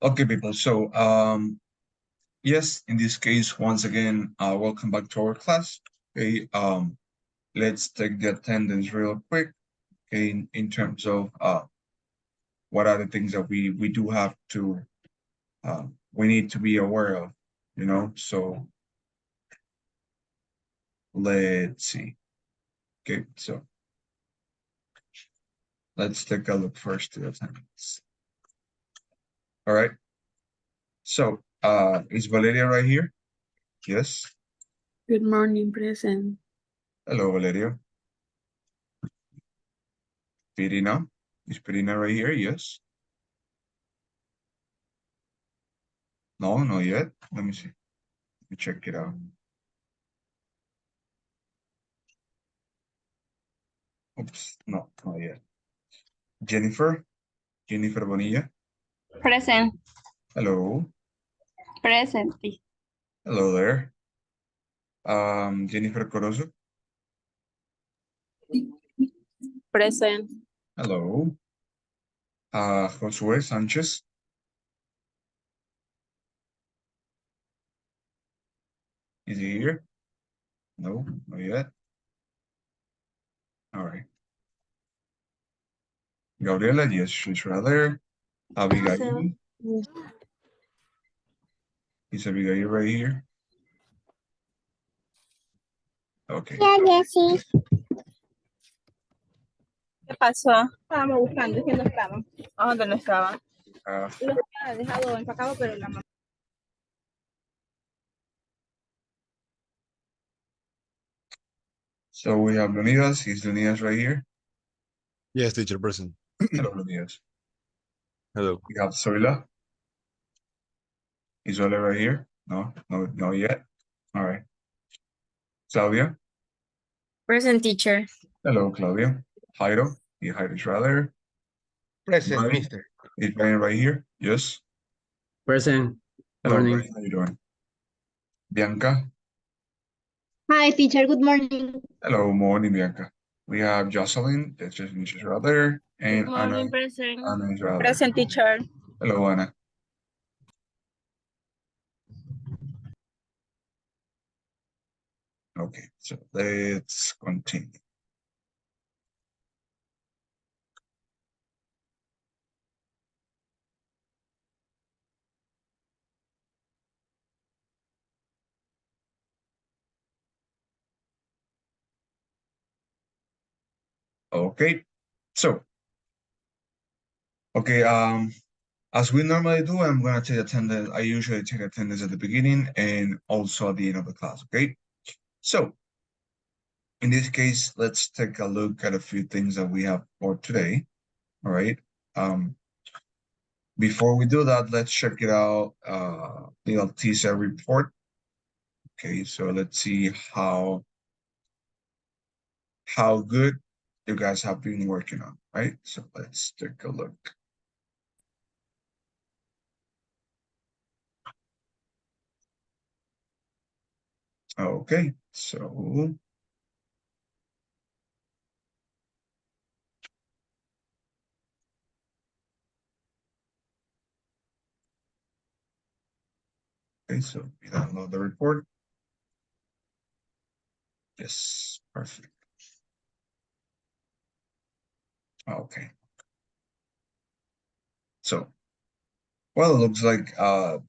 Okay, people. So, yes, in this case, once again, welcome back to our class. Okay, let's take the attendance real quick. Okay, in terms of what are the things that we do have to we need to be aware of, you know. So let's see. Okay, so let's take a look first to the attendance. All right. So is Valeria right here? Yes. Good morning, present. Hello, Valeria. Pirina. Is Pirina right here? Yes. No, not yet. Let me see. Let me check it out. Oops, no, not yet. Jennifer Bonilla. Present. Hello. Present. Hello there. Jennifer Corozo. Present. Hello. Josué Sanchez. Is he here? No, not yet. All right. Gabriela, yes, she's right there. Abigail. Is Abigail right here? Okay. Ya, sí. ¿Qué pasó? Estábamos buscando, es que no estaban. ¿A dónde no estaban? Los había dejado empacados, pero la mamá. So we have Leonidas. Is Leonidas right here? Yes, teacher, present. Hello, Leonidas. Hello. We have Zoila. Is Zoila right here? No, not yet. All right. Claudia. Present, teacher. Hello, Claudia. Jairo. Yeah, Jairo's right there. Present, Brian. mister. Is Brian right here? Yes. Present. Hello, Morning. Brian. How you doing? Bianca. Hi, teacher. Good morning. Hello, morning, Bianca. We have Jocelyn. That's just she's right there. And Anna. present. Anna is right there. Present, teacher. Hello, Anna. Okay, so let's continue. Okay, so okay, as we normally do, I'm gonna take attendance. I usually take attendance at the beginning and also at the end of the class. Okay, so in this case, let's take a look at a few things that we have for today. All right. Before we do that, let's check it out. The TSA report. Okay, so let's see how good you guys have been working on, right? So let's take a look. Okay, so okay, so we download the report. Yes, perfect. Okay. So, well, it looks like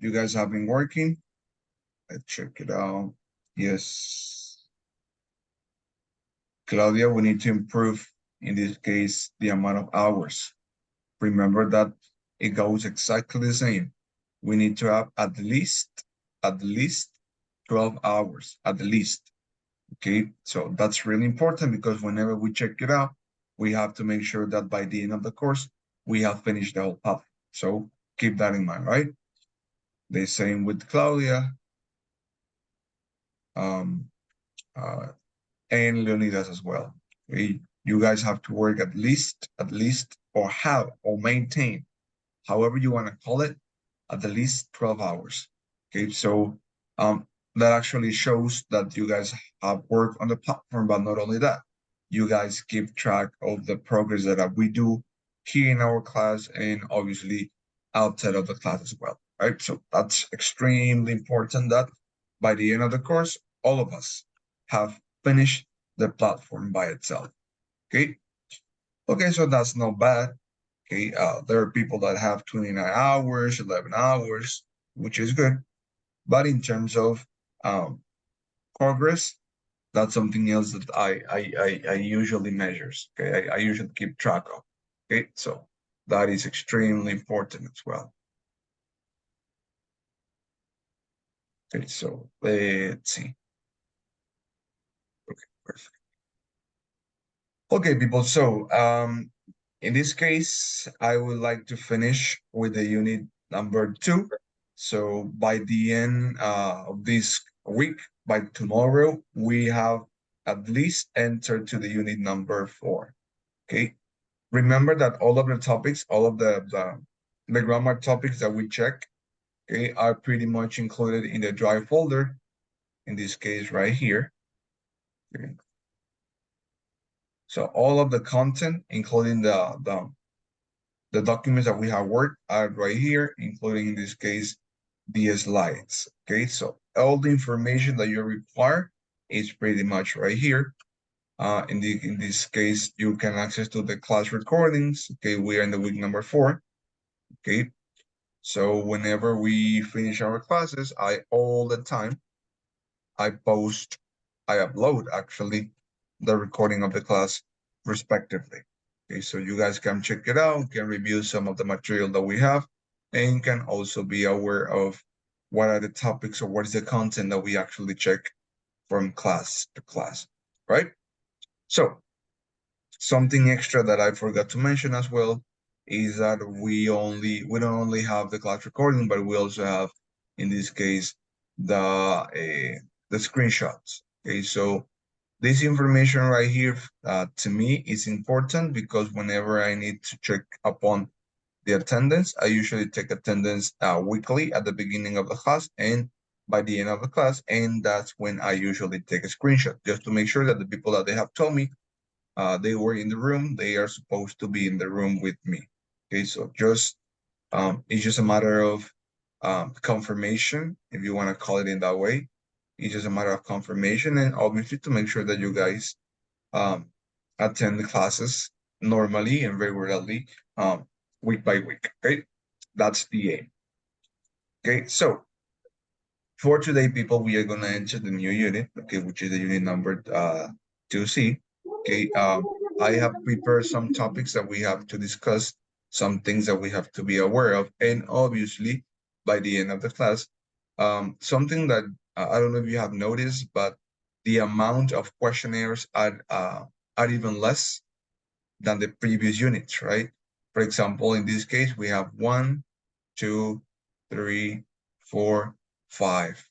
you guys have been working. Let's check it out. Yes. Claudia, we need to improve, in this case, the amount of hours. Remember that it goes exactly the same. We need to have at least 12 hours, at least. Okay, so that's really important because whenever we check it out, we have to make sure that by the end of the course, we have finished the whole path. So keep that in mind, right? The same with Claudia and Leonidas as well. Okay? You guys have to work at least, or have, or maintain, however you want to call it, at the least 12 hours. Okay, so that actually shows that you guys have worked on the platform, but not only that, you guys keep track of the progress that we do here in our class, and obviously outside of the class as well, right? So that's extremely important that by the end of the course, all of us have finished the platform by itself, okay? Okay, so that's not bad, okay? There are people that have 29 hours, 11 hours, which is good. But in terms of progress, that's something else that I usually measures, okay? I usually keep track of, okay? So that is extremely important as well. Okay, so let's see. Okay, perfect. Okay, people, so in this case, I would like to finish with the unit number 2. So by the end of this week, by tomorrow, we have at least entered to the unit number 4, okay? Remember that all of the topics, all of the grammar topics that we check, okay, are pretty much included in the drive folder, in this case right here. Okay. So all of the content, including the documents that we have worked are right here, including in this case, the slides. Okay, so all the information that you require is pretty much right here. In this case, you can access to the class recordings. Okay, we are in the week number 4. Okay, so whenever we finish our classes, all the time I upload actually the recording of the class respectively. Okay, so you guys can check it out, can review some of the material that we have, and can also be aware of what are the topics or what is the content that we actually check from class to class, right? So something extra that I forgot to mention as well is that we don't only have the class recording, but we also have, in this case, the screenshots. Okay, so this information right here, to me, is important because whenever I need to check upon the attendance, I usually take attendance weekly at the beginning of the class and by the end of the class, and that's when I usually take a screenshot just to make sure that the people that they have told me they were in the room, they are supposed to be in the room with me. Okay, so just it's just a matter of confirmation, if you want to call it in that way. It's just a matter of confirmation and obviously to make sure that you guys attend the classes normally and regularly week by week. Okay, that's the aim. Okay, so for today, people, we are going to enter the new unit, okay, which is the unit number 2C. Okay, I have prepared some topics that we have to discuss, some things that we have to be aware of, and obviously, by the end of the class, something that I don't know if you have noticed, but the amount of questionnaires are even less than the previous units, right? For example, in this case, we have 1, 2, 3, 4, 5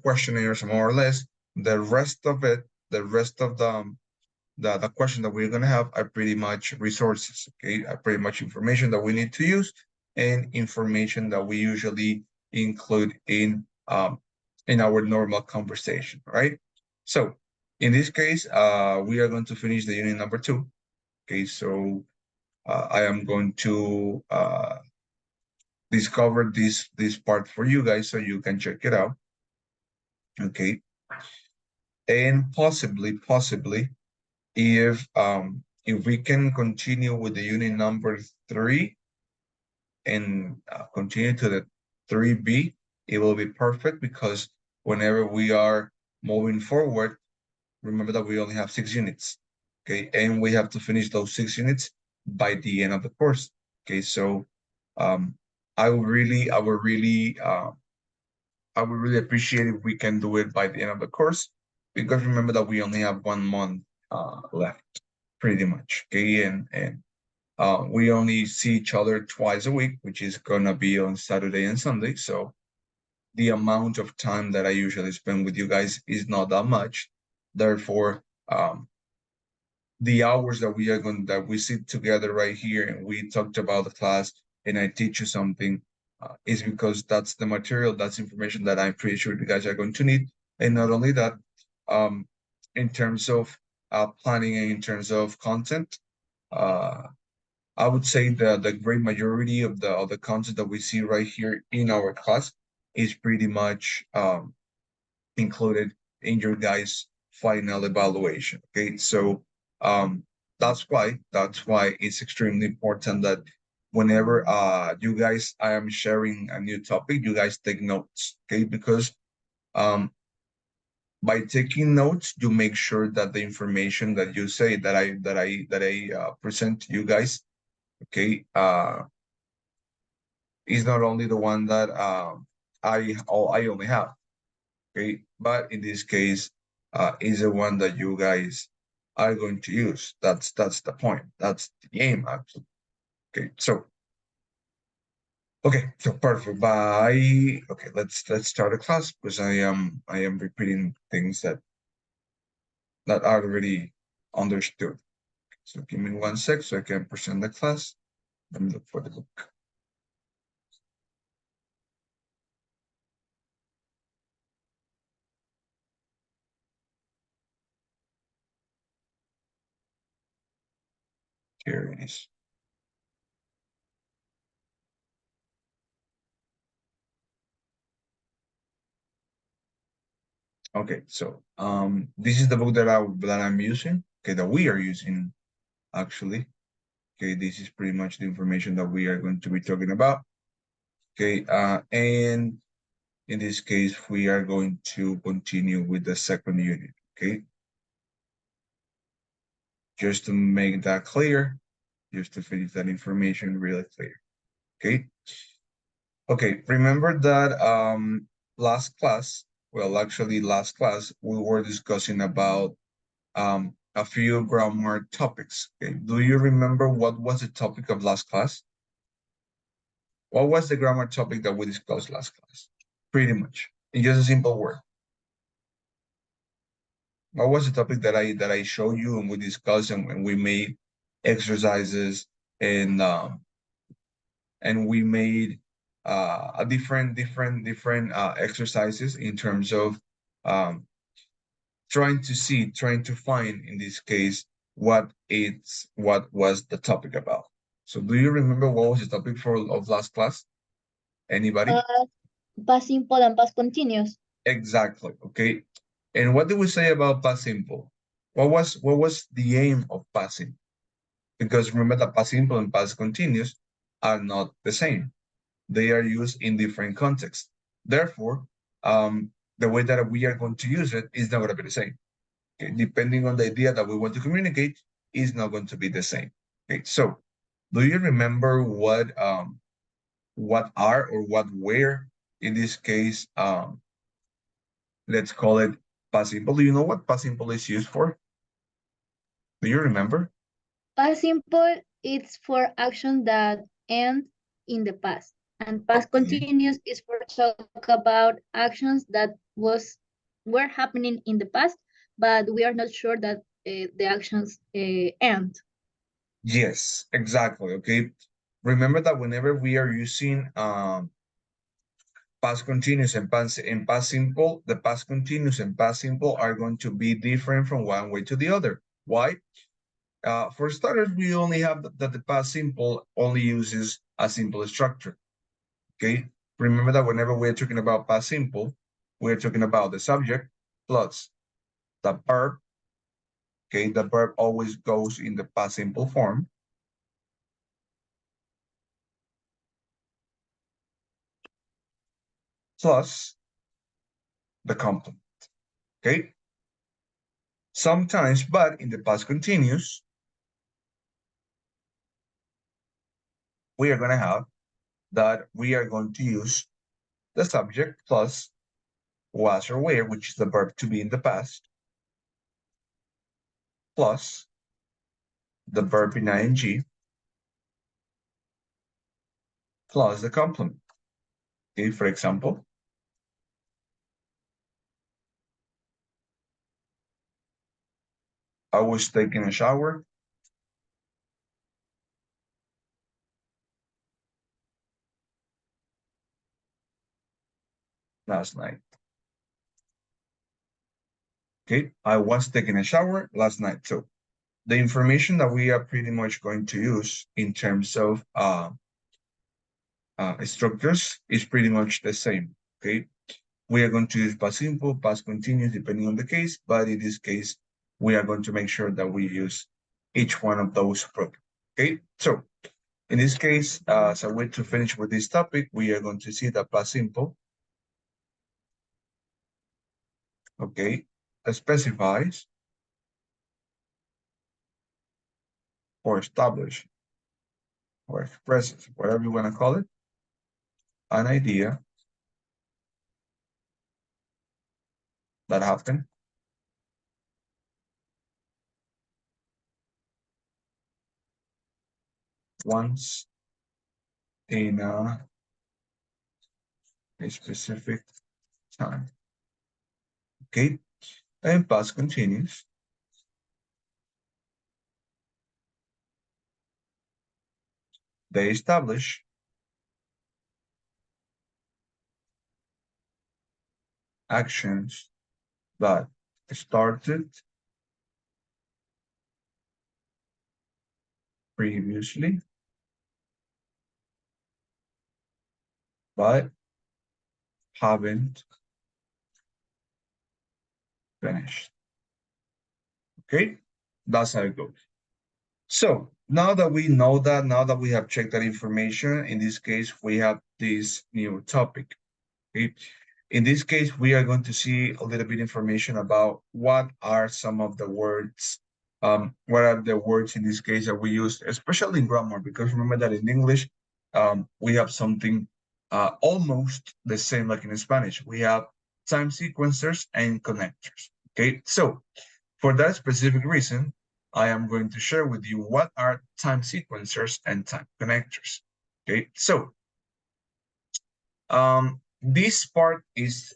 questionnaires more or less. The rest of it, the rest of the question that we're going to have are pretty much resources, okay, are pretty much information that we need to use and information that we usually include in our normal conversation, right? So in this case, we are going to finish the unit number 2. Okay, so I am going to discover this part for you guys so you can check it out. Okay, and possibly if we can continue with the unit number 3 and continue to the 3B, it will be perfect because whenever we are moving forward, remember that we only have 6 units, okay, and we have to finish those 6 units by the end of the course. Okay, so I would really appreciate if we can do it by the end of the course, because remember that we only have 1 month left, pretty much. Okay, and we only see each other twice a week, which is gonna be on Saturday and Sunday. So the amount of time that I usually spend with you guys is not that much. Therefore, the hours that we sit together right here and we talked about the class and I teach you something is because that's the material, that's information that I'm pretty sure you guys are going to need. And not only that, in terms of planning and in terms of content, I would say the great majority of the content that we see right here in our class is pretty much included in your guys' final evaluation. Okay, so that's why it's extremely important that whenever you guys I am sharing a new topic, you guys take notes. Okay, because by taking notes, you make sure that the information that you say that I present to you guys, okay, is not only the one that I only have, okay, but in this case, is the one that you guys are going to use. That's the point. That's the aim, actually. Okay, so perfect. Bye. Okay, let's start the class because I am repeating things that are already understood. So give me 1 sec so I can present the class. Let me look for the book. Here it is. Okay, so this is the book that I'm using. Okay, that we are using actually. Okay, this is pretty much the information that we are going to be talking about. Okay, and in this case, we are going to continue with the second unit. Okay, just to make that clear, just to finish that information really clear. Okay. Okay, remember that last class, we were discussing about a few grammar topics. Okay, do you remember what was the topic of last class? What was the grammar topic that we discussed last class? Pretty much, in just a simple word. What was the topic that I showed you and we discussed and we made exercises and we made a different exercises in terms of trying to find in this case what was the topic about. So do you remember what was the topic of last class? Anybody? Past simple and past continuous. Exactly. Okay. And what did we say about past simple? What was the aim of past simple? Because remember that past simple and past continuous are not the same. They are used in different contexts. Therefore, the way that we are going to use it is not going to be the same. Okay? Depending on the idea that we want to communicate, is not going to be the same. Okay, so do you remember what are or what were in this case? Let's call it past simple. Do you know what past simple is used for? Do you remember? Past simple, it's for action that end in the past. And past continuous is for talk about actions that were happening in the past, but we are not sure that the actions end. Yes, exactly. Okay. Remember that whenever we are using past continuous and past simple, the past continuous and past simple are going to be different from one way to the other. Why? For starters, we only have that the past simple only uses a simple structure. Okay. Remember that whenever we're talking about past simple, we're talking about the subject plus the verb. Okay, the verb always goes in the past simple form. Plus the complement. Okay. Sometimes, but in the past continuous, we are going to have that we are going to use the subject plus was or were, which is the verb to be in the past, plus the verb in ing, plus the complement. Okay, for example, I was taking a shower last night. Okay, I was taking a shower last night. So the information that we are pretty much going to use in terms of structures is pretty much the same, okay? We are going to use past simple, past continuous, depending on the case, but in this case, we are going to make sure that we use each one of those properly, okay? So, in this case, as a way to finish with this topic, we are going to see that past simple, okay, specifies or establishes or expresses, whatever you want to call it, an idea that happened once in a specific time, okay? And past continuous they establish actions that started previously but haven't finished. Okay, that's how it goes. So now that we know that, now that we have checked that information, in this case, we have this new topic. Okay, in this case, we are going to see a little bit information about what are some of the words, what are the words in this case that we use, especially in grammar, because remember that in English, we have something almost the same like in Spanish. We have time sequencers and connectors. Okay, so for that specific reason, I am going to share with you what are time sequencers and time connectors. Okay, so this part is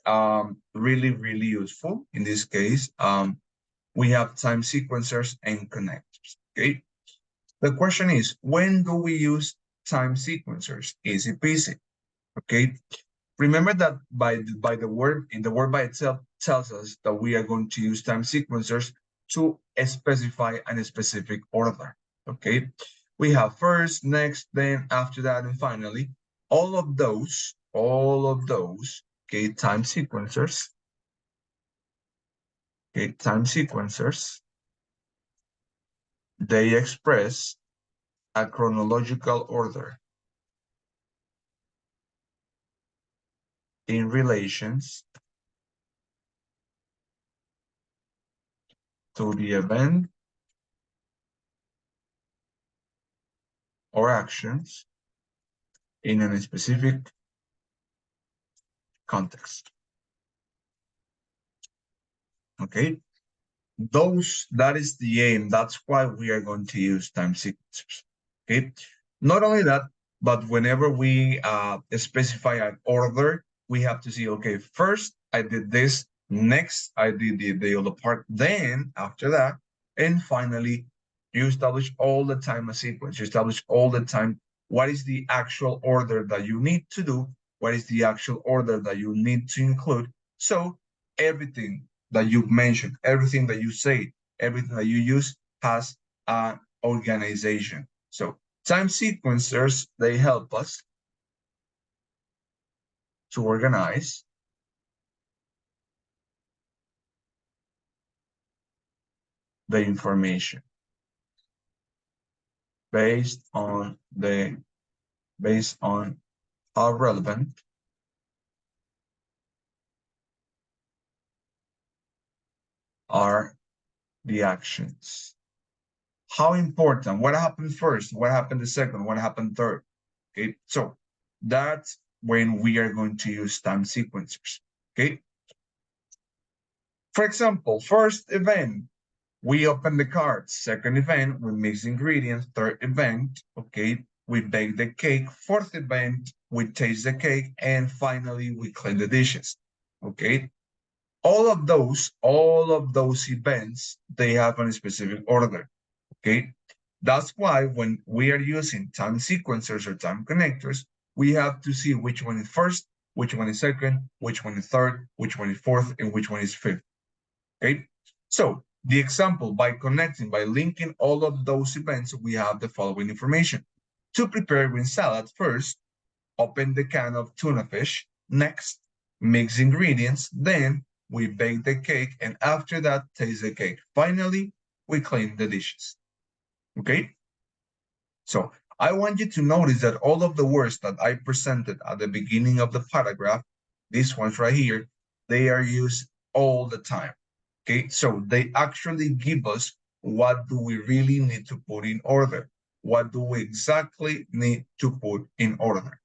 really, really useful. In this case, we have time sequencers and connectors. Okay, the question is, when do we use time sequencers? Easy peasy. Okay, remember that by the word, in the word by itself tells us that we are going to use time sequencers to specify a specific order. Okay, we have first, next, then, after that, and finally. All of those, okay, time sequencers, they express a chronological order in relations to the event or actions in a specific context. Okay, that is the aim. That's why we are going to use time sequencers. Okay, not only that, but whenever we specify an order, we have to see, okay, first I did this, next I did the other part, then after that, and finally you establish all the time a sequence. You establish all the time what is the actual order that you need to do, what is the actual order that you need to include. So everything that you mentioned, everything that you say, everything that you use has an organization. So time sequencers, they help us to organize the information based on how relevant are the actions. How important, what happened first, what happened the second, what happened third. Okay, so that's when we are going to use time sequencers. Okay, for example, first event, we open the cards. Second event, we mix ingredients. Third event, okay, we bake the cake. Fourth event, we taste the cake. And finally, we clean the dishes, okay? All of those events, they have a specific order, okay? That's why when we are using time sequencers or time connectors, we have to see which one is first, which one is second, which one is third, which one is fourth, and which one is fifth, okay? So The example, by linking all of those events, we have the following information. To prepare green salad, first, open the can of tuna fish. Next, mix ingredients. Then, we bake the cake, and after that, taste the cake. Finally, we clean the dishes. Okay? So, I want you to notice that all of the words that I presented at the beginning of the paragraph, these ones right here, they are used all the time. Okay, so they actually give us what do we really need to put in order. What do we exactly need to put in order?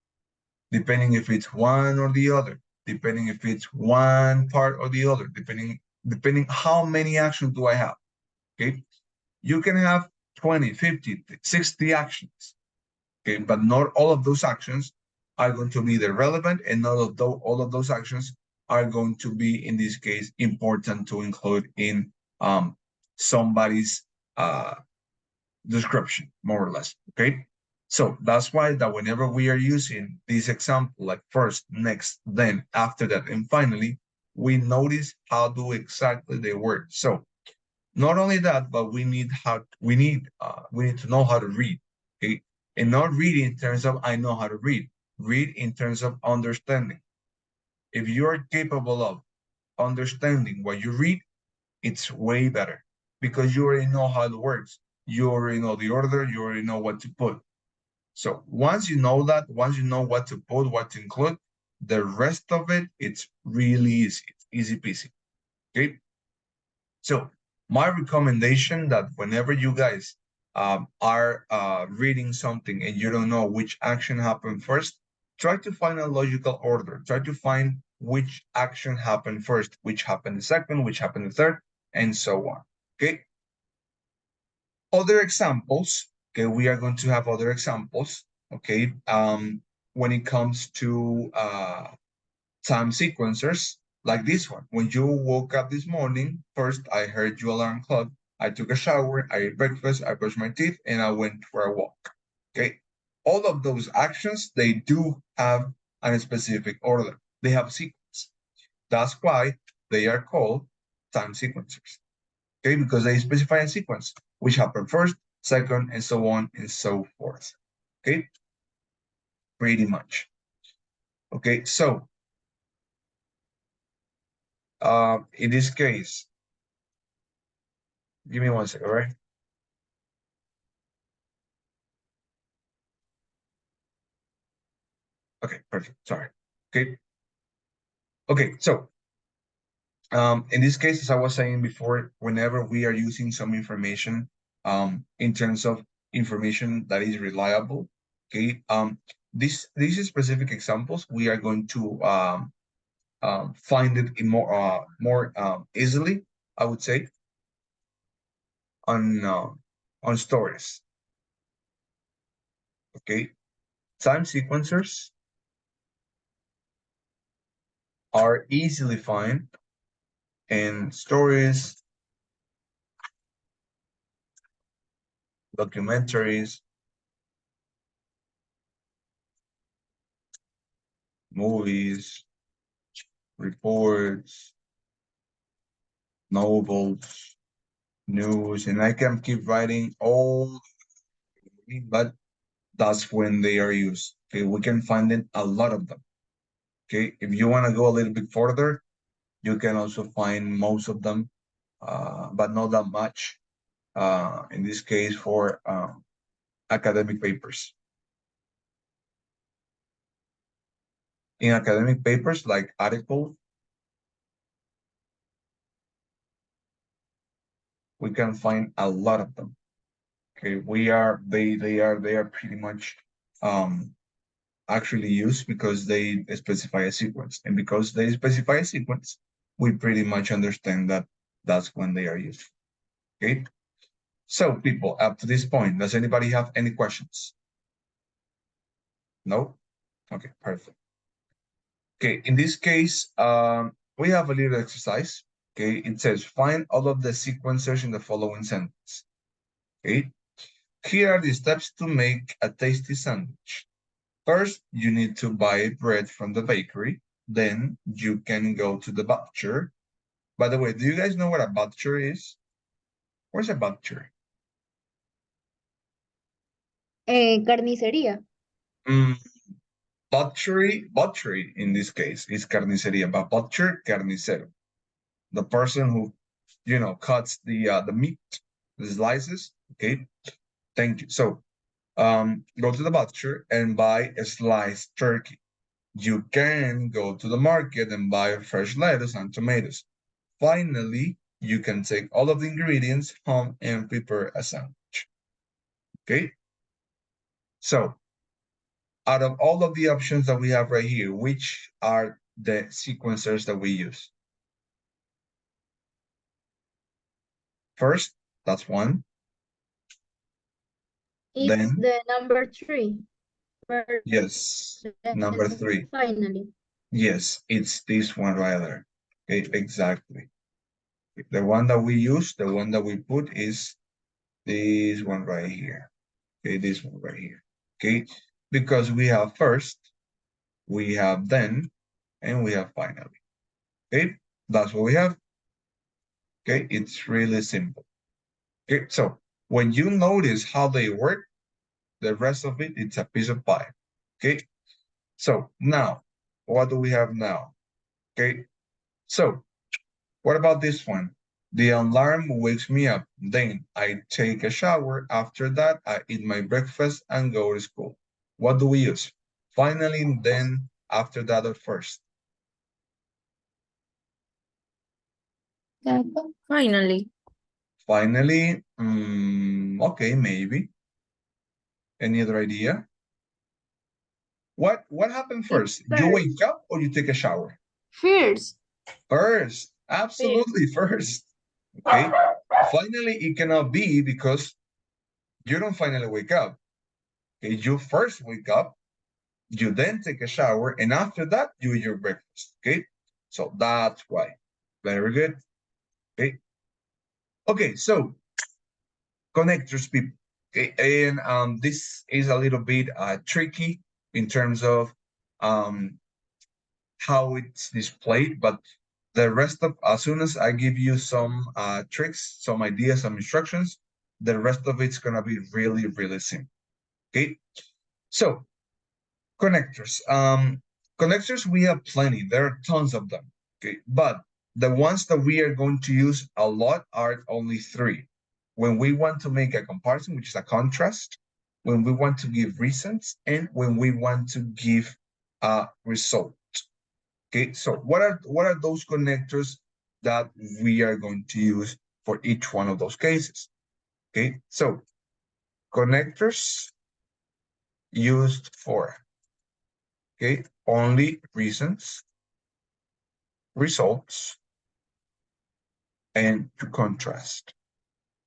Depending if it's one or the other, depending if it's one part or the other, depending how many actions do I have. Okay, you can have 20, 50, 60 actions. Okay, but not all of those actions are going to be the relevant, and not all of those actions are going to be, in this case, important to include in somebody's description, more or less. Okay, so that's why that whenever we are using this example, like first, next, then, after that, and finally, we notice how do exactly they work. So not only that, but we need to know how to read. Okay, and not read in terms of I know how to read. Read in terms of understanding. If you are capable of understanding what you read, it's way better because you already know how it works. You already know the order. You already know what to put. So once you know that, once you know what to put, what to include, the rest of it, it's really easy. It's easy peasy. Okay. So my recommendation that whenever you guys are reading something and you don't know which action happened first, try to find a logical order. Try to find which action happened first, which happened the second, which happened the third, and so on. Okay. Other examples. Okay, we are going to have other examples. Okay. When it comes to time sequencers, like this one. When you woke up this morning, first I heard your alarm clock. I took a shower, I ate breakfast, I brushed my teeth, and I went for a walk. Okay. All of those actions, they do have a specific order. They have a sequence. That's why they are called time sequencers. Okay, because they specify a sequence, which happened first, second, and so on and so forth. Okay, pretty much. Okay, so in this case, give me 1 second, all right? Okay, perfect. Sorry. Okay. Okay, so in this case, as I was saying before, whenever we are using some information in terms of information that is reliable, okay, these specific examples, we are going to find it in more easily, I would say, on stories. Okay, time sequencers are easily found in stories, documentaries, movies, reports, novels, news, and I can keep writing all, but that's when they are used. Okay, we can find it, a lot of them. Okay, if you want to go a little bit further, you can also find most of them, but not that much. In this case, for academic papers. In academic papers, like articles, we can find a lot of them. Okay, they are pretty much actually used because they specify a sequence, and because they specify a sequence, we pretty much understand that that's when they are used. Okay, so people, up to this point, does anybody have any questions? No? Okay, perfect. Okay, in this case, we have a little exercise. Okay, it says find all of the sequencers in the following sentence. Okay, here are the steps to make a tasty sandwich. First, you need to buy bread from the bakery. Then you can go to the butcher. By the way, do you guys know what a butcher is? Where's a butcher? Carnicería. Butchery in this case is carnicería, but butcher, carnicero. The person who, cuts the meat, the slices. Okay, thank you. So, go to the butcher and buy a sliced turkey. You can go to the market and buy fresh lettuce and tomatoes. Finally, you can take all of the ingredients home and prepare a sandwich. Okay? So, out of all of the options that we have right here, which are the sequencers that we use? First, that's one. It's Then, the number 3. yes, number 3. Finally. Yes, it's this one right there. Okay, exactly. The one that we use, the one that we put is this one right here. Okay, this one right here. Okay, because we have first, we have then, and we have finally. Okay, that's what we have. Okay, it's really simple. Okay, so when you notice how they work, the rest of it, it's a piece of pie. Okay, so now, what do we have now? Okay, so what about this one? The alarm wakes me up. Then I take a shower. After that, I eat my breakfast and go to school. What do we use? Finally, then, after that, or first? Finally. Finally, okay, maybe. Any other idea? What happened first? You wake up or you take a shower? First. First, absolutely first. Okay. Finally, it cannot be because you don't finally wake up. Okay, you first wake up, you then take a shower, and after that, you eat your breakfast. Okay, so that's why. Very good. Okay. Okay, so connectors, people. Okay, and this is a little bit tricky in terms of how it's displayed, but the rest of, as soon as I give you some tricks, some ideas, some instructions, the rest of it's gonna be really, really simple. Okay, so connectors. Connectors, we have plenty. There are tons of them. Okay, but the ones that we are going to use a lot are only 3. When we want to make a comparison, which is a contrast, when we want to give reasons, and when we want to give a result. Okay, so what are those connectors that we are going to use for each one of those cases? Okay, so connectors used for, okay, only reasons, results, and to contrast.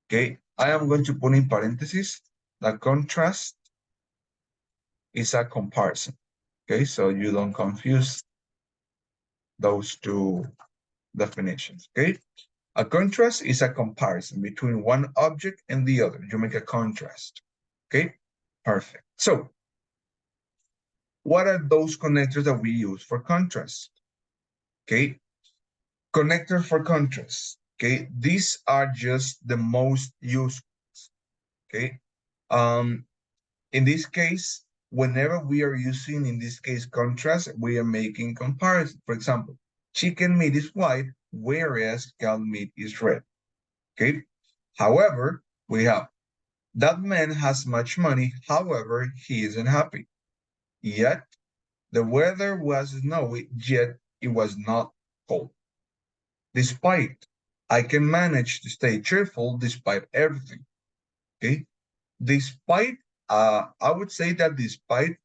Okay, I am going to put in parentheses that contrast is a comparison. Okay, so you don't confuse those two definitions. Okay, a contrast is a comparison between one object and the other. You make a contrast. Okay, perfect. So what are those connectors that we use for contrast? Okay, connectors for contrast. Okay, these are just the most used. Okay, in this case, whenever we are using, in this case, contrast, we are making comparison. For example, chicken meat is white, whereas cow meat is red. Okay, however, we have that man has much money, however, he isn't happy. Yet the weather was snowy, yet it was not cold. Despite, I can manage to stay cheerful despite everything. Okay, despite, I would say that despite,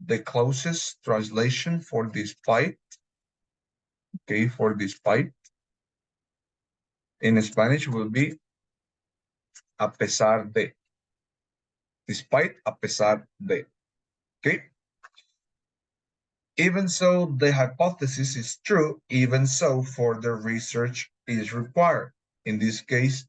the closest translation for despite, okay, for despite in Spanish will be a pesar de. Despite, a pesar de. Okay. Even so, the hypothesis is true. Even so, further research is required. In this case,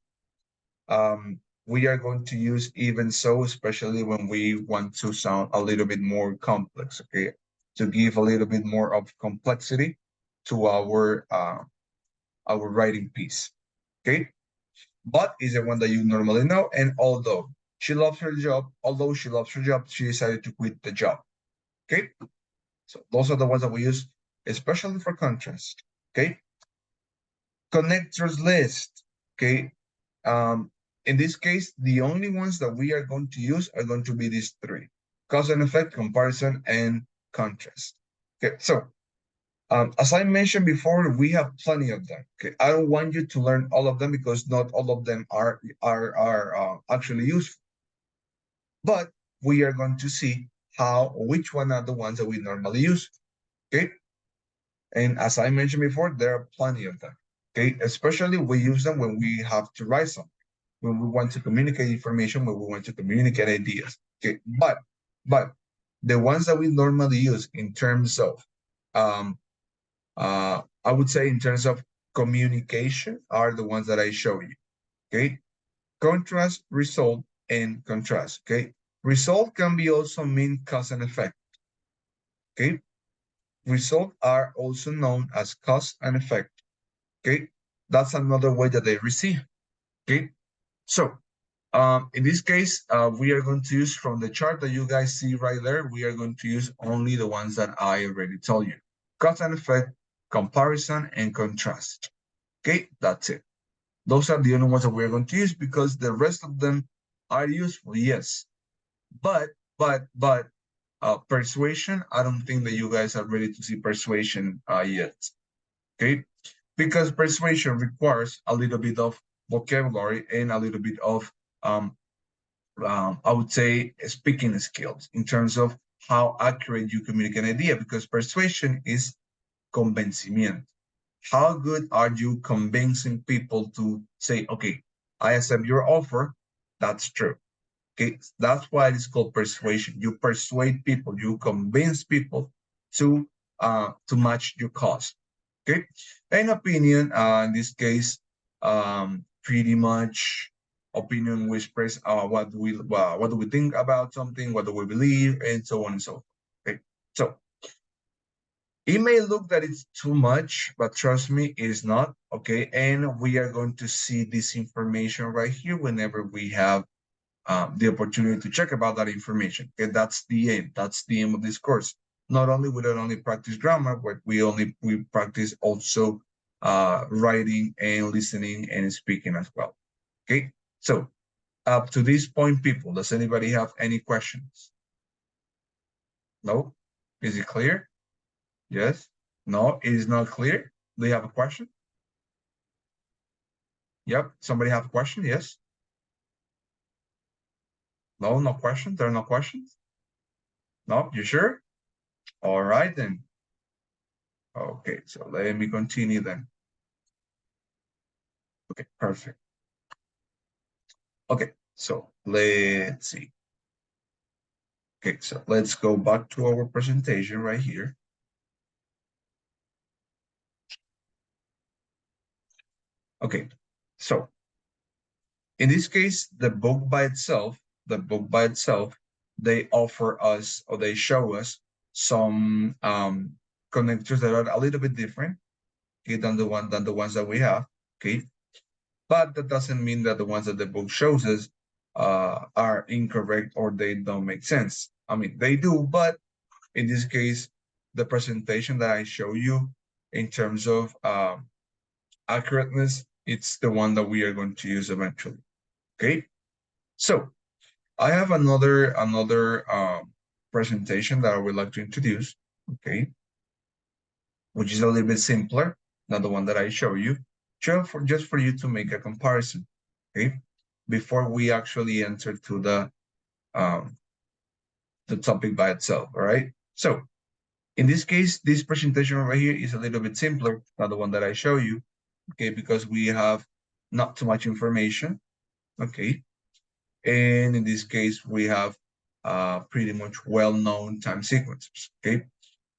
we are going to use even so, especially when we want to sound a little bit more complex, okay? To give a little bit more of complexity to our writing piece, okay? But is the one that you normally know, and although she loves her job, she decided to quit the job. Okay, so those are the ones that we use, especially for contrast. Okay, connectors list. Okay, in this case, the only ones that we are going to use are going to be these three: cause and effect, comparison, and contrast. Okay, so as I mentioned before, we have plenty of them. Okay, I don't want you to learn all of them because not all of them are actually useful. But we are going to see which one are the ones that we normally use. Okay, and as I mentioned before, there are plenty of them. Okay, especially we use them when we have to write something, when we want to communicate information, when we want to communicate ideas. Okay, but the ones that we normally use in terms of I would say in terms of communication are the ones that I show you. Okay, contrast, result, and contrast. Okay, result can be also mean cause and effect. Okay, result are also known as cause and effect. Okay, that's another way that they receive. Okay, so in this case, we are going to use from the chart that you guys see right there, we are going to use only the ones that I already told you. Cause and effect, comparison, and contrast. Okay, that's it. Those are the only ones that we're going to use because the rest of them are useful, yes. But persuasion, I don't think that you guys are ready to see persuasion yet. Okay, because persuasion requires a little bit of vocabulary and a little bit of I would say speaking skills in terms of how accurate you communicate an idea, because persuasion is convencimiento. How good are you convincing people to say, okay, I accept your offer, that's true. Okay, that's why it's called persuasion. You persuade people, you convince people to match your cost. Okay, an opinion, in this case, pretty much opinion we express what do we think about something, what do we believe, and so on and so forth. Okay, so it may look that it's too much, but trust me, it is not. Okay, and we are going to see this information right here whenever we have the opportunity to check about that information. Okay, that's the aim. That's the aim of this course. Not only we don't only practice grammar, but we practice also writing and listening and speaking as well. Okay, so up to this point, people, does anybody have any questions? No? Is it clear? Yes? No, it is not clear. Do you have a question? Yep. Somebody have a question? Yes? No, no questions? There are no questions? No, you sure? All right then. Okay, so let me continue then. Okay, perfect. Okay, so let's see. Okay, so let's go back to our presentation right here. Okay, so in this case, the book by itself, they offer us, or they show us some connectors that are a little bit different, okay, than the ones that we have. Okay, but that doesn't mean that the ones that the book shows us are incorrect or they don't make sense. I mean, they do, but in this case, the presentation that I show you in terms of accurateness, it's the one that we are going to use eventually. Okay, so I have another presentation that I would like to introduce. Okay, which is a little bit simpler than the one that I show you, just for you to make a comparison. Okay, before we actually enter to the topic by itself. All right, so in this case, this presentation right here is a little bit simpler than the one that I show you, okay, because we have not too much information, okay, and in this case, we have pretty much well-known time sequences, okay.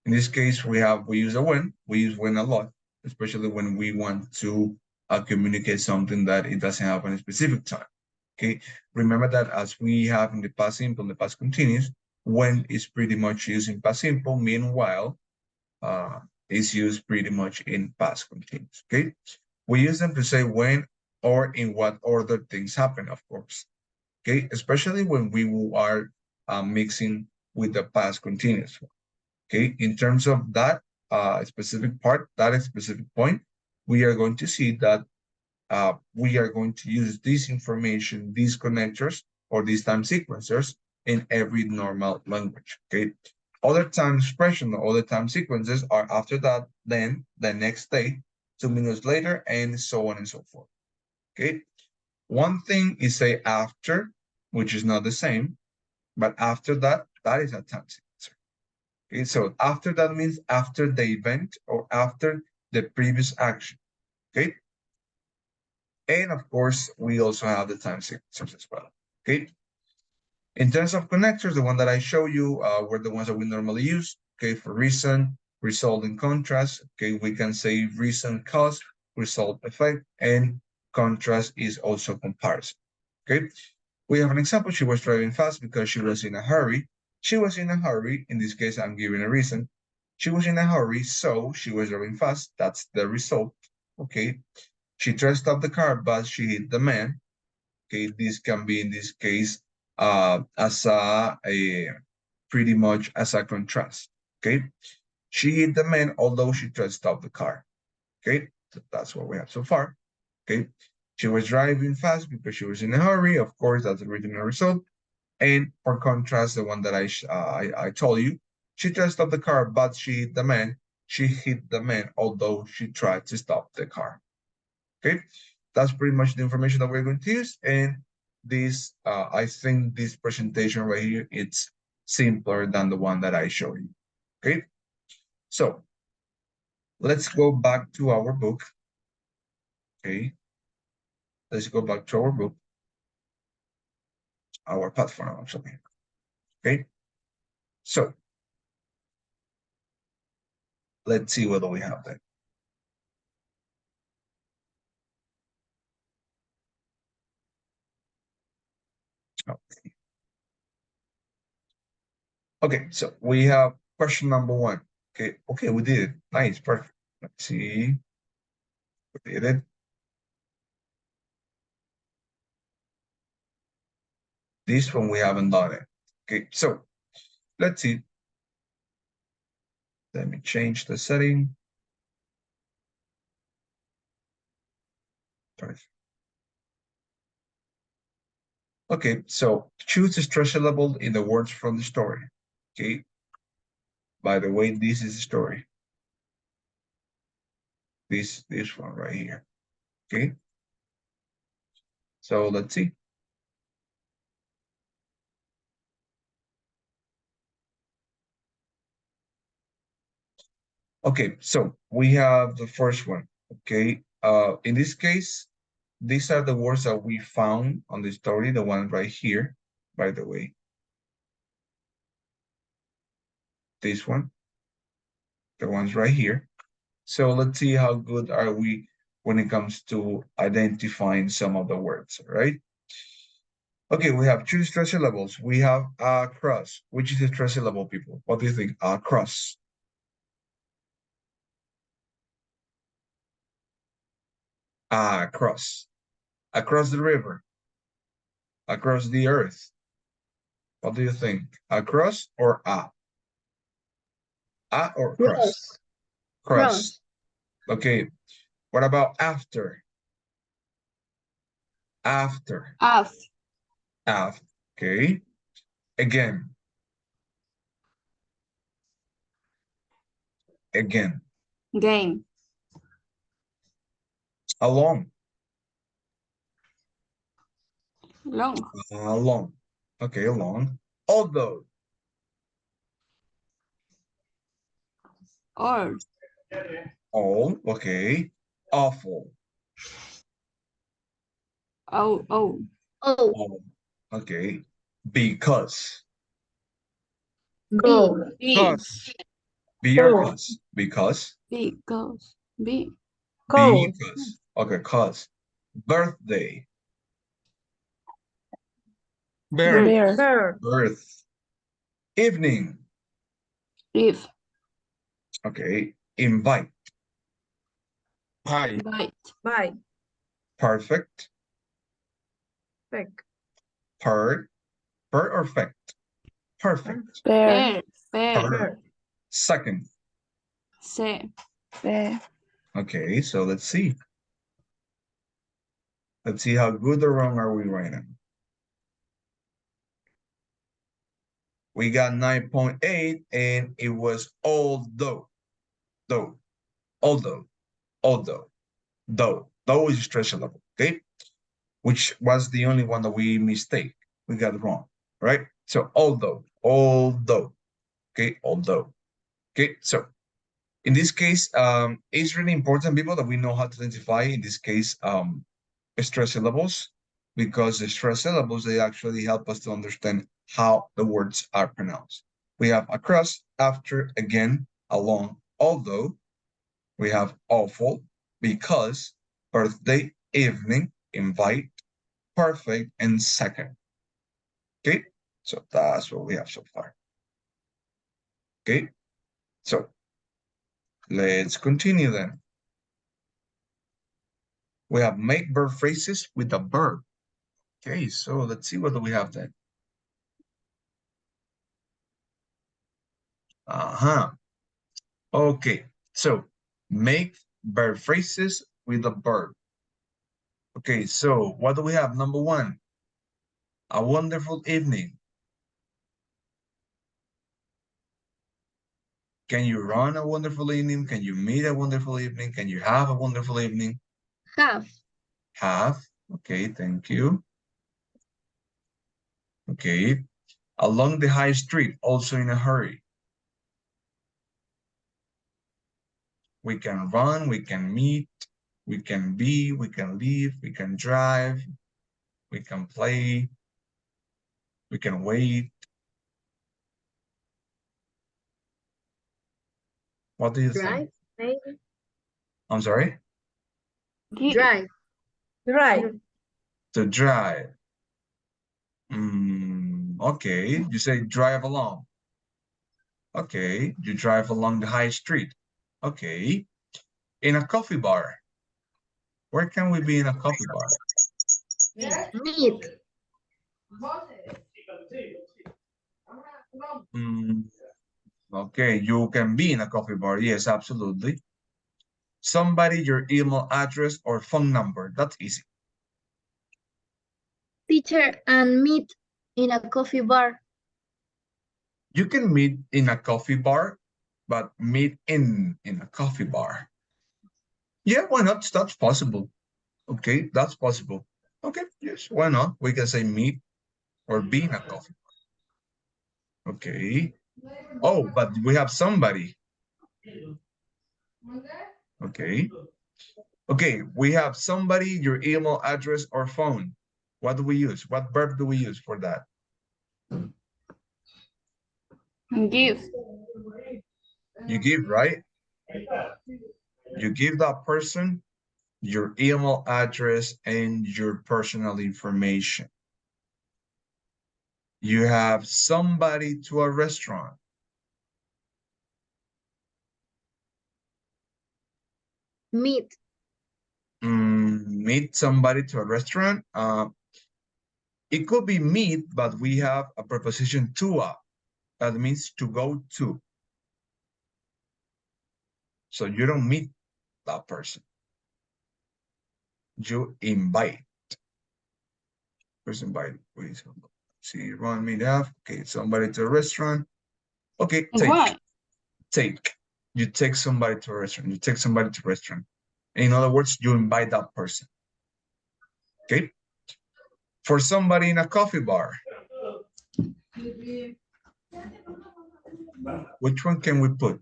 In this case, we use when a lot, especially when we want to communicate something that it doesn't have on a specific time, okay. Remember that as we have in the past simple, the past continuous, when is pretty much used in past simple, meanwhile, is used pretty much in past continuous, okay? We use them to say when or in what order things happen, of course. Okay, especially when we are mixing with the past continuous. Okay, in terms of that specific part, that specific point, we are going to see that we are going to use this information, these connectors, or these time sequencers in every normal language. Okay, other time expression, other time sequences are after that, then the next day, 2 minutes later, and so on and so forth. Okay, one thing is say after, which is not the same, but after that, that is a time sequencer. Okay, so after that means after the event or after the previous action. Okay, and of course, we also have the time sequencers as well. Okay, in terms of connectors, the one that I show you were the ones that we normally use. Okay, for reason, result, and contrast. Okay, we can say reason, cause, result, effect, and contrast is also comparison. Okay, we have an example. She was driving fast because she was in a hurry. She was in a hurry. In this case, I'm giving a reason. She was in a hurry, so she was driving fast. That's the result. Okay, she tried to stop the car, but she hit the man. Okay, this can be in this case as a pretty much as a contrast. Okay, she hit the man although she tried to stop the car. Okay, so that's what we have so far. Okay, she was driving fast because she was in a hurry. Of course, that's the original result. And for contrast, the one that I told you, she tried to stop the car, but she hit the man. She hit the man although she tried to stop the car. Okay, that's pretty much the information that we're going to use. And this, I think this presentation right here, it's simpler than the one that I showed you. Okay, so let's go back to our book. Okay, let's go back to our book, our platform actually. Okay, so let's see what do we have there. Okay. Okay, so we have question number 1. Okay, we did it. Nice, perfect. Let's see. We did it. This one we haven't done it. Okay, so let's see. Let me change the setting. Perfect. Okay, so choose the stress level in the words from the story. Okay. By the way, this is the story. This one right here. Okay. So let's see. Okay, so we have the first one. Okay. In this case, these are the words that we found on the story, the one right here, by the way. This one, the ones right here. So let's see how good are we when it comes to identifying some of the words, right? Okay, we have 2 stress levels. We have across. Which is the stress level, people? What do you think? Across. Across. Across the river. Across the earth. What do you think? Across or a? A or cross? Cross. Okay. What about after? After. After. After. Okay. Again. Again. Game. Along. Long. Along. Okay, along. Although. Or. All. Okay. Awful. Oh. Oh, Oh. Okay. Because. go, Cause. Be or cause? Because. Because. Be. Because. Okay, cause. Birthday. Bear. Bear. Birth. Evening. If. Okay. Invite. Pie. Bite. Perfect. Perfect. Per or fact? Perfect. Per. Per. Second. Se. Okay, so let's see. Let's see how good or wrong are we right now. We got 9.8 and it was although. Though is stress level, okay? Which was the only one that we mistake. We got wrong, right? So although, okay, although. Okay, so in this case, it's really important, people, that we know how to identify, in this case, stress syllables, because the stress syllables, they actually help us to understand how the words are pronounced. We have across, after, again, along, although. We have awful, because, birthday, evening, invite, perfect, and second. Okay, so that's what we have so far. Okay, so let's continue then. We have make verb phrases with a verb. Okay, so let's see what do we have then. Okay, so make verb phrases with a verb. Okay, so what do we have? Number one, a wonderful evening. Can you run a wonderful evening? Can you meet a wonderful evening? Can you have a wonderful evening? Have. Have. Okay, thank you. Okay. Along the high street, also in a hurry. We can run, we can meet, we can be, we can leave, we can drive, we can play, we can wait. What do you think? Maybe. I'm sorry? Drive. To drive. Okay, you say drive along. Okay, you drive along the high street. Okay. In a coffee bar. Where can we be in a coffee bar? Meet. Okay, you can be in a coffee bar. Yes, absolutely. Somebody, your email address or phone number. That's easy. Teacher, and meet in a coffee bar. You can meet in a coffee bar, but meet in a coffee bar. Yeah, why not? That's possible. Okay, that's possible. Okay, yes, why not? We can say meet or be in a coffee bar. Okay. Oh, but we have somebody. Okay. Okay, we have somebody, your email address or phone. What do we use? What verb do we use for that? Give. You give, right? You give that person your email address and your personal information. You have somebody to a restaurant. Meet. Meet somebody to a restaurant. It could be meet, but we have a preposition to a. That means to go to. So you don't meet that person. You invite. Where's invite? Please see, run me off. Okay, somebody to a restaurant. Okay, take. You take somebody to a restaurant. You take somebody to a restaurant. In other words, you invite that person. Okay. For somebody in a coffee bar. Which one can we put?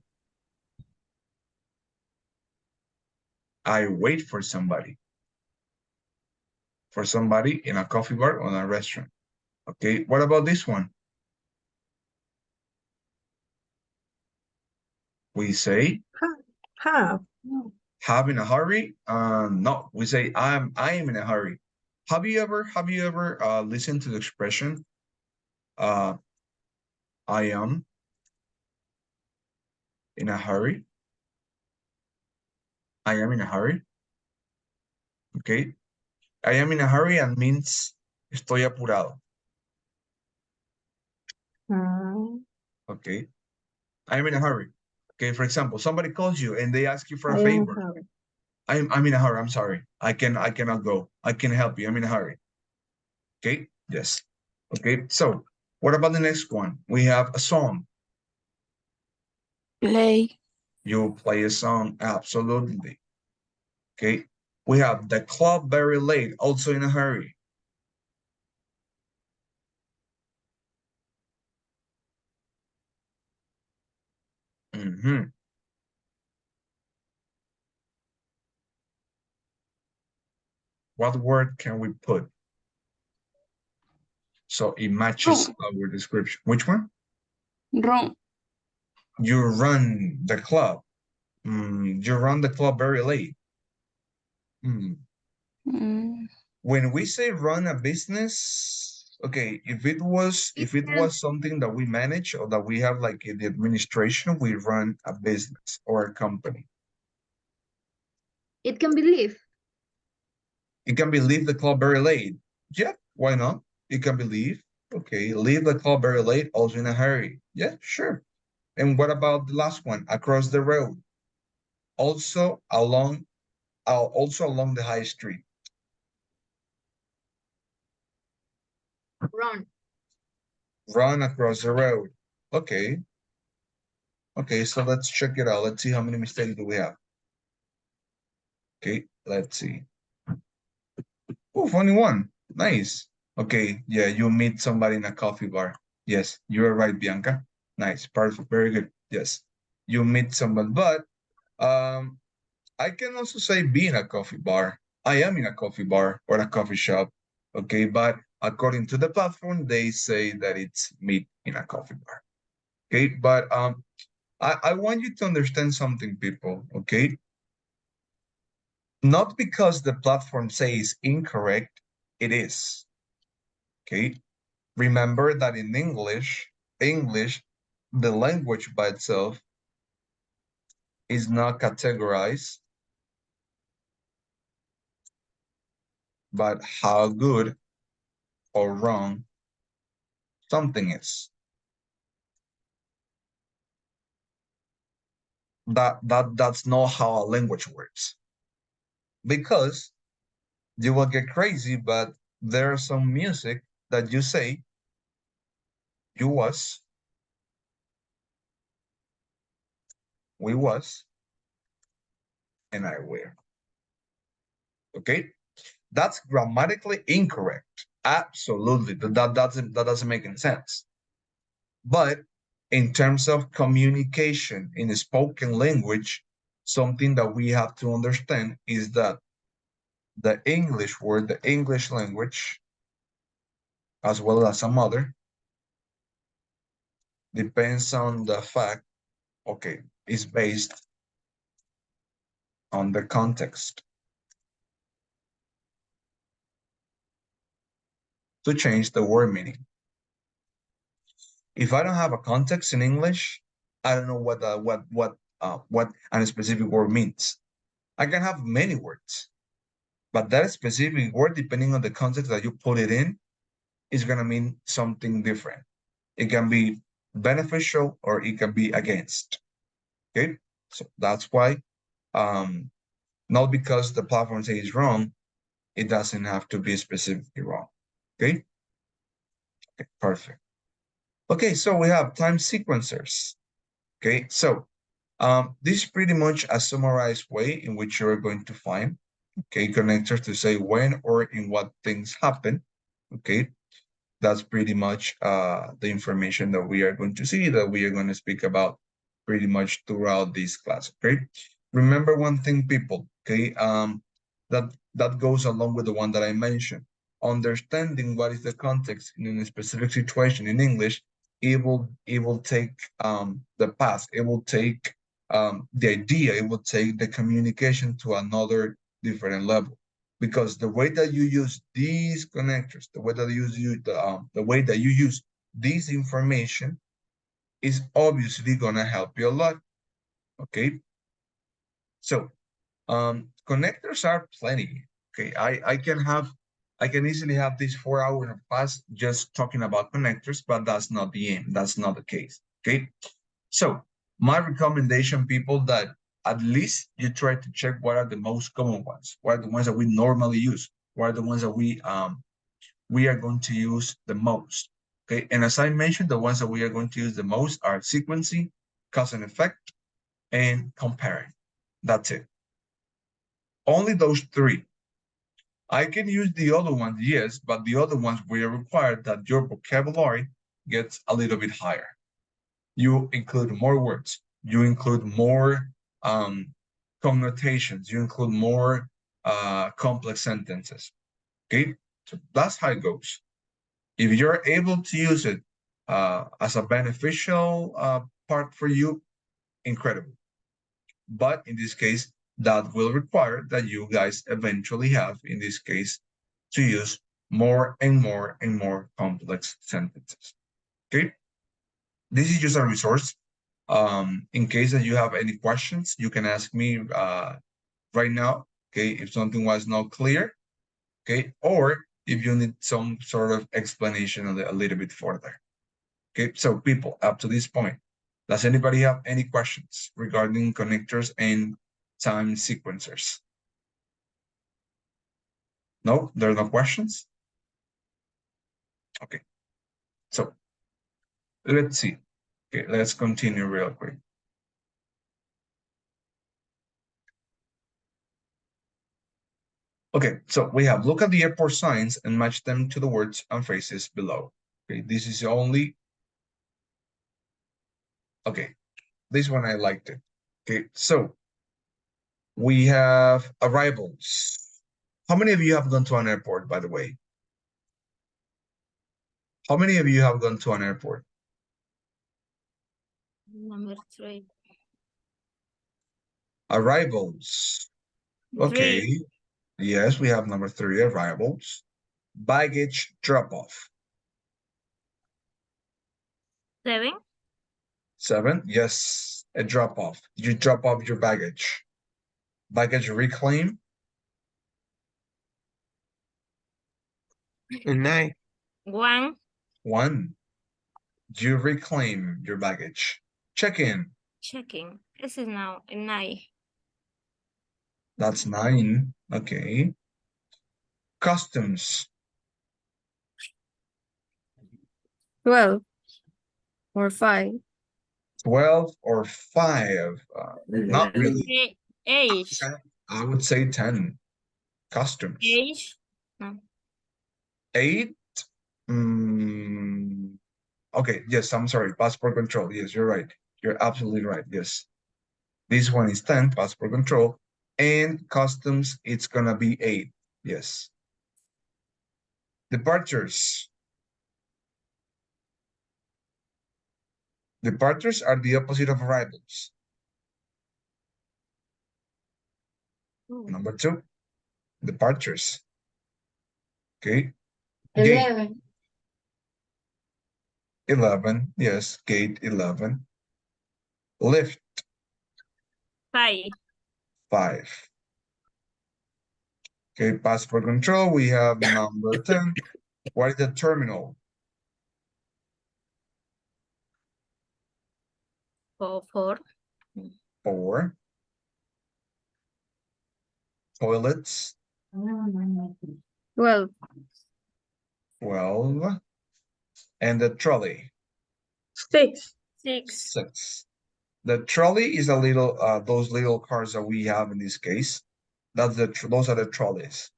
I wait for somebody. For somebody in a coffee bar or a restaurant. Okay, what about this one? We say Have. have in a hurry. No, we say I am in a hurry. Have you ever listened to the expression I am in a hurry? I am in a hurry. Okay. I am in a hurry and means estoy apurado. Okay. I am in a hurry. Okay, for example, somebody calls you and they ask you for a favor. I'm in a hurry. I'm sorry. I cannot go. I can help you. I'm in a hurry. Okay. Yes. Okay. So what about the next one? We have a song. Play. You play a song. Absolutely. Okay. We have the club very late, also in a hurry. What word can we put so it matches our description? Which one? Run. You run the club. You run the club very late. When we say run a business, okay, if it was something that we manage or that we have like in the administration, we run a business or a company. It can be leave. It can be leave the club very late. Yeah, why not? It can be leave. Okay, leave the club very late, also in a hurry. Yeah, sure. And what about the last one? Across the road. Also along the high street. Run. Run across the road. Okay. Okay, so let's check it out. Let's see how many mistakes do we have. Okay, let's see. Oh, only one. Nice. Okay, yeah, you meet somebody in a coffee bar. Yes, you are right, Bianca. Nice, perfect, very good. Yes, you meet someone, but I can also say be in a coffee bar. I am in a coffee bar or a coffee shop. Okay, but according to the platform, they say that it's meet in a coffee bar. Okay, but I want you to understand something, people. Okay, not because the platform says incorrect, it is. Okay, remember that in English, the language by itself is not categorized, but how good or wrong something is. That's not how a language works. Because you will get crazy, but there's some music that you say you was, we was, and I were. Okay? That's grammatically incorrect. Absolutely. That doesn't make any sense. But in terms of communication in a spoken language, something that we have to understand is that the English word, the English language, as well as some other, depends on the fact, okay, is based on the context to change the word meaning. If I don't have a context in English, I don't know what a specific word means. I can have many words, but that specific word, depending on the context that you put it in, is gonna mean something different. It can be beneficial or it can be against. Okay, so that's why, not because the platform says it's wrong, it doesn't have to be specifically wrong. Okay, okay, perfect. Okay, so we have time sequencers. Okay, so this is pretty much a summarized way in which you're going to find, okay, connectors to say when or in what things happen. Okay, that's pretty much the information that we are going to see, that we are going to speak about pretty much throughout this class. Okay, remember one thing, people. Okay, that goes along with the one that I mentioned. Understanding what is the context in a specific situation in English, it will take the path, it will take the idea, it will take the communication to another different level. Because the way that you use these connectors, the way that you use the way that you use this information is obviously gonna help you a lot. Okay, so connectors are plenty. Okay, I can easily have this 4 hours of class just talking about connectors, but that's not the aim. That's not the case. Okay, so my recommendation, people, that at least you try to check what are the most common ones, what are the ones that we normally use, what are the ones that we are going to use the most. Okay, and as I mentioned, the ones that we are going to use the most are sequencing, cause and effect, and comparing. That's it. Only those three. I can use the other ones, yes, but the other ones will require that your vocabulary gets a little bit higher. You include more words, you include more connotations, you include more complex sentences. Okay, so that's how it goes. If you're able to use it as a beneficial part for you, incredible. But in this case, that will require that you guys eventually have, in this case, to use more and more and more complex sentences. Okay, this is just a resource. In case that you have any questions, you can ask me right now. Okay, if something was not clear, okay, or if you need some sort of explanation a little bit further. Okay, so people, up to this point, does anybody have any questions regarding connectors and time sequencers? No, there are no questions? Okay, so let's see. Okay, let's continue real quick. Okay, so we have look at the airport signs and match them to the words and phrases below. Okay, this is only, okay, this one I liked it. Okay, so we have arrivals. How many of you have gone to an airport, by the way? How many of you have gone to an airport? Number 3. Arrivals. Okay. 3. Yes, we have number 3, arrivals. Baggage drop-off. 7. 7, yes, a drop-off. You drop off your baggage. Baggage reclaim. 9. 1. 1, you reclaim your baggage. Check-in. Checking. This is now a 9. That's 9. Okay. Customs. 12. Or 5. 12 or 5. Not really. Age. I would say 10. Customs. Age. No. 8. Okay, yes, I'm sorry. Passport control. Yes, you're right. You're absolutely right. Yes. This one is 10, passport control. And customs, it's gonna be 8. Yes. Departures. Departures are the opposite of arrivals. Number 2, departures. Okay. Gate. 11. 11. Yes, gate 11. Lift. 5. 5. Okay, passport control, we have number 10. What is the terminal? 4. 4. Toilets. 12. 12. And the trolley. 6. 6. 6. The trolley is a little, those little cars that we have in this case. Those are the trolleys.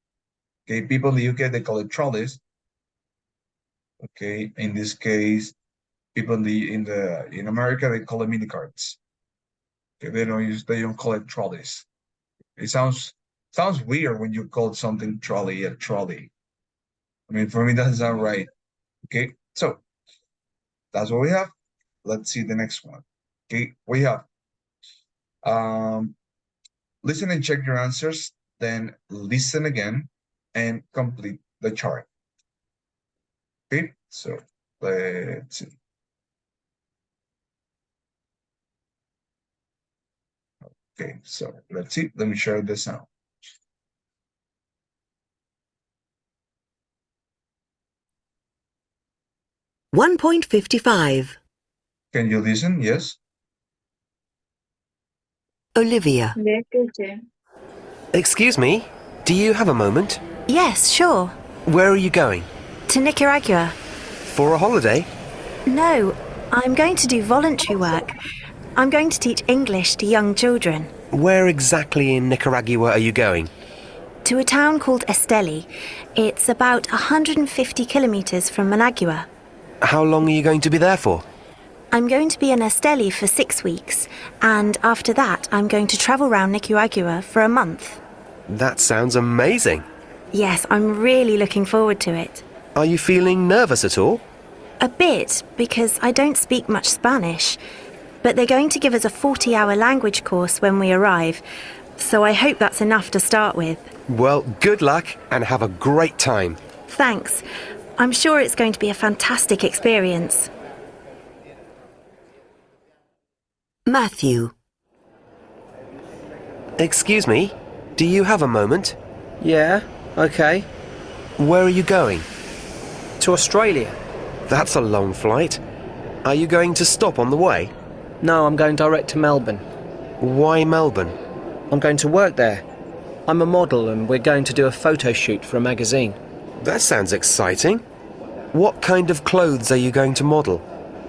Okay, people in the UK, they call it trolleys. Okay, in this case, people in America, they call it mini carts. Okay, they don't call it trolleys. It sounds weird when you call something trolley a trolley. I mean, for me, that doesn't sound right. Okay, so that's what we have. Let's see the next one. Okay, we have listen and check your answers, then listen again and complete the chart. Okay, so let's see. Okay, so let's see. Let me share this out. 1.55. Can you listen? Yes. Olivia. Le escuché. Excuse me, do you have a moment? Yes, sure. Where are you going? To Nicaragua. For a holiday? No, I'm going to do voluntary work. I'm going to teach English to young children. Where exactly in Nicaragua are you going? To a town called Esteli. It's about 150 kilometres from Managua. How long are you going to be there for? I'm going to be in Esteli for 6 weeks, and after that I'm going to travel around Nicaragua for a month. That sounds amazing. Yes, I'm really looking forward to it. Are you feeling nervous at all? A bit, because I don't speak much Spanish. But they're going to give us a 40-hour language course when we arrive, so I hope that's enough to start with. Well, good luck and have a great time. Thanks. I'm sure it's going to be a fantastic experience. Matthew. Excuse me, do you have a moment? Yeah, okay. Where are you going? To Australia. That's a long flight. Are you going to stop on the way? No, I'm going direct to Melbourne. Why Melbourne? I'm going to work there. I'm a model and we're going to do a photo shoot for a magazine. That sounds exciting. What kind of clothes are you going to model?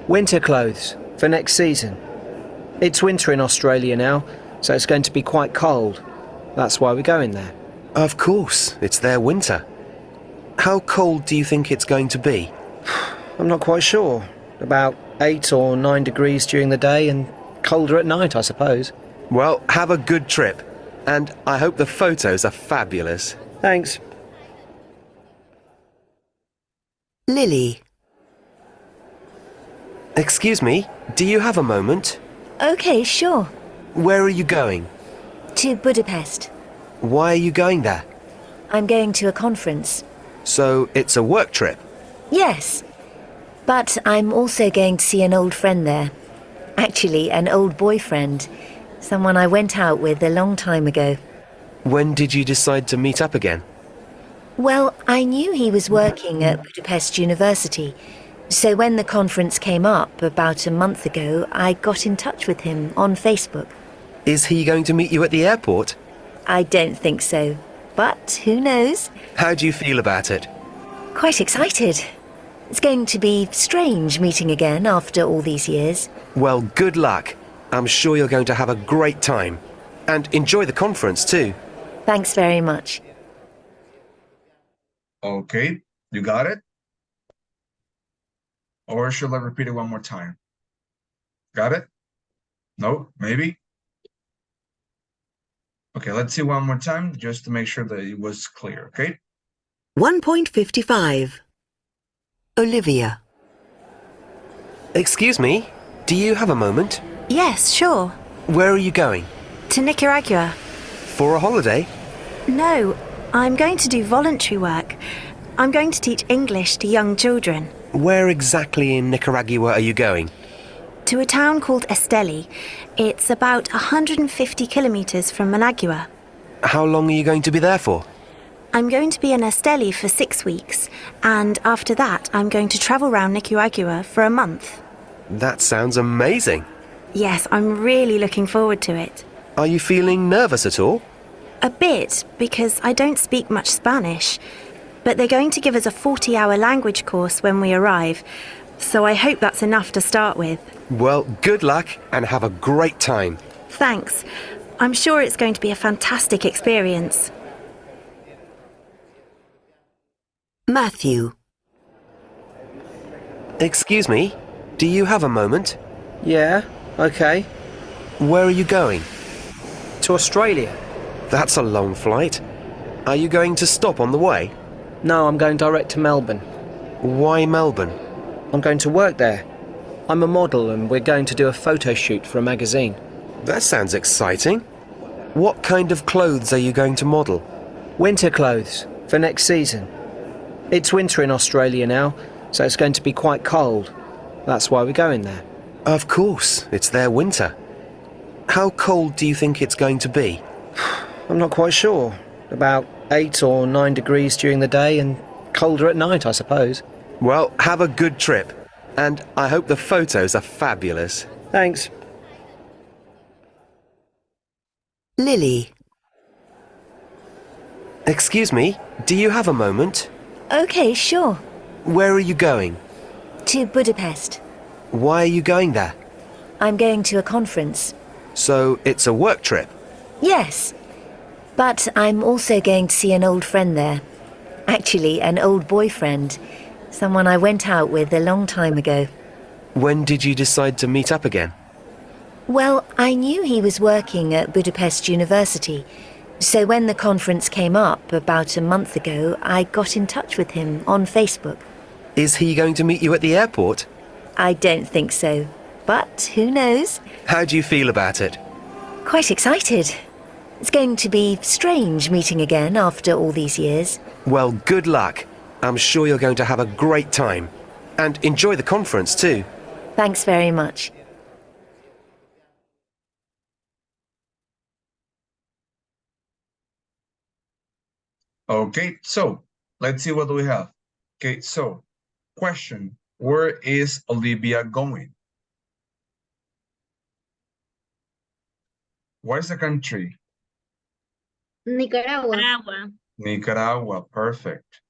Winter clothes for next season. It's winter in Australia now, so it's going to be quite cold. That's why we're going there. Of course, it's their winter. How cold do you think it's going to be? I'm not quite sure. About 8 or 9 degrees during the day and colder at night, I suppose. Well, have a good trip. And I hope the photos are fabulous. Thanks. Lily. Excuse me, do you have a moment? Okay, sure. Where are you going? To Budapest. Why are you going there? I'm going to a conference. So it's a work trip? Yes. But I'm also going to see an old friend there. Actually, an old boyfriend. Someone I went out with a long time ago. When did you decide to meet up again? Well, I knew he was working at Budapest University. So when the conference came up about a month ago, I got in touch with him on Facebook. Is he going to meet you at the airport? I don't think so. But who knows? How do you feel about it? Quite excited. It's going to be strange meeting again after all these years. Well, good luck. I'm sure you're going to have a great time. And enjoy the conference too. Thanks very much. Okay, you got it? Or should I repeat it one more time? Got it? No? Maybe? Okay, let's see one more time just to make sure that it was clear, okay? 1.55. Olivia. Excuse me, do you have a moment? Yes, sure. Where are you going? To Nicaragua. For a holiday? No, I'm going to do voluntary work. I'm going to teach English to young children. Where exactly in Nicaragua are you going? To a town called Esteli. It's about 150 kilometres from Managua. How long are you going to be there for? I'm going to be in Esteli for 6 weeks, and after that I'm going to travel around Nicaragua for a month. That sounds amazing. Yes, I'm really looking forward to it. Are you feeling nervous at all? A bit, because I don't speak much Spanish. But they're going to give us a 40-hour language course when we arrive, so I hope that's enough to start with. Well, good luck and have a great time. Thanks. I'm sure it's going to be a fantastic experience. Matthew. Excuse me, do you have a moment? Yeah, okay. Where are you going? To Australia. That's a long flight. Are you going to stop on the way? No, I'm going direct to Melbourne. Why Melbourne? I'm going to work there. I'm a model and we're going to do a photo shoot for a magazine. That sounds exciting. What kind of clothes are you going to model? Winter clothes for next season. It's winter in Australia now, so it's going to be quite cold. That's why we're going there. Of course, it's their winter. How cold do you think it's going to be? I'm not quite sure. About 8 or 9 degrees during the day and colder at night, I suppose. Well, have a good trip. And I hope the photos are fabulous. Thanks. Lily, Excuse me, do you have a moment? Okay, sure. Where are you going? To Budapest. Why are you going there? I'm going to a conference. So it's a work trip? Yes. But I'm also going to see an old friend there. Actually, an old boyfriend. Someone I went out with a long time ago. When did you decide to meet up again? Well, I knew he was working at Budapest University. So when the conference came up about a month ago, I got in touch with him on Facebook. Is he going to meet you at the airport? I don't think so. But who knows? How do you feel about it? Quite excited. It's going to be strange meeting again after all these years. Well, good luck. I'm sure you're going to have a great time. And enjoy the conference too. Thanks very much. Okay, so let's see what we have. Okay, so question, where is Olivia going? What is the country? Nicaragua. Agua. Nicaragua, perfect.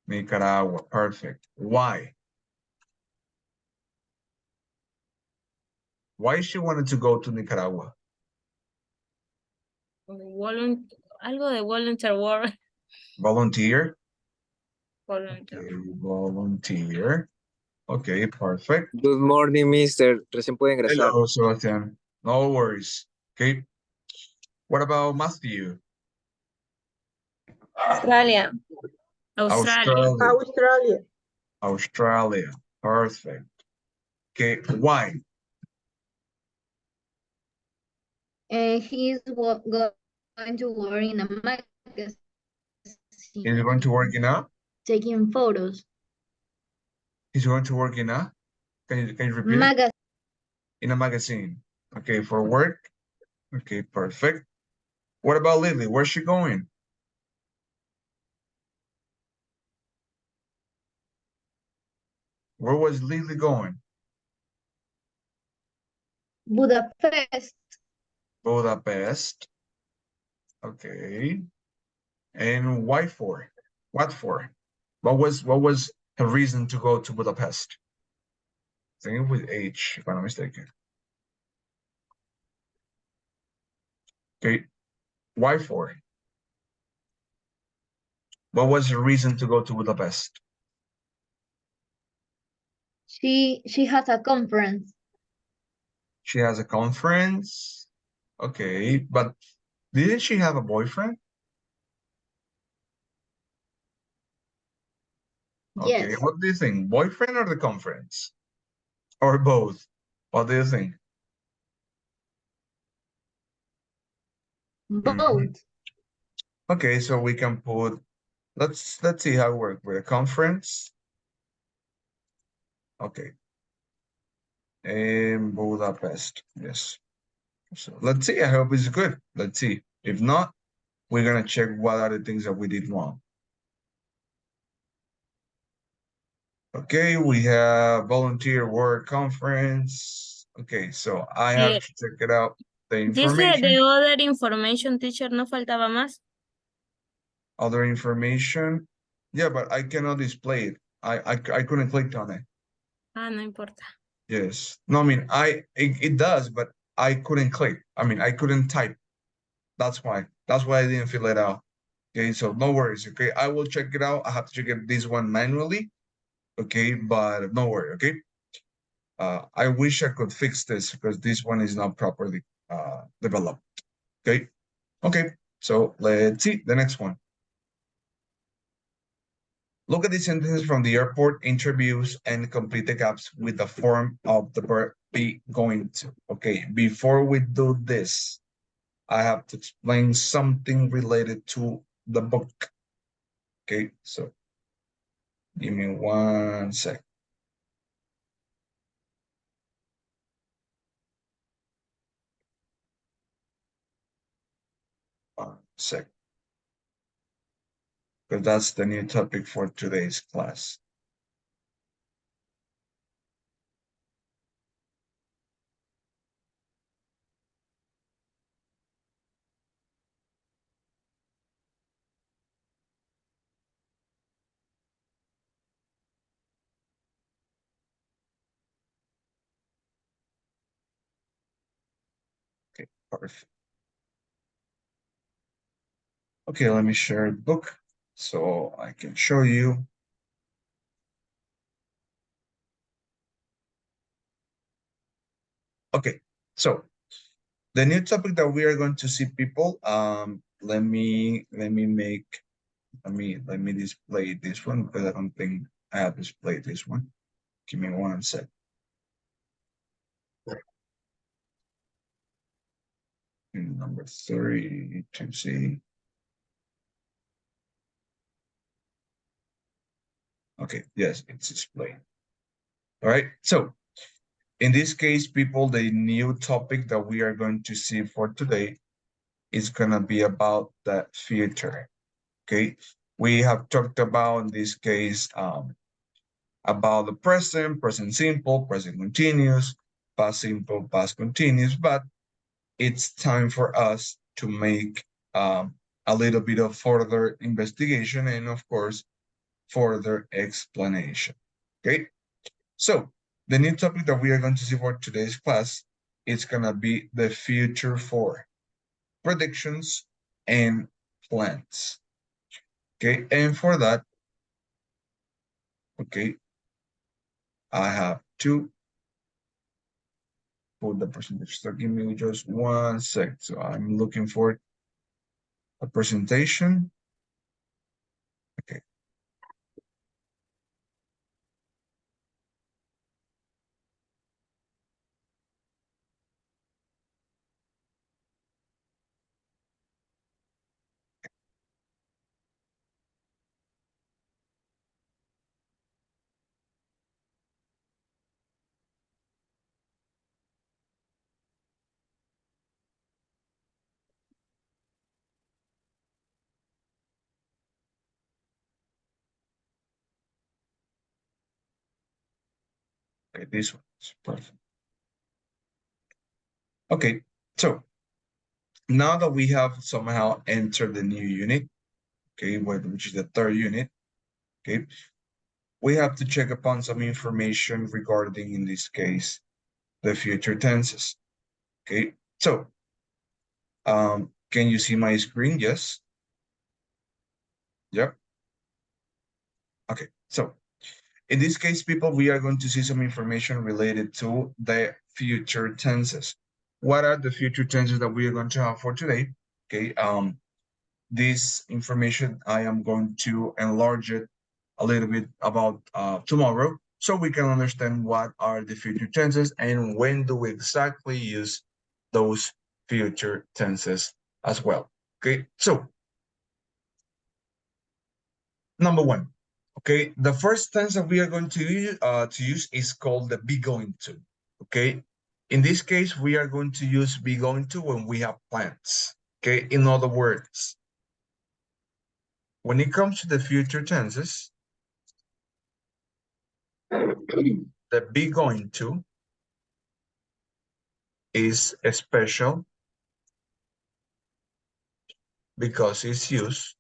Nicaragua, perfect. Why? Why she wanted to go to Nicaragua? Algo de volunteer work. Volunteer? Volunteer. Okay, volunteer. Okay, perfect. Good morning, mister. Recién puede ingresar. Hello, Sebastian. No worries. Okay. What about Matthew? Australia. Australia. Perfect. Okay, why? And he's going to work in a magazine. Is he going to work in a? Taking photos. He's going to work in a? Can you repeat it? Magazine. In a magazine. Okay, for work. Okay, perfect. What about Lily? Where's she going? Where was Lily going? Budapest. Budapest. Okay. And why for? What for? What was her reason to go to Budapest? I think with H, if I'm not mistaken. Okay. Why for? What was her reason to go to Budapest? She has a conference. She has a conference. Okay, but didn't she have a boyfriend? Okay, Yes. what do you think? Boyfriend or the conference? Or both? What do you think? Both. Okay, so we can put, let's see how it works with a conference. Okay. In Budapest, yes. So let's see, I hope it's good. Let's see. If not, we're gonna check what are the things that we did wrong. Okay, we have volunteer work conference. Okay, so I have to check it out. The Dice information, the other information, teacher, no faltaba más. other information. Yeah, but I cannot display it. I couldn't click on it. Ah, no importa. Yes. No, I mean, it does, but I couldn't click. I mean, I couldn't type. That's why. That's why I didn't fill it out. Okay, so no worries. Okay, I will check it out. I have to check it, this one manually. Okay, but no worry. Okay. I wish I could fix this because this one is not properly developed. Okay. Okay. So let's see the next one. Look at the sentences from the airport interviews and complete the gaps with the form of the verb be going to. Okay, before we do this, I have to explain something related to the book. Okay, so give me 1 sec. Because that's the new topic for today's class. Perfect. Okay, let me share the book so I can show you. Okay, so the new topic that we are going to see, people. Let me display this one because I don't think I have displayed this one. Give me one sec. Number 3 to see. Okay, yes, it's displayed. All right, so in this case, people, the new topic that we are going to see for today is gonna be about the future. Okay, we have talked about in this case about the present simple, present continuous, past simple, past continuous, but it's time for us to make a little bit of further investigation and, of course, further explanation. Okay, so the new topic that we are going to see for today's class is going to be the future for predictions and plans. Okay, and for that, okay, I have to put the percentage. So give me just one sec. So I'm looking for a presentation. Okay. Okay, this one is perfect. Okay, so now that we have somehow entered the new unit, okay, which is the third unit, okay, we have to check upon some information regarding, in this case, the future tenses. Okay, so can you see my screen? Yes. Yep. Okay, so in this case, people, we are going to see some information related to the future tenses. What are the future tenses that we are going to have for today? Okay, this information, I am going to enlarge it a little bit about tomorrow so we can understand what are the future tenses and when do we exactly use those future tenses as well. Okay, so number one, okay, the first tense that we are going to use is called the be going to. Okay, in this case, we are going to use be going to when we have plans. Okay, in other words, when it comes to the future tenses, the be going to is special because it's used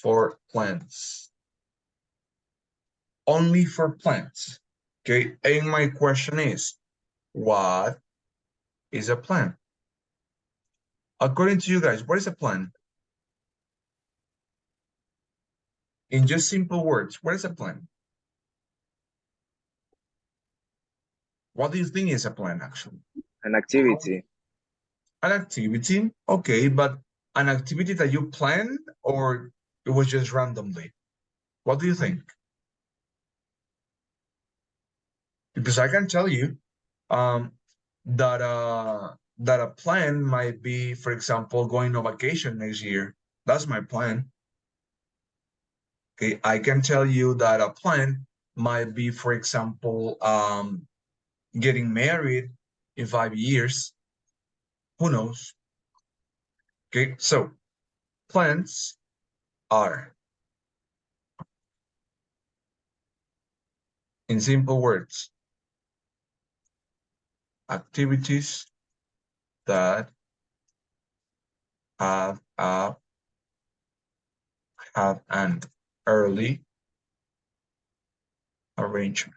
for plants. Only for plants. Okay, and my question is, what is a plant? According to you guys, what is a plant? In just simple words, what is a plant? What do you think is a plant, actually? An activity. An activity, okay, but an activity that you planned or it was just randomly? What do you think? Because I can tell you that a plan might be, for example, going on vacation next year. That's my plan. Okay, I can tell you that a plan might be, for example, getting married in 5 years. Who knows? Okay, so plans are, in simple words, activities that have an early arrangement.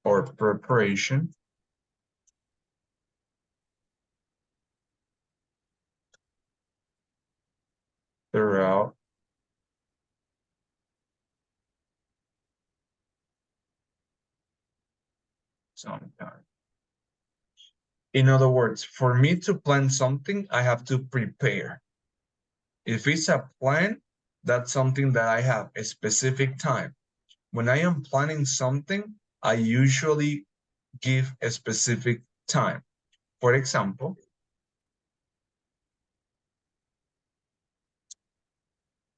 or preparation throughout some time. In other words, for me to plan something, I have to prepare. If it's a plan, that's something that I have a specific time. When I am planning something, I usually give a specific time. For example,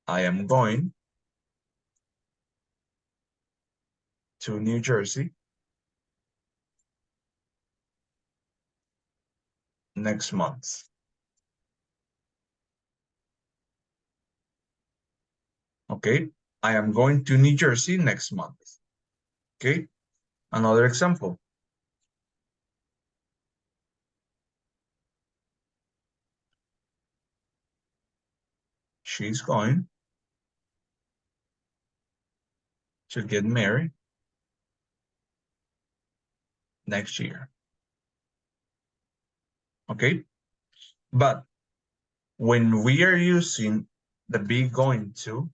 I am going to New Jersey next month. Okay, I am going to New Jersey next month. Okay, another example. She's going to get married next year. Okay, but when we are using the be going to,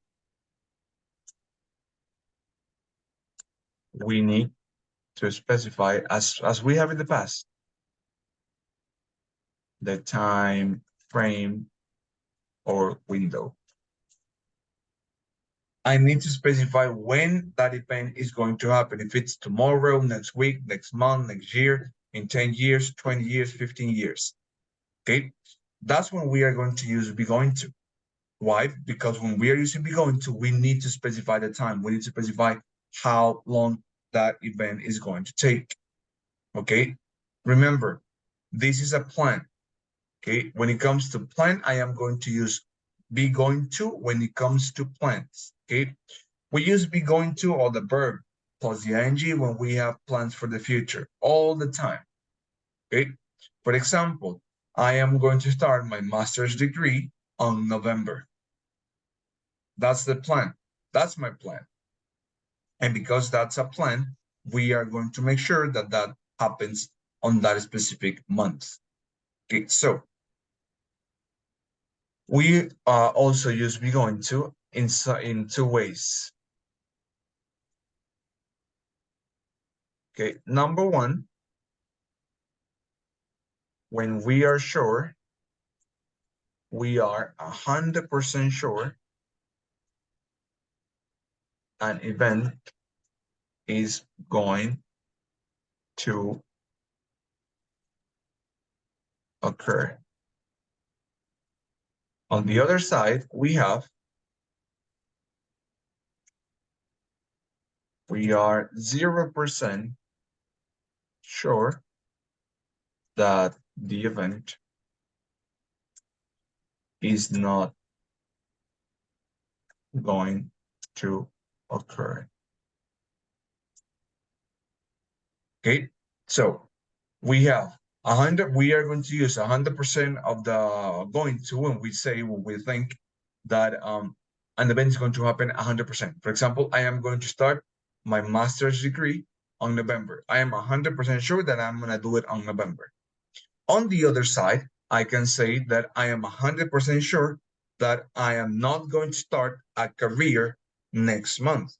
we need to specify, as we have in the past, the time frame or window. I need to specify when that event is going to happen. If it's tomorrow, next week, next month, next year, in 10 years, 20 years, 15 years. Okay, that's when we are going to use be going to. Why? Because when we are using be going to, we need to specify the time. We need to specify how long that event is going to take. Okay, remember, this is a plan. Okay, when it comes to plan, I am going to use be going to when it comes to plans. Okay, we use be going to or the verb plus the ing when we have plans for the future all the time. Okay, for example, I am going to start my master's degree on November. That's the plan. That's my plan. And because that's a plan, we are going to make sure that that happens on that specific month. Okay, so we also use be going to in two ways. Okay, number one, when we are sure, we are 100% sure an event is going to occur. On the other side, we are 0% sure that the event is not going to occur. Okay, so we have 100. We are going to use 100% of the going to when we say when we think that an event is going to happen 100%. For example, I am going to start my master's degree on November. I am 100% sure that I'm going to do it on November. On the other side, I can say that I am 100% sure that I am not going to start a career next month.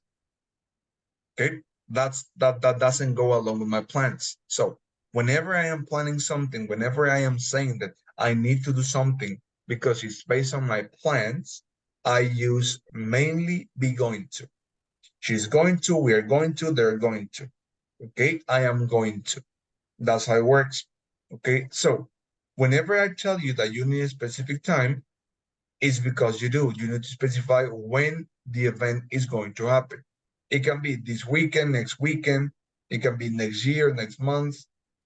Okay, that doesn't go along with my plans. So whenever I am planning something, whenever I am saying that I need to do something because it's based on my plans, I use mainly be going to. She's going to, we are going to, they're going to. Okay, I am going to. That's how it works. Okay, so whenever I tell you that you need a specific time, it's because you do. You need to specify when the event is going to happen. It can be this weekend, next weekend. It can be next year, next month.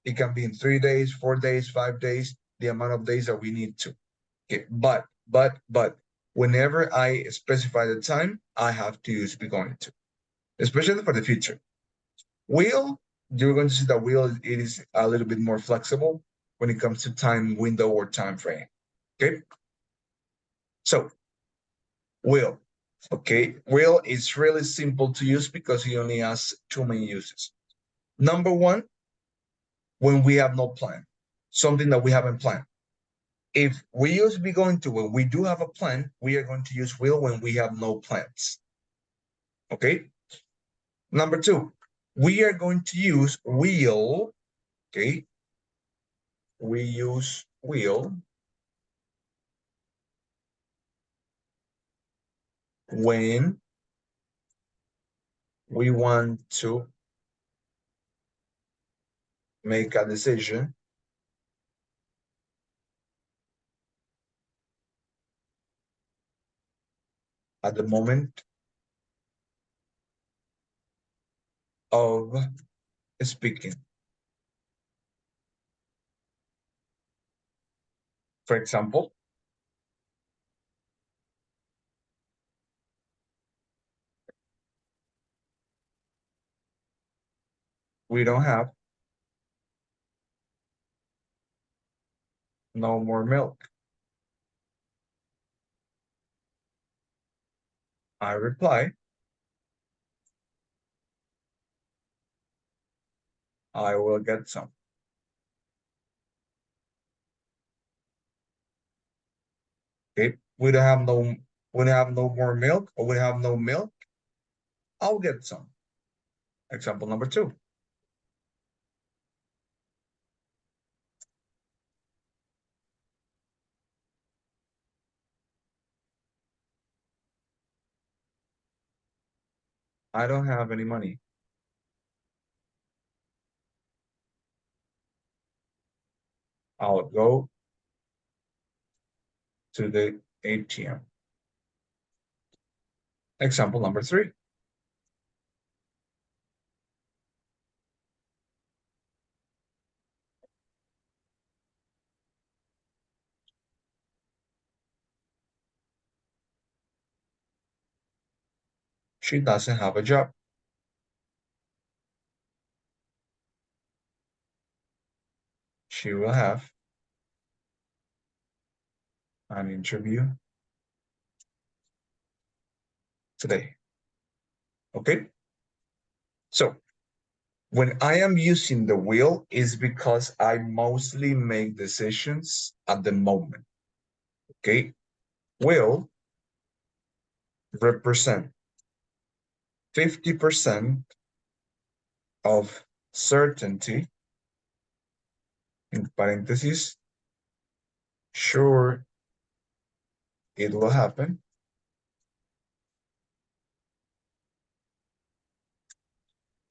It can be in 3 days, 4 days, 5 days, the amount of days that we need to. Okay, but whenever I specify the time, I have to use be going to, especially for the future. Will, you're going to see that will, it is a little bit more flexible when it comes to time window or time frame. Okay, so will. Okay, will is really simple to use because he only has 2 main uses. Number one, when we have no plan, something that we haven't planned. If we use be going to, when we do have a plan, we are going to use will when we have no plans. Okay. Number two, we are going to use will. Okay. We use will when we want to make a decision at the moment of speaking. For example, we don't have no more milk. I reply, I will get some. Okay, we don't have no more milk, or we have no milk. I'll get some. Example number two. I don't have any money. I'll go to the ATM. Example number three. She doesn't have a job. She will have an interview today. Okay. So when I am using the will is because I mostly make decisions at the moment. Okay. Will represent 50% of certainty, in parentheses, sure it will happen,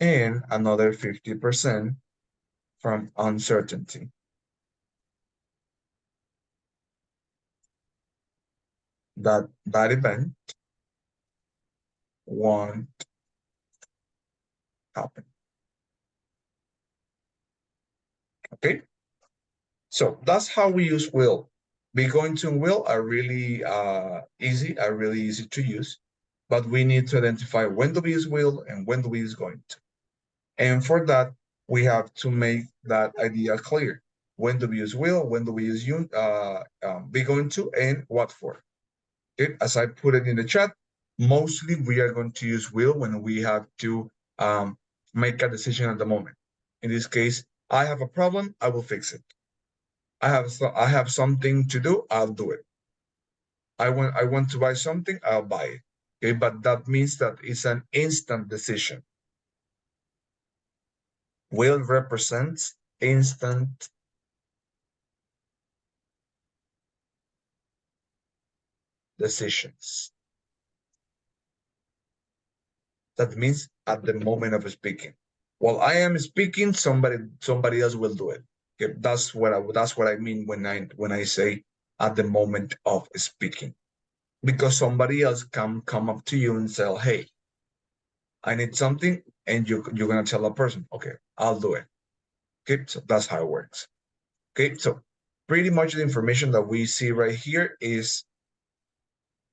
and another 50% from uncertainty. That event won't happen. Okay, so that's how we use will. Be going to and will are really easy to use, but we need to identify when do we use will and when do we use going to. And for that, we have to make that idea clear. When do we use will? When do we use be going to, and what for? Okay, as I put it in the chat, mostly we are going to use will when we have to make a decision at the moment. In this case, I have a problem, I will fix it. I have something to do, I'll do it. I want to buy something, I'll buy it. Okay, but that means that it's an instant decision. Will represents instant decisions. That means at the moment of speaking. While I am speaking, somebody else will do it. Okay, that's what I mean when I say at the moment of speaking, because somebody else come up to you and say, hey, I need something, and you're gonna tell a person, okay, I'll do it. Okay, so that's how it works. Okay, so pretty much the information that we see right here is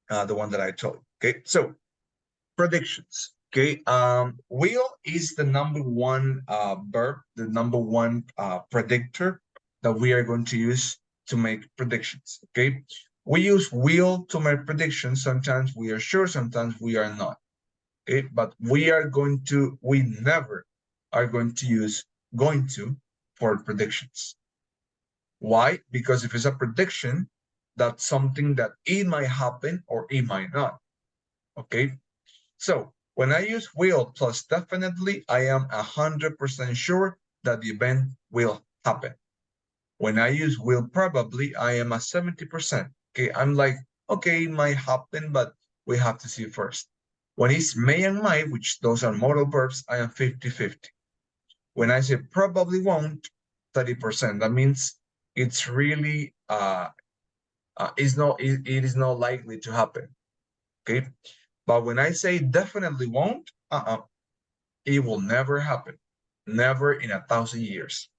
the one that I told. Okay, so predictions. Okay, will is the number one verb, the number one predictor that we are going to use to make predictions. Okay, we use will to make predictions. Sometimes we are sure, sometimes we are not. Okay, but we never are going to use going to for predictions. Why? Because if it's a prediction, that's something that it might happen or it might not. Okay, so when I use will plus definitely, I am 100% sure that the event will happen. When I use will probably, I am at 70%. Okay, I'm like, okay, it might happen, but we have to see first. When it's may and might, which those are modal verbs, I am 50-50. When I say probably won't, 30%. That means it's really it is not likely to happen. Okay, but when I say definitely won't, it will never happen, never in 1,000 years.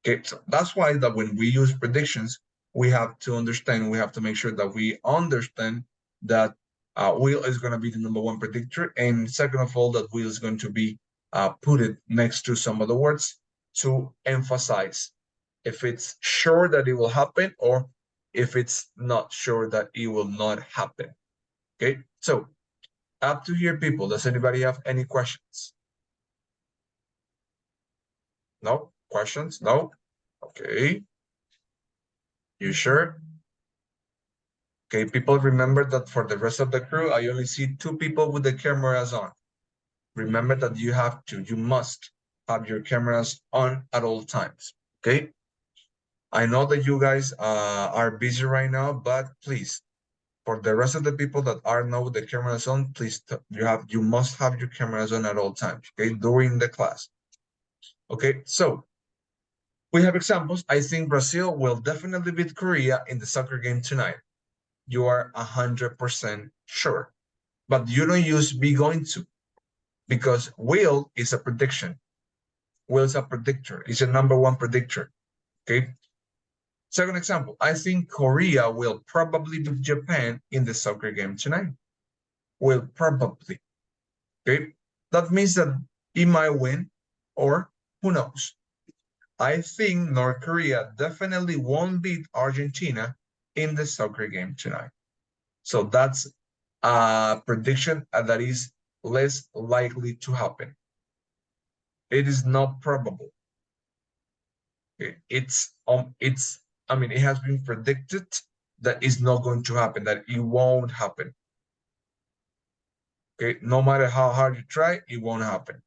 Okay, so that's why that when we use predictions, we have to understand, we have to make sure that we understand that will is going to be the #1 predictor, and second of all, that will is going to be put it next to some other words to emphasize if it's sure that it will happen or if it's not sure that it will not happen. Okay, so up to here, people. Does anybody have any questions? No questions? No. Okay. You sure? Okay, people, remember that for the rest of the crew, I only see 2 people with the cameras on. Remember that you must have your cameras on at all times, okay? I know that you guys are busy right now, but please, for the rest of the people that are not with the cameras on, please, you must have your cameras on at all times, okay, during the class. Okay, so we have examples. I think Brazil will definitely beat Korea in the soccer game tonight. You are 100% sure, but you don't use be going to, because will is a prediction. Will is a predictor. It's a #1 predictor. Okay. Second example, I think Korea will probably beat Japan in the soccer game tonight. Will probably. Okay. That means that it might win, or who knows. I think North Korea definitely won't beat Argentina in the soccer game tonight. So that's a prediction that is less likely to happen. It is not probable. I mean, it has been predicted that it's not going to happen, that it won't happen. Okay, no matter how hard you try, it won't happen.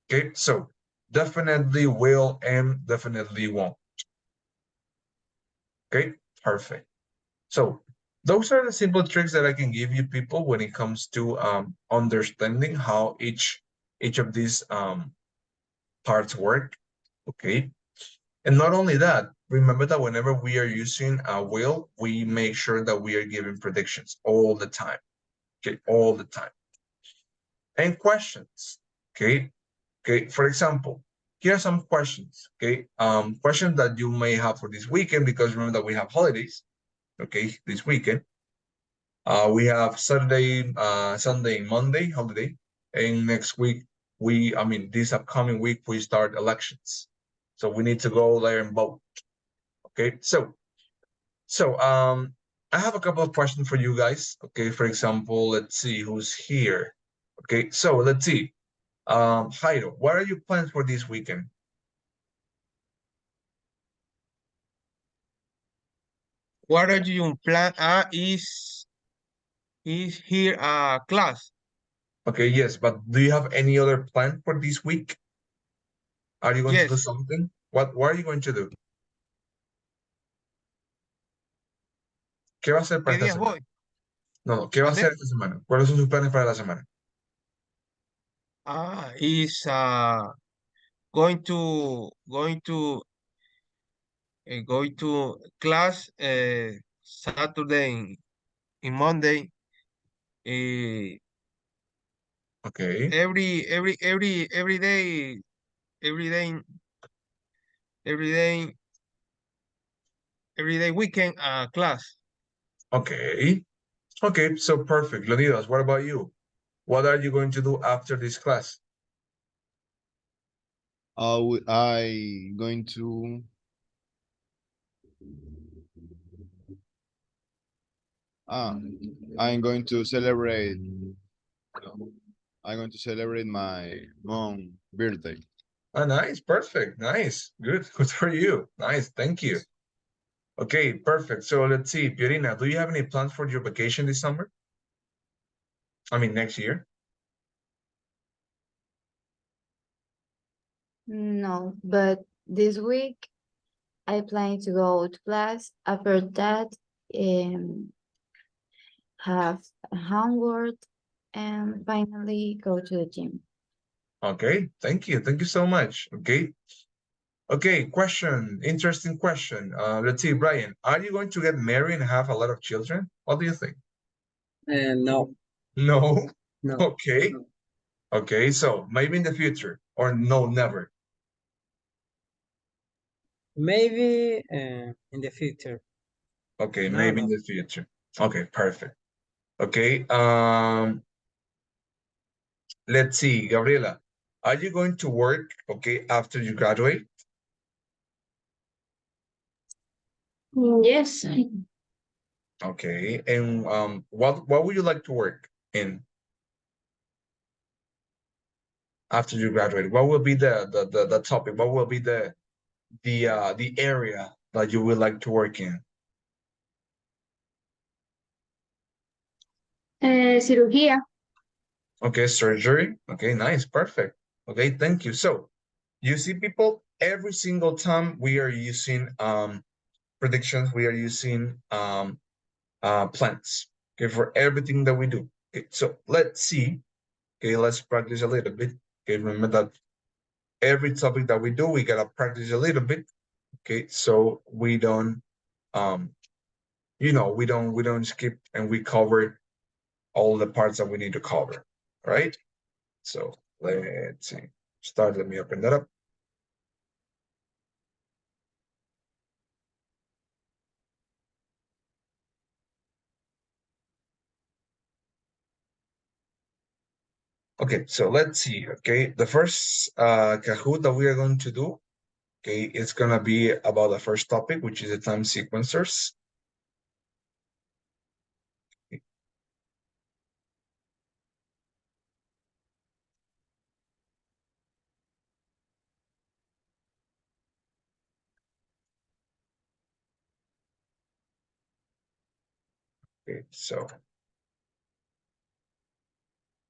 Okay, so definitely will and definitely won't. Okay, perfect. So those are the simple tricks that I can give you, people, when it comes to understanding how each of these parts work. Okay, and not only that, remember that whenever we are using a will, we make sure that we are giving predictions all the time. Okay, all the time. And questions. Okay, okay. For example, here are some questions. Okay, questions that you may have for this weekend, because remember that we have holidays. Okay, this weekend. We have Saturday, Sunday, Monday holiday, and next week this upcoming week we start elections, so we need to go there and vote. Okay, so I have a couple of questions for you guys. Okay, for example, let's see who's here. Okay, so let's see. Jairo, what are your plans for this weekend? What are you plan? Is here a class? Okay, yes, but do you have any other plan for this week? Are you going to do Yes. something? What are you going to do? ¿Qué va a hacer para ¿Qué esta días semana? voy? No, ¿qué va a hacer esta semana? ¿Cuáles son sus planes para la semana? Is going to class Saturday and Monday. Okay. Every day every day weekend class. Okay. Okay, so perfect. Leonidas, what about you? What are you going to do after this class? I going to I'm going to celebrate. I'm going to celebrate my mom birthday. Oh, nice, perfect, nice, good for you. Nice, thank you. Okay, perfect. So let's see, Pierina, do you have any plans for your vacation this summer? I mean, next year? No, but this week I plan to go to class. After that, have homework and finally go to the gym. Okay, thank you so much. Okay, question, interesting question. Let's see, Brian, are you going to get married and have a lot of children? What do you think? No. No? No. Okay. No. Okay, so maybe in the future, or no, never. Maybe in the future. Okay, No, maybe in no. the future. Okay, perfect. Okay, let's see, Gabriela, are you going to work, okay, after you graduate? Yes. Okay, and what would you like to work in after you graduate? What will be the topic? What will be the area that you would like to work in? Cirugía. Okay, surgery. Okay, nice, perfect. Okay, thank you. So you see, people, every single time we are using predictions, we are using plans, okay, for everything that we do. Okay, so let's see. Okay, let's practice a little bit. Okay, remember that every topic that we do, we gotta practice a little bit. Okay, so we don't we don't skip and we cover all the parts that we need to cover. All right, so let's see. Let me open that up. Okay, so let's see. Okay, the first Kahoot that we are going to do, okay, it's gonna be about the first topic, which is the time sequencers. Okay, so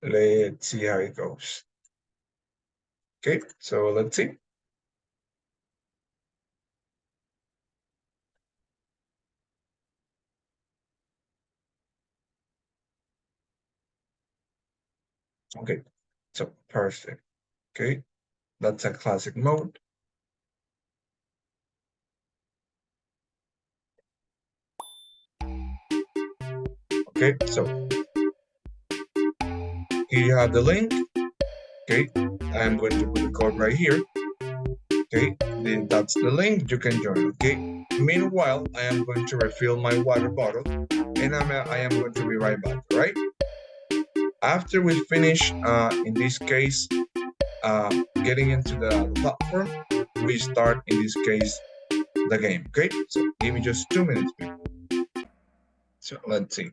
let's see how it goes. Okay, so let's see. Okay, so perfect. Okay, that's a classic mode. Okay, so here you have the link. Okay, I'm going to put the code right here. Okay, then that's the link. You can join. Okay, meanwhile, I am going to refill my water bottle, and I am going to be right back. All right. After we finish, in this case, getting into the platform, we start, in this case, the game. Okay, so give me just 2 minutes, please. So let's see.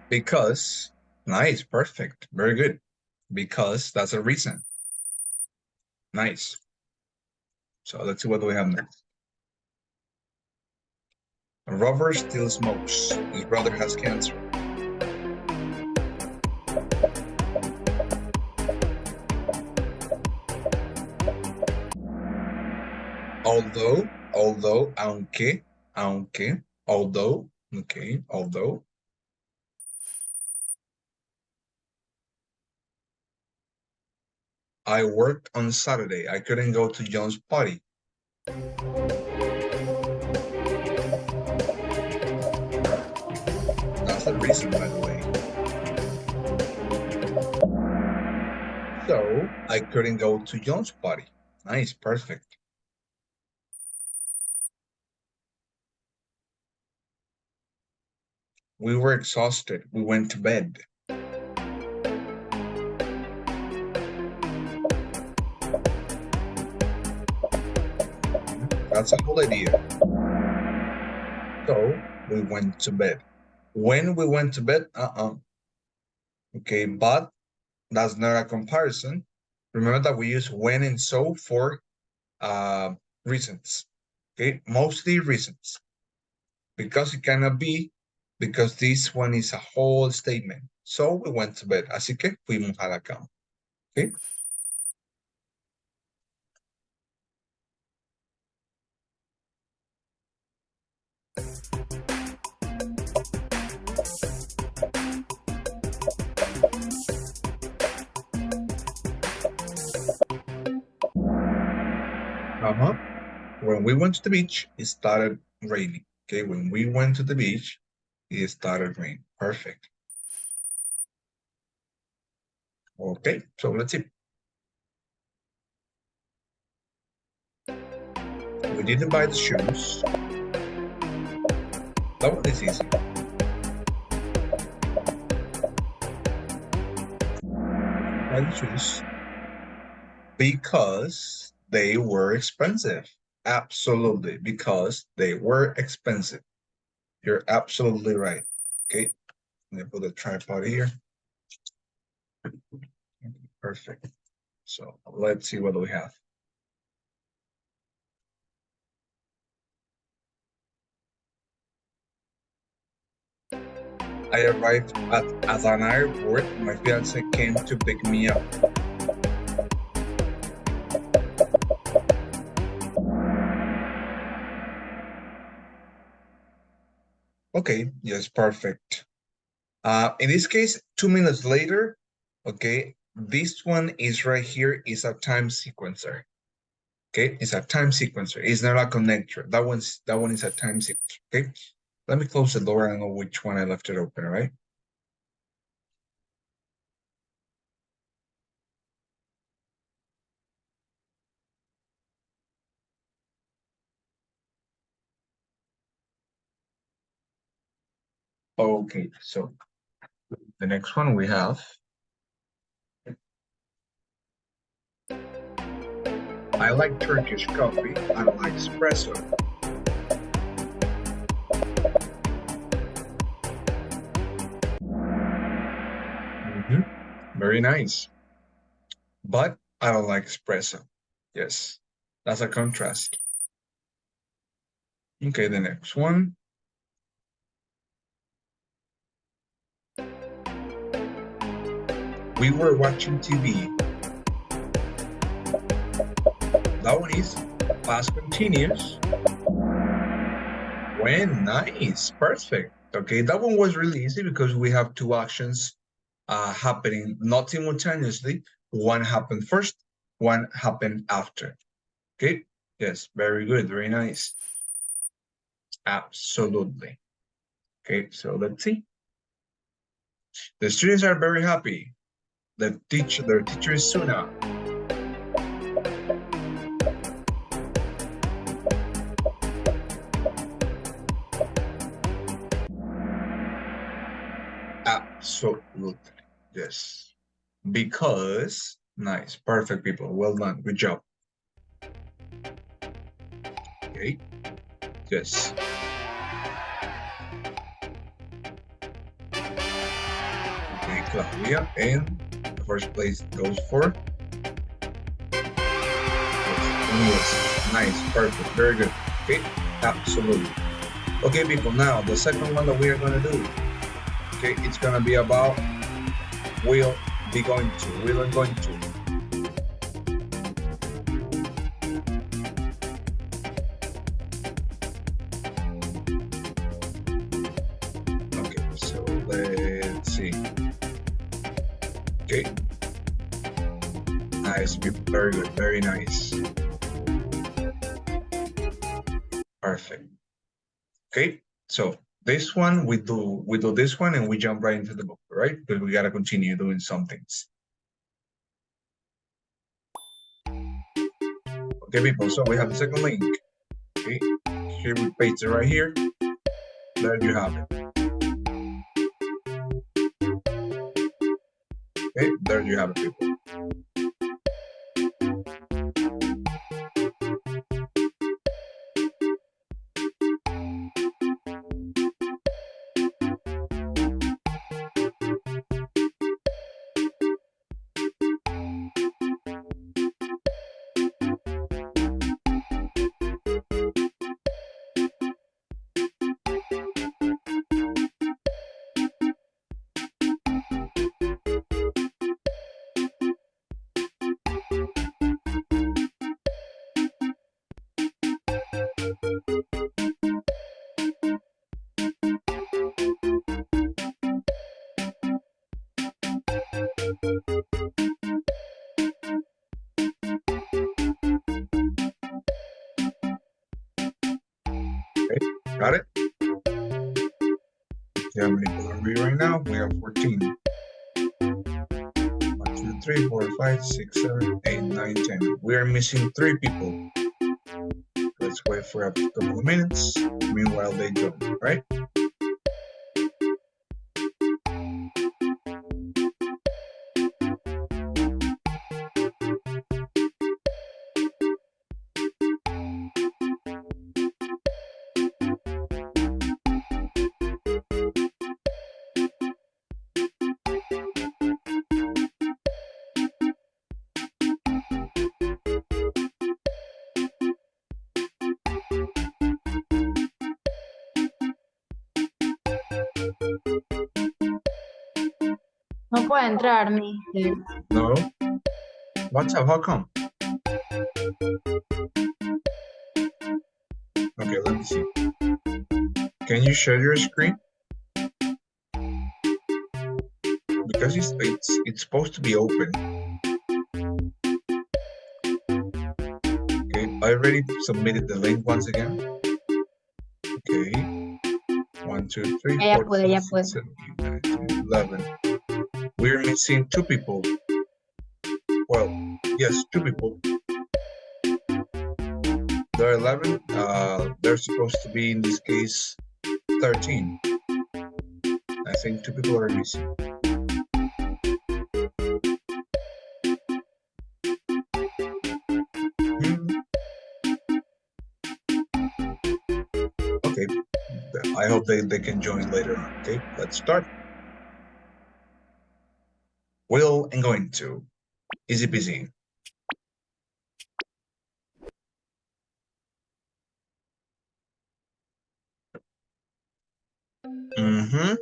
Because, nice, perfect, very good. Because that's a reason. Nice. So let's see what do we have next. Robert still smokes. His brother has cancer. Although, aunque, although, okay, although. I worked on Saturday. I couldn't go to John's party. That's the reason, by the way. So I couldn't go to John's party. Nice, perfect. we were exhausted. We went to bed. That's a whole idea. So we went to bed. When we went to bed, okay, but that's not a comparison. Remember that we use when and so for reasons. Okay, mostly reasons. Because it cannot be, because this one is a whole statement. So we went to bed. Así que fuimos a la cama. Okay. When we went to the beach, it started raining. Okay, when we went to the beach, it started raining. Perfect. Okay, so let's see. We didn't buy the shoes. That one is easy. Buy the shoes because they were expensive. Absolutely, because they were expensive. You're absolutely right. Okay, let me put the tripod here. Perfect. So let's see what we have. I arrived at an airport. My fiance came to pick me up. Okay, yes, perfect. In this case, 2 minutes later, okay, this one is right here, is a time sequencer. Okay, it's a time sequencer. It's not a connector. That one is a time sequencer. Okay, let me close the door. I don't know which one I left it open, right? Okay, so the next one we have. I like Turkish coffee. I don't like espresso. Very nice. But I don't like espresso. Yes, that's a contrast. Okay, the next one. We were watching TV. That one is past continuous. When? Nice, perfect. Okay, that one was really easy because we have two actions happening not simultaneously. One happened first, one happened after. Okay, yes, very good, very nice. Absolutely. Okay, so let's see. The students are very happy. Their teacher is Suna. Absolutely, yes. Because, nice, perfect people, well done, good job. Okay, yes. Okay, Claudia, and the first place goes for? Yes, nice, perfect, very good. Okay, absolutely. Okay, people, now the second one that we are going to do. Okay, it's going to be about will and going to. Okay, so let's see. Okay. Nice, very good, very nice. Perfect. Okay, so this one we do this one and we jump right into the book, right? Because we gotta continue doing some things. Okay, people, so we have the second link. Okay, here we paste it right here. There you have it. Okay, there you have it, people. Okay, got it? See how many people are we right now? We are 14. 1, 2, 3, 4, 5, 6, 7, 8, 9, 10. We are missing 3 people. Let's wait for a couple of minutes. Meanwhile, they join, right? No puedo entrar, mister. No? What's up? How come? Okay, let me see. Can you share your screen? Because it's supposed to be open. Okay, I already submitted the link once again. Okay. 1, 2, 3, Ya 4, pude, 5, ya 6, pude. 7, 8, 9, 10, 11. We're missing 2 people. Well, yes, 2 people. There are 11. They're supposed to be, in this case, 13. I think 2 people are missing. Okay, I hope they can join later on. Okay, let's start. Will and going to. Easy peasy. Mm-hmm.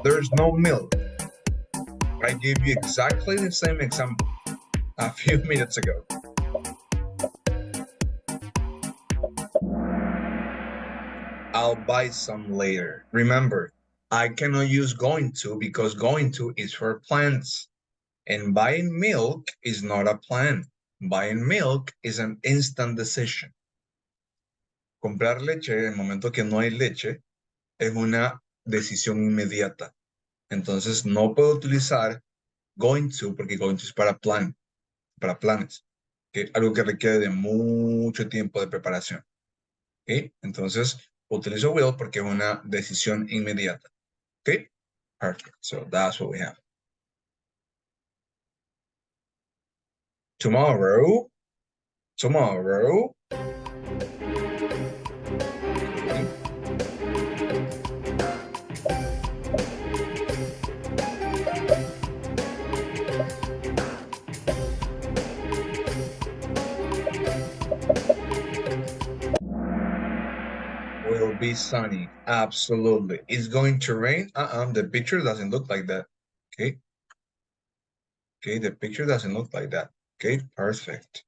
There's no milk. I gave you exactly the same example a few minutes ago. I'll buy some later. Remember, I cannot use going to because going to is for plants. And buying milk is not a plan. Buying milk is an instant decision. Comprar leche en el momento que no hay leche es una decisión inmediata. Entonces no puedo utilizar going to porque going to es para plan, para planes, que algo que requiere de mucho tiempo de preparación. ¿Okay? Entonces utilizo will porque es una decisión inmediata. Okay? Perfect. So that's what we have. Tomorrow. Will be sunny. Absolutely. It's going to rain. The picture doesn't look like that. Okay. Okay, the picture doesn't look like that. Okay, perfect.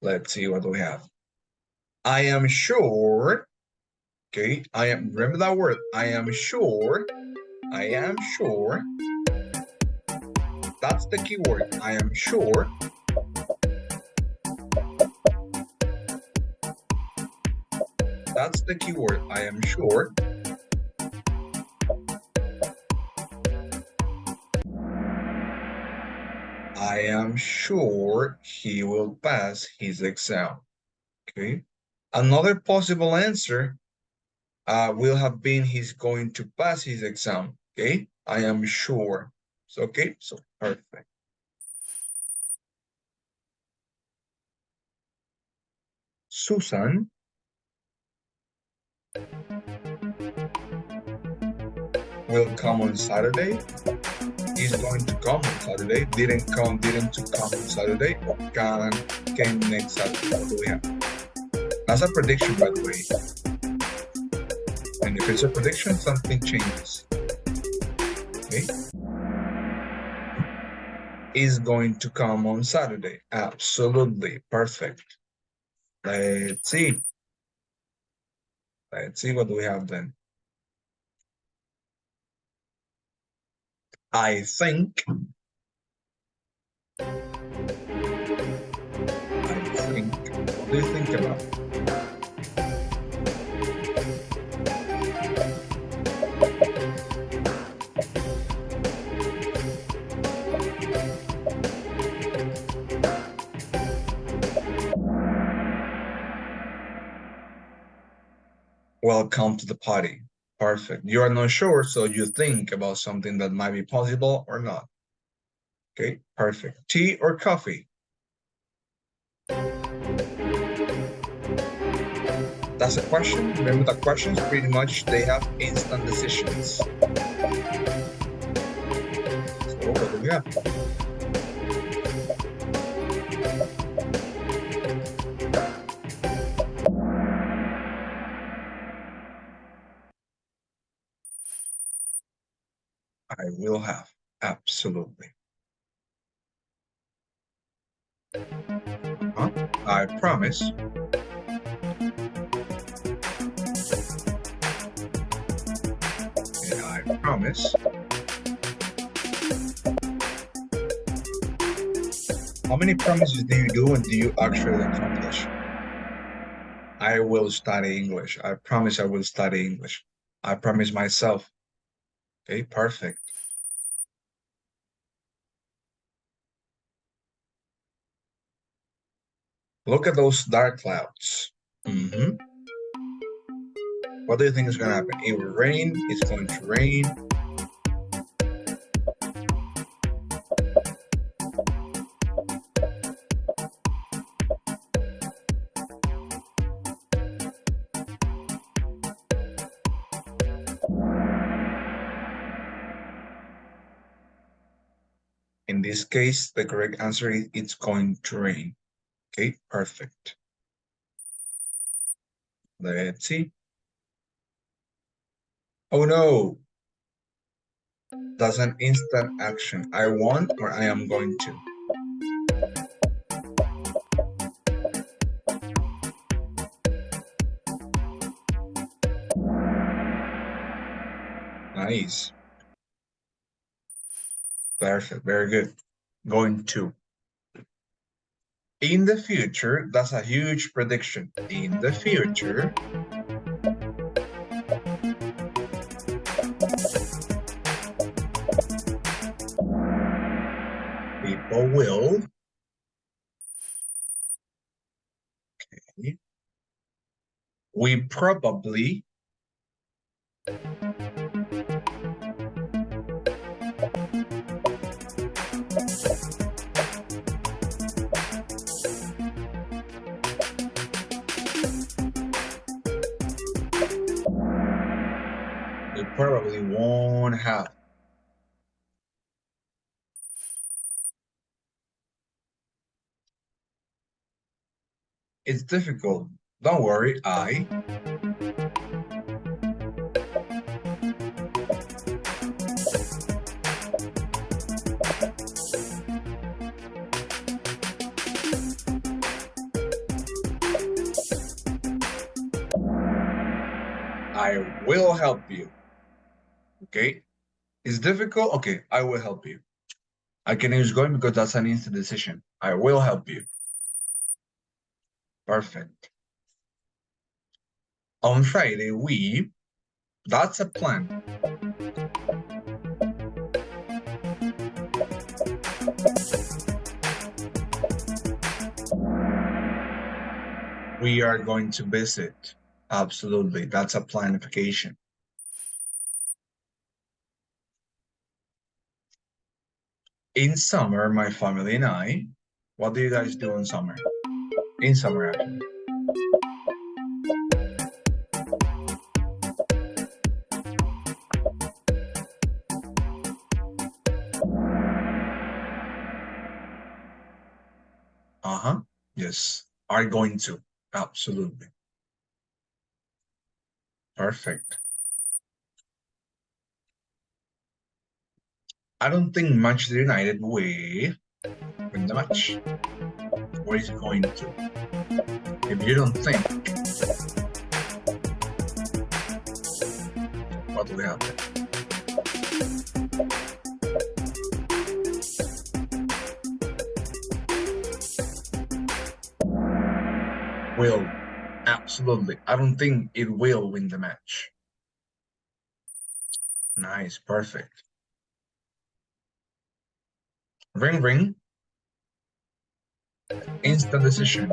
Let's see what we have. I am sure. Okay, remember that word. I am sure. That's the key word. I am sure. That's the key word. I am sure. I am sure he will pass his exam. Okay. Another possible answer will have been he's going to pass his exam. Okay, I am sure. So, okay, so perfect. Susan will come on Saturday. Is going to come on Saturday. Didn't come on Saturday. Or came next Saturday. What do we have? That's a prediction, by the way. And if it's a prediction, something changes. Okay. Is going to come on Saturday. Absolutely perfect. Let's see. Let's see what do we have then. I think. What do you think about? Welcome to the party. Perfect. You are not sure, so you think about something that might be possible or not. Okay, perfect. Tea or coffee? That's a question. Remember that questions pretty much they have instant decisions. So what do we have? I will have, absolutely. I promise. Yeah, I promise. How many promises do you do and do you actually accomplish? I will study English. I promise I will study English. I promise myself. Okay, perfect. Look at those dark clouds. What do you think is going to happen? It will rain. It's going to rain. In this case, the correct answer is it's going to rain. Okay, perfect. Let's see. Oh no. That's an instant action. I want or I am going to. Nice. Perfect, very good. Going to. In the future, that's a huge prediction. In the future, people will. Okay. We probably. We probably won't have. It's difficult. Don't worry, I. I will help you. Okay? It's difficult? Okay, I will help you. I can use going because that's an instant decision. I will help you. Perfect. On Friday, that's a plan. we are going to visit. Absolutely, that's a planification. In summer, my family and I, what do you guys do in summer? In summer, actually. Yes, are going to. Absolutely. Perfect. I don't think Manchester United will win the match. Or is going to. If you don't think, what will happen? Will. Absolutely. I don't think it will win the match. Nice. Perfect. Ring, ring. Instant decision.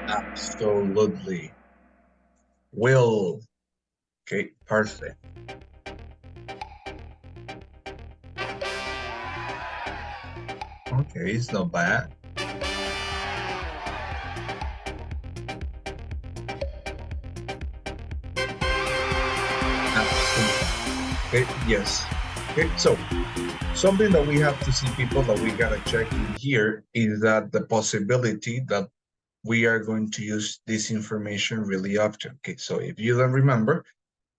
Absolutely. Will. Okay, perfect. Okay, it's not bad. Okay, yes. Okay, so something that we have to see, people, that we gotta check in here is that the possibility that we are going to use this information really often. Okay, so if you don't remember,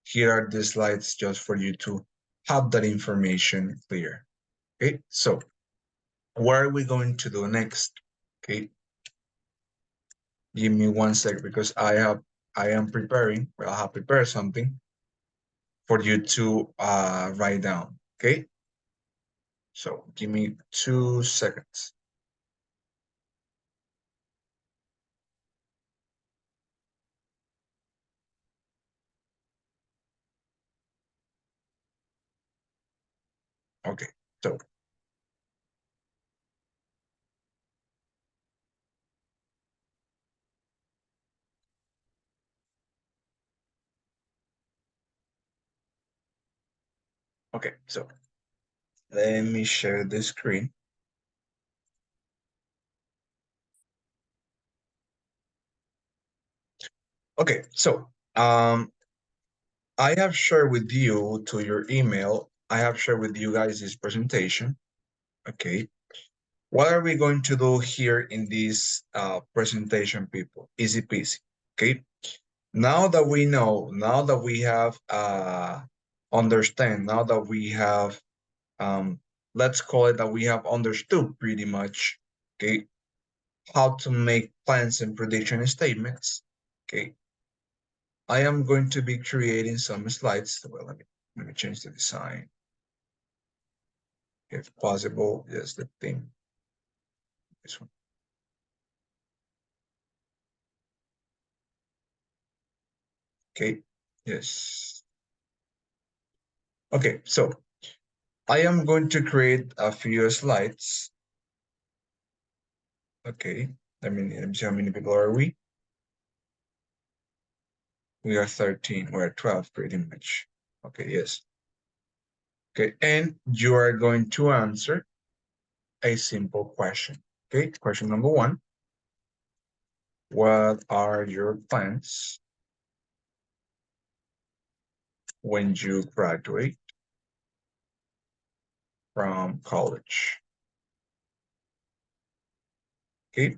here are the slides just for you to have that information clear. Okay, so what are we going to do next? Okay, give me 1 sec because I am preparing, well, I have prepared something for you to write down. Okay, so give me 2 seconds. Okay, so okay, so let me share the screen. Okay, so I have shared with you to your email, I have shared with you guys this presentation. Okay, what are we going to do here in this presentation, people? Easy peasy. Okay, now that we know, now that we have understand, now that we have let's call it that we have understood pretty much, okay, how to make plans and prediction statements. Okay, I am going to be creating some slides. Well, let me change the design if possible. Yes, the theme. This one. Okay, yes. Okay, so I am going to create a few slides. Okay, let me see how many people are we? We are 13, we're 12 pretty much. Okay, yes. Okay, and you are going to answer a simple question. Okay, question number 1. What are your plans when you graduate from college? Okay,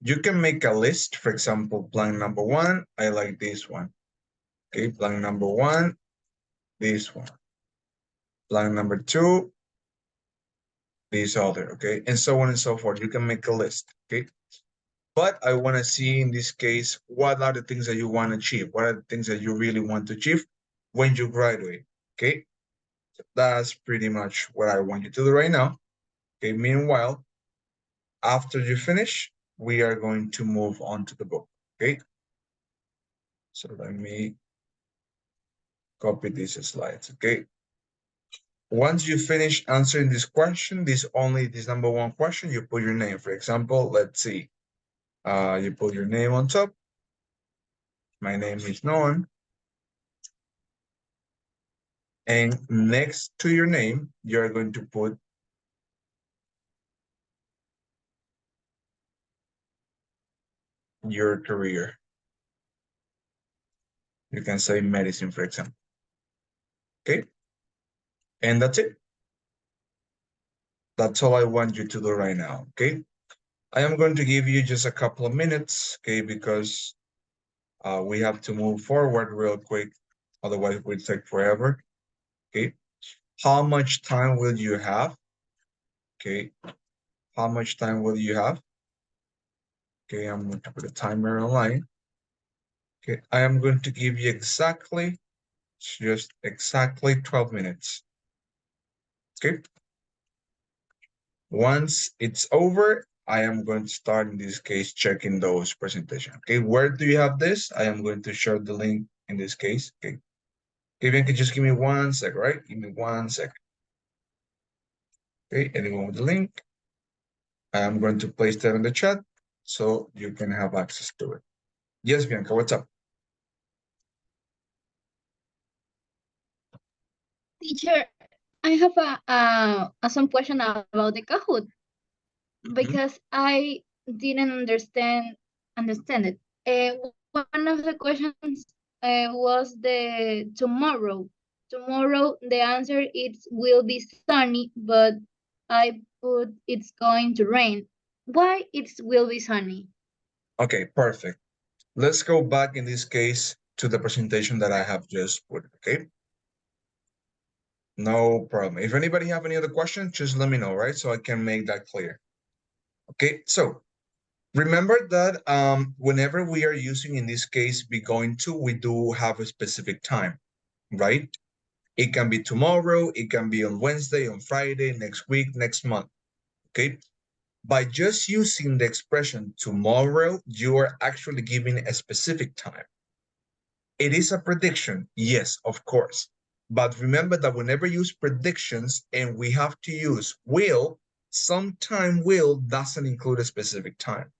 you can make a list. For example, plan number 1, I like this one. Okay, plan number 1, this one. Plan number 2, this other. Okay, and so on and so forth. You can make a list. Okay, but I want to see in this case, what are the things that you want to achieve? What are the things that you really want to achieve when you graduate? Okay, so that's pretty much what I want you to do right now. Okay, meanwhile, after you finish, we are going to move on to the book, okay? So let me copy these slides, okay? Once you finish answering this question, this number one question, you put your name. For example, let's see. You put your name on top. My name is Noam. And next to your name, you're going to put your career. You can say medicine, for example. Okay? And that's it. That's all I want you to do right now, okay? I am going to give you just a couple of minutes, okay, because we have to move forward real quick. Otherwise, it will take forever, okay? How much time will you have? Okay, how much time will you have? Okay, I'm going to put a timer online. Okay, I am going to give you just exactly 12 minutes. Okay. Once it's over, I am going to start, in this case, checking those presentations. Okay, where do you have this? I am going to share the link in this case. Okay. Okay, you can just give me 1 sec, right? Give me 1 second. Okay, anyone with the link? I am going to place that in the chat so you can have access to it. Yes, Bianca, what's up? Teacher, I have some question about the Kahoot because I didn't understand it. One of the questions was the tomorrow. Tomorrow, the answer is will be sunny, but I put it's going to rain. Why it will be sunny? Okay, perfect. Let's go back in this case to the presentation that I have just put, okay? No problem. If anybody have any other questions, just let me know, right? So I can make that clear. Okay, so remember that whenever we are using, in this case, be going to, we do have a specific time, right? It can be tomorrow, it can be on Wednesday, on Friday, next week, next month, okay? By just using the expression tomorrow, you are actually giving a specific time. It is a prediction, yes, of course. But remember that whenever you use predictions and we have to use will, sometime will doesn't include a specific time.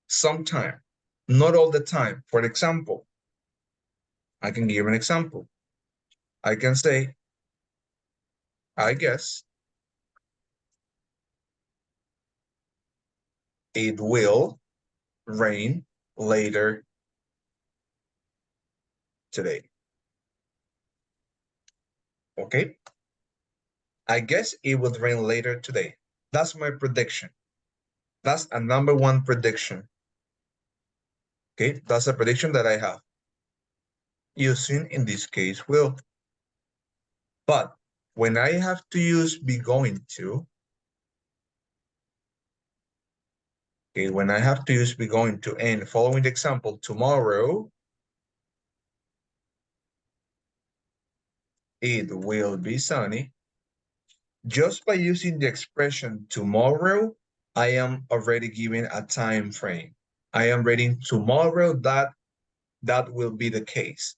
Sometime, not all the time. For example, I can give an example. I can say, I guess it will rain later today. Okay? I guess it will rain later today. That's my prediction. That's a number one prediction. Okay? That's a prediction that I have. Using, in this case, will. But when I have to use be going to, okay, when I have to use be going to, and following the example, tomorrow, it will be sunny. Just by using the expression tomorrow, I am already giving a time frame. I am reading tomorrow that will be the case.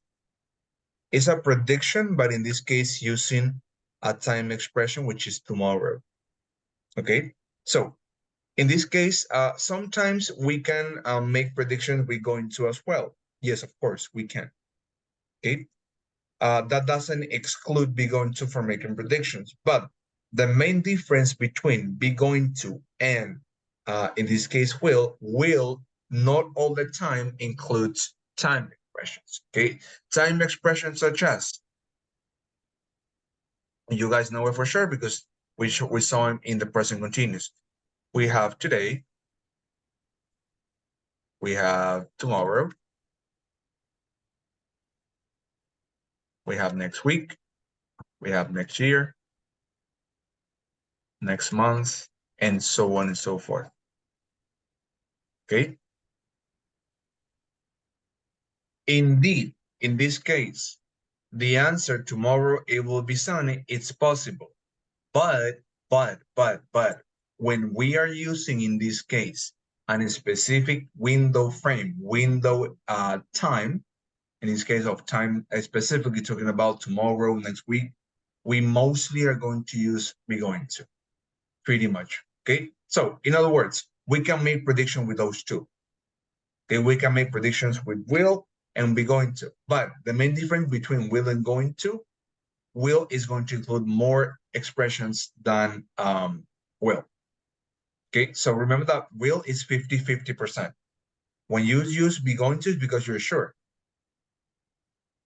It's a prediction, but in this case, using a time expression, which is tomorrow. Okay, so in this case, sometimes we can make predictions we going to as well. Yes, of course, we can. Okay, that doesn't exclude be going to for making predictions, but the main difference between be going to and in this case will not all the time includes time expressions. Okay, time expressions such as, you guys know it for sure because we saw them in the present continuous. We have today, we have tomorrow, we have next week, we have next year, next month, and so on and so forth. Okay. Indeed, in this case, the answer tomorrow it will be sunny, it's possible. But when we are using, in this case, a specific window frame, window time, in this case of time, specifically talking about tomorrow, next week, we mostly are going to use be going to, pretty much, okay? So, in other words, we can make prediction with those two. Okay, we can make predictions with will and be going to. But the main difference between will and going to, will is going to include more expressions than will. Okay, so remember that will is 50-50%. When you use be going to, it's because you're sure.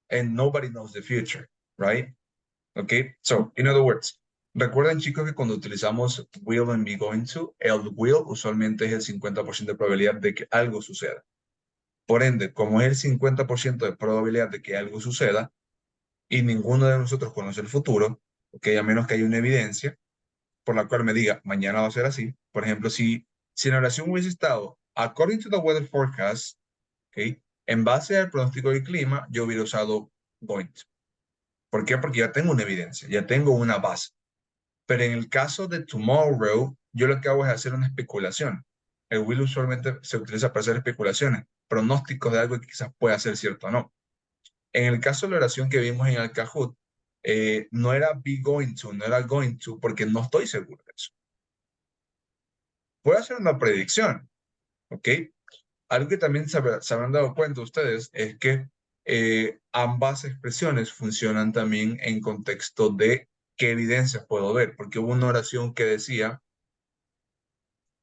And nobody knows the future, right? Okay, so in other words, recuerden chicos que cuando utilizamos will and be going to, el will usualmente es el 50% de probabilidad de que algo suceda. Por ende, como es el 50% de probabilidad de que algo suceda, y ninguno de nosotros conoce el futuro, okay, a menos que haya una evidencia por la cual me diga, mañana va a ser así. Por ejemplo, si la oración hubiese estado, according to the weather forecast, okay, en base al pronóstico del clima, yo hubiera usado going to. ¿Por qué? Porque ya tengo una evidencia, ya tengo una base. Pero en el caso de tomorrow, yo lo que hago es hacer una especulación. El will usualmente se utiliza para hacer especulaciones, pronósticos de algo que quizás pueda ser cierto o no. En el caso de la oración que vimos en el Kahoot, no era be going to, no era going to, porque no estoy seguro de eso. Puedo hacer una predicción, ¿ok? Algo que también se habrán dado cuenta ustedes es que ambas expresiones funcionan también en contexto de qué evidencias puedo ver, porque hubo una oración que decía,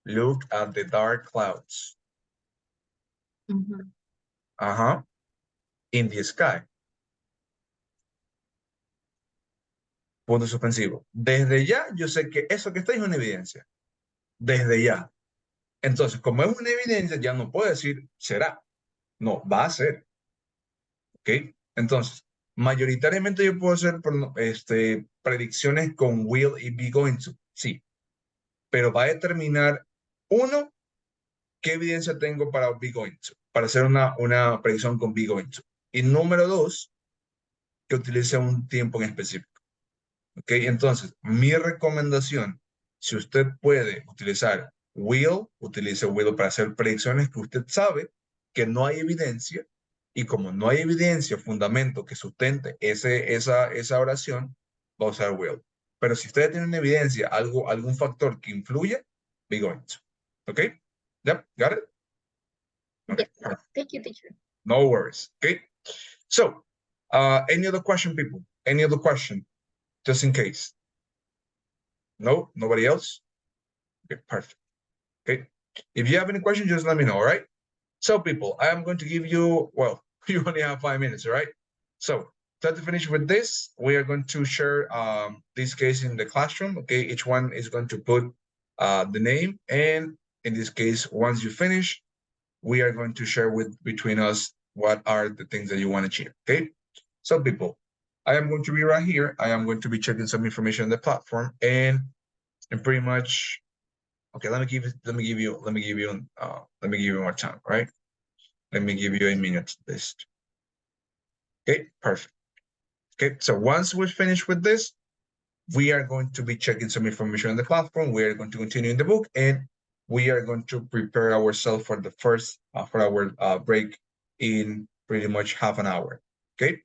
look at the dark clouds. Ajá. In the sky. Punto suspensivo. Desde ya, yo sé que eso que está es una evidencia. Desde ya. Entonces, como es una evidencia, ya no puedo decir será. No, va a ser. ¿Ok? Entonces, mayoritariamente yo puedo hacer predicciones con will y be going to. Sí. Pero va a determinar, uno, qué evidencia tengo para be going to. Para hacer una predicción con be going to. Y número dos, que utilice un tiempo en específico. ¿Ok? Entonces, mi recomendación, si usted puede utilizar will, utilice will para hacer predicciones que usted sabe que no hay evidencia, y como no hay evidencia, fundamento que sustente esa oración, va a usar will. Pero si usted tiene una evidencia, algún factor que influya, be going to. ¿Ok? Yep, got it? Okay. Yes. Thank you, teacher. No worries. Okay. So, any other question, people? Any other question? Just in case. No, nobody else? Okay, perfect. Okay. If you have any questions, just let me know, all right? So, people, I am going to give you, well, you only have 5 minutes, all right? So, to finish with this, we are going to share this case in the classroom, okay? Each one is going to put the name, and in this case, once you finish, we are going to share between us what are the things that you want to achieve, okay? So, people, I am going to be right here. I am going to be checking some information on the platform, and pretty much, okay, let me give you more time, right? Let me give you a minute list. Okay, perfect. Okay, so once we're finished with this, we are going to be checking some information on the platform. We are going to continue in the book, and we are going to prepare ourselves for the first for our break in pretty much half an hour. Okay,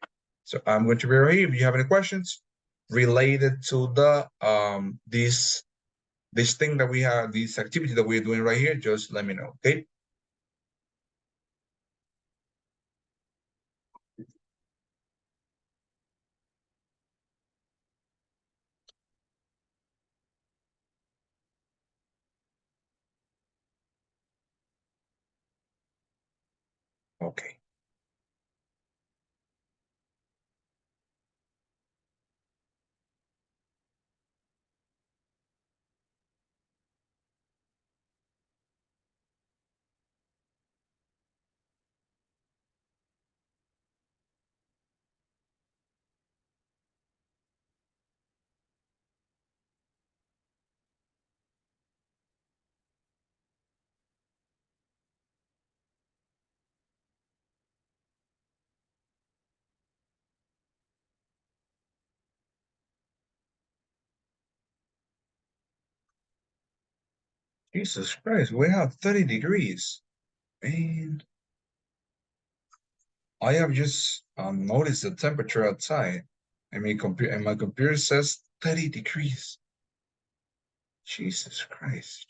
so I'm going to be right here. If you have any questions related to the this thing that we have, this activity that we're doing right here, just let me know. Okay. Okay. Jesus Christ, we have 30 degrees. Man, I have just noticed the temperature outside. I mean, and my computer says 30 degrees. Jesus Christ.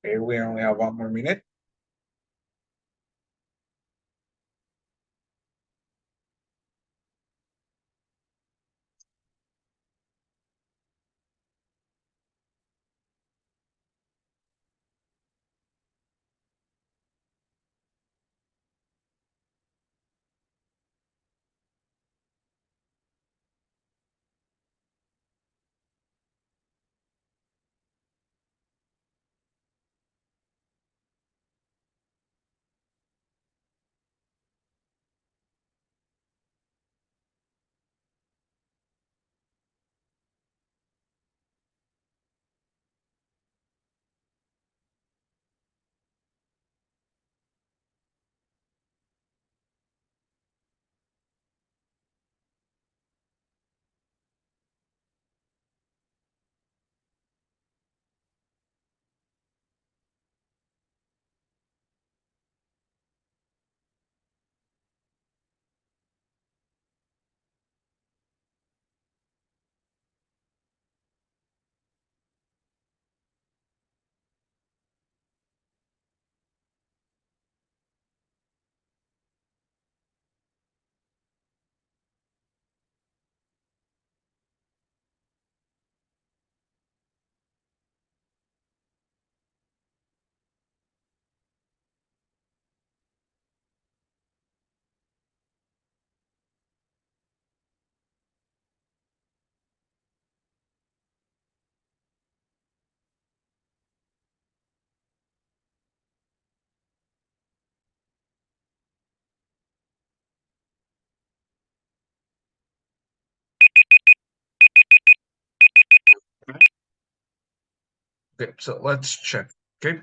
Okay, we only have 1 more minute. Okay, so let's check. Okay.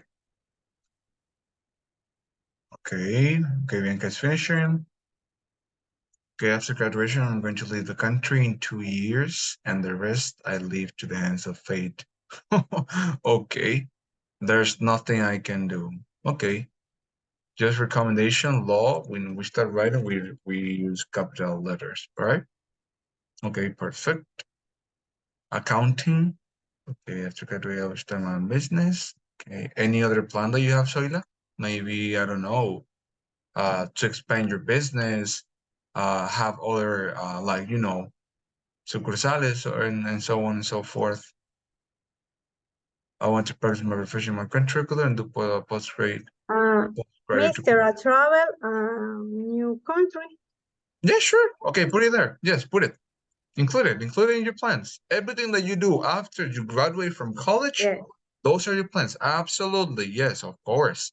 Okay, Bianca is finishing. Okay, after graduation, I'm going to leave the country in 2 years, and the rest I leave to the hands of fate. Okay, there's nothing I can do. Okay, just recommendation, law. When we start writing, we use capital letters, right? Okay, perfect. Accounting. Okay, after graduate, I will start my own business. Okay, any other plan that you have, Soila? Maybe, I don't know, to expand your business, have other, like, you know, sucursales or and so on and so forth. I want to practice my profession in my country and do post-grade. Mister, I travel new country. Yeah, sure. Okay, put it there. Yes, put it. Include it in your plans. Everything that you do after you graduate from college, Yes. those are your plans. Absolutely. Yes, of course.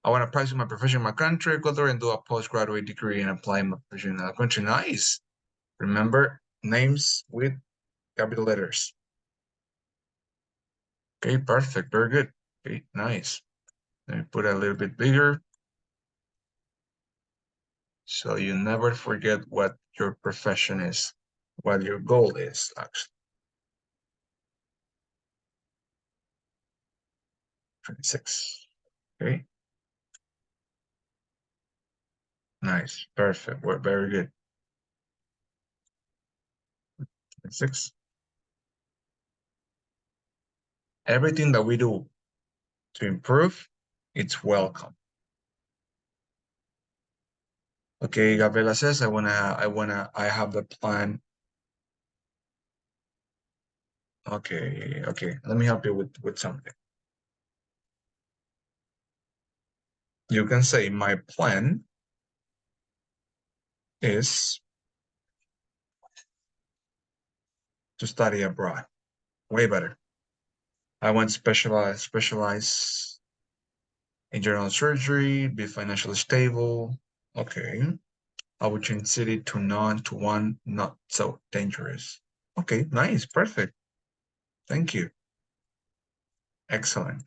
I want to practice my profession in my country, go there and do a postgraduate degree and apply my profession in a country. Nice. Remember, names with capital letters. Okay, perfect. Very good. Okay, nice. Let me put it a little bit bigger. So you never forget what your profession is, what your goal is, actually. 26. Okay. Nice. Perfect. We're very good. 26. Everything that we do to improve, it's welcome. Okay, Gabriela says, I have the plan. Okay, let me help you with something. You can say my plan is to study abroad. Way better. I want to specialize in general surgery, be financially stable. Okay. I would change city to none to one, not so dangerous. Okay, nice, perfect. Thank you. Excellent.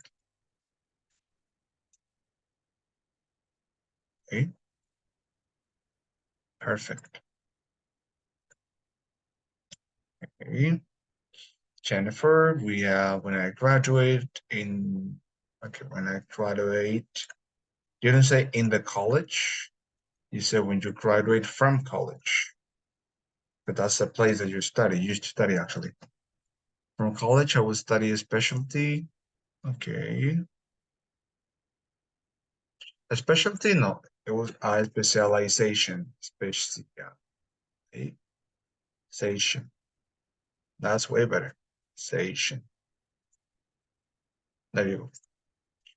Okay. Perfect. Okay. Jennifer, we have when I graduate in, okay, when I graduate, you didn't say in the college, you said when you graduate from college, but that's the place that you used to study actually. From college, I would study a specialty. Okay. A specialty, no, it was a specialization, specialization. That's way better. Station. There you go.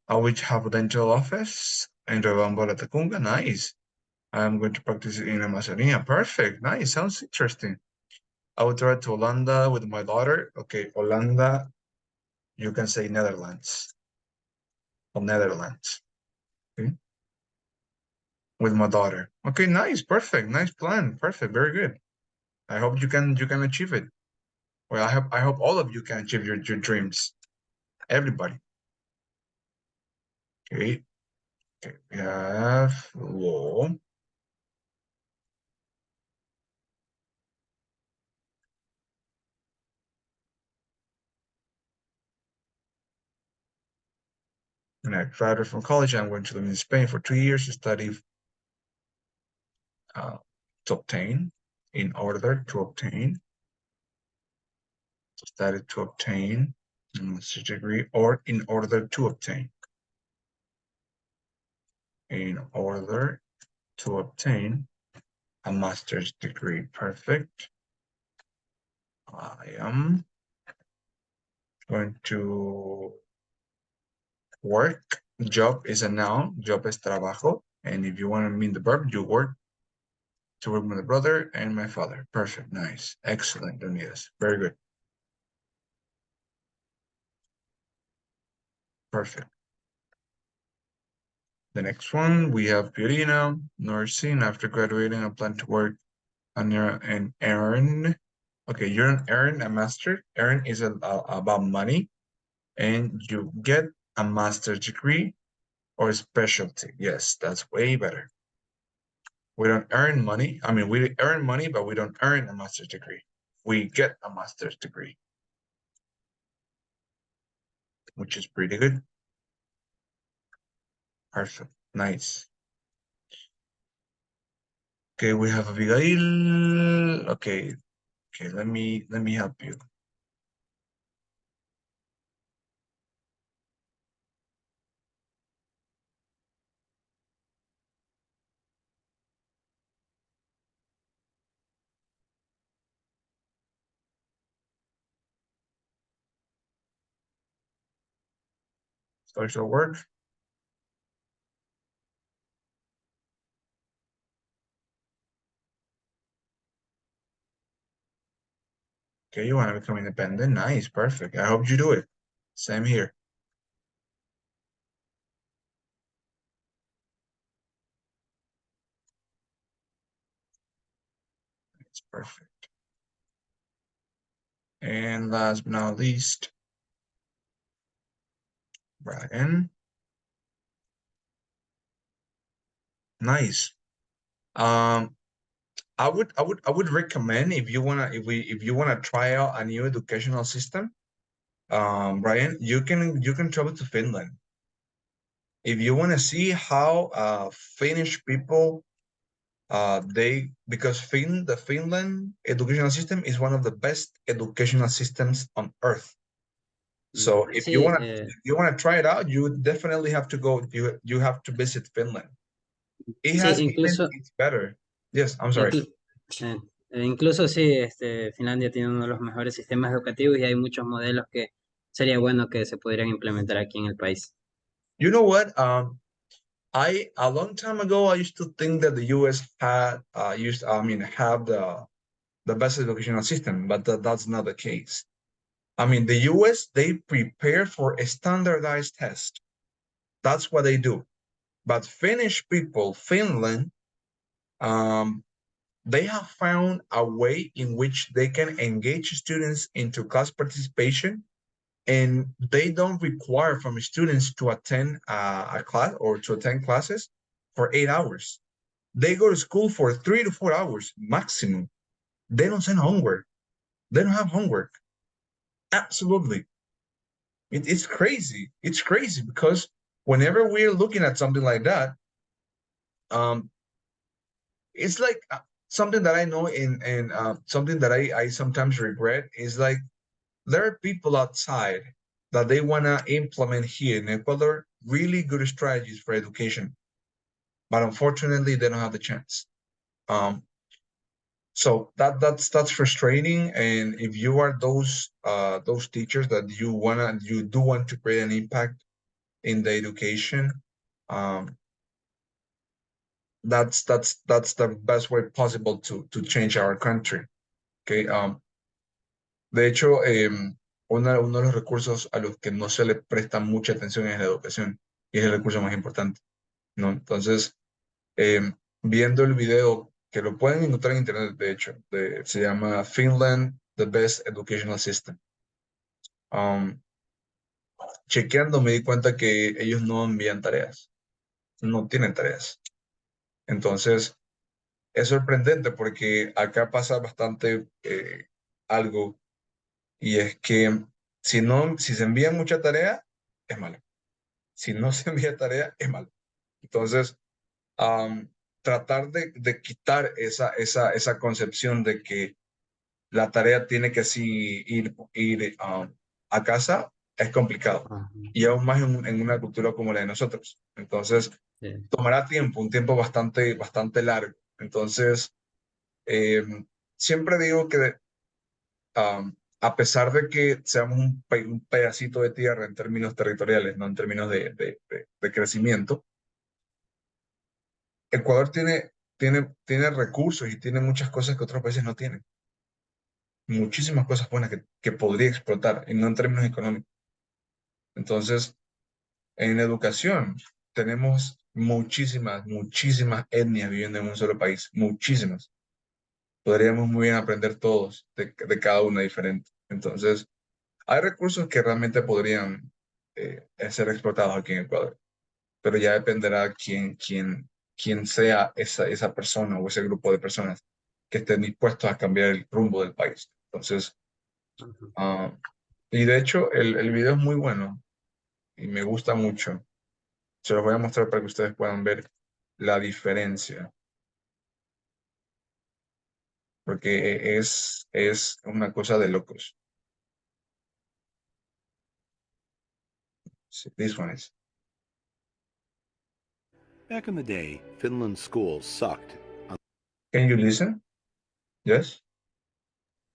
I will have a dental office in Rebamba Tacunga. Nice. I'm going to practice in Amazonia. Perfect. Nice. Sounds interesting. I will try to Holanda with my daughter. Okay, Holanda. You can say Netherlands. Or Netherlands. Okay. With my daughter. Okay, nice. Perfect. Nice plan. Perfect. Very good. I hope you can achieve it. Well, I hope all of you can achieve your dreams. Everybody. Okay. Okay. We have law. When I graduated from college, I'm going to live in Spain for 2 years to study to obtain, in order to obtain, study to obtain a master's degree, or in order to obtain. In order to obtain a master's degree. Perfect. I am going to work. Job is a noun. Job is trabajo. And if you want to mean the verb, you work to work with my brother and my father. Perfect. Nice. Excellent, Leonidas. Very good. Perfect. The next one, we have Purina, nursing. After graduating, I plan to work on an earn. Okay, you're an earn, a master. Earn is about money. and you get a master's degree or specialty. Yes, that's way better. We don't earn money. I mean, we earn money, but we don't earn a master's degree. We get a master's degree, which is pretty good. Perfect. Nice. Okay, we have Abigail. Okay, let me help you. Social work. Okay, you want to become independent? Nice, perfect. I hope you do it. Same here. It's perfect. And last but not least, Brian. Nice. I would recommend if you wanna try out a new educational system, Brian, you can travel to Finland. If you wanna see how Finnish people because the Finland educational system is one of the best educational systems on earth. So if you wanna try it out, you definitely have to go. You have to visit Finland. It's better. Yes, I'm sorry. Incluso sí, Finlandia tiene uno de los mejores sistemas educativos y hay muchos modelos que sería bueno que se pudieran implementar aquí en el país. You know what? A long time ago, I used to think that the U.S. have the best educational system, but that's not the case. I mean, the U.S. they prepare for a standardized test. That's what they do. But Finnish people, Finland, they have found a way in which they can engage students into class participation, and they don't require from students to attend a class or to attend classes for 8 hours. They go to school for 3 to 4 hours maximum. They don't send homework. They don't have homework. Absolutely. It's crazy. It's crazy because whenever we're looking at something like that, it's like something that I know and something that I sometimes regret is like there are people outside that they want to implement here in Ecuador really good strategies for education, but unfortunately they don't have the chance. So that's frustrating. And if you are those teachers that you do want to create an impact in the education, that's the best way possible to change our country. Okay. De hecho, uno de los recursos a los que no se le presta mucha atención es la educación, y es el recurso más importante, ¿no? Entonces, viendo el video, que lo pueden encontrar en internet, de hecho, se llama Finland, the Best Educational System. Chequeando me di cuenta que ellos no envían tareas, no tienen tareas. Entonces, es sorprendente porque acá pasa bastante algo, y es que si se envía mucha tarea, es malo. Si no se envía tarea, es malo. Entonces, tratar de quitar esa concepción de que la tarea tiene que así ir a casa es complicado. Y aún más en una cultura como la de nosotros. Entonces, tomará tiempo, un tiempo bastante largo. Entonces, siempre digo que a pesar de que seamos un pedacito de tierra en términos territoriales, no en términos de crecimiento, Ecuador tiene recursos y tiene muchas cosas que otros países no tienen. Muchísimas cosas buenas que podría explotar, y no en términos económicos. Entonces, en educación tenemos muchísimas etnias viviendo en un solo país, muchísimas. Podríamos muy bien aprender todos de cada una diferente. Entonces, Hay recursos que realmente podrían ser explotados aquí en Ecuador, pero ya dependerá quién sea esa persona o ese grupo de personas que estén dispuestos a cambiar el rumbo del país. Entonces, y de hecho el video es muy bueno y me gusta mucho. Se los voy a mostrar para que ustedes puedan ver la diferencia. Porque es una cosa de locos. This one is. Back in the day, Finland's schools sucked. Can you listen? Yes?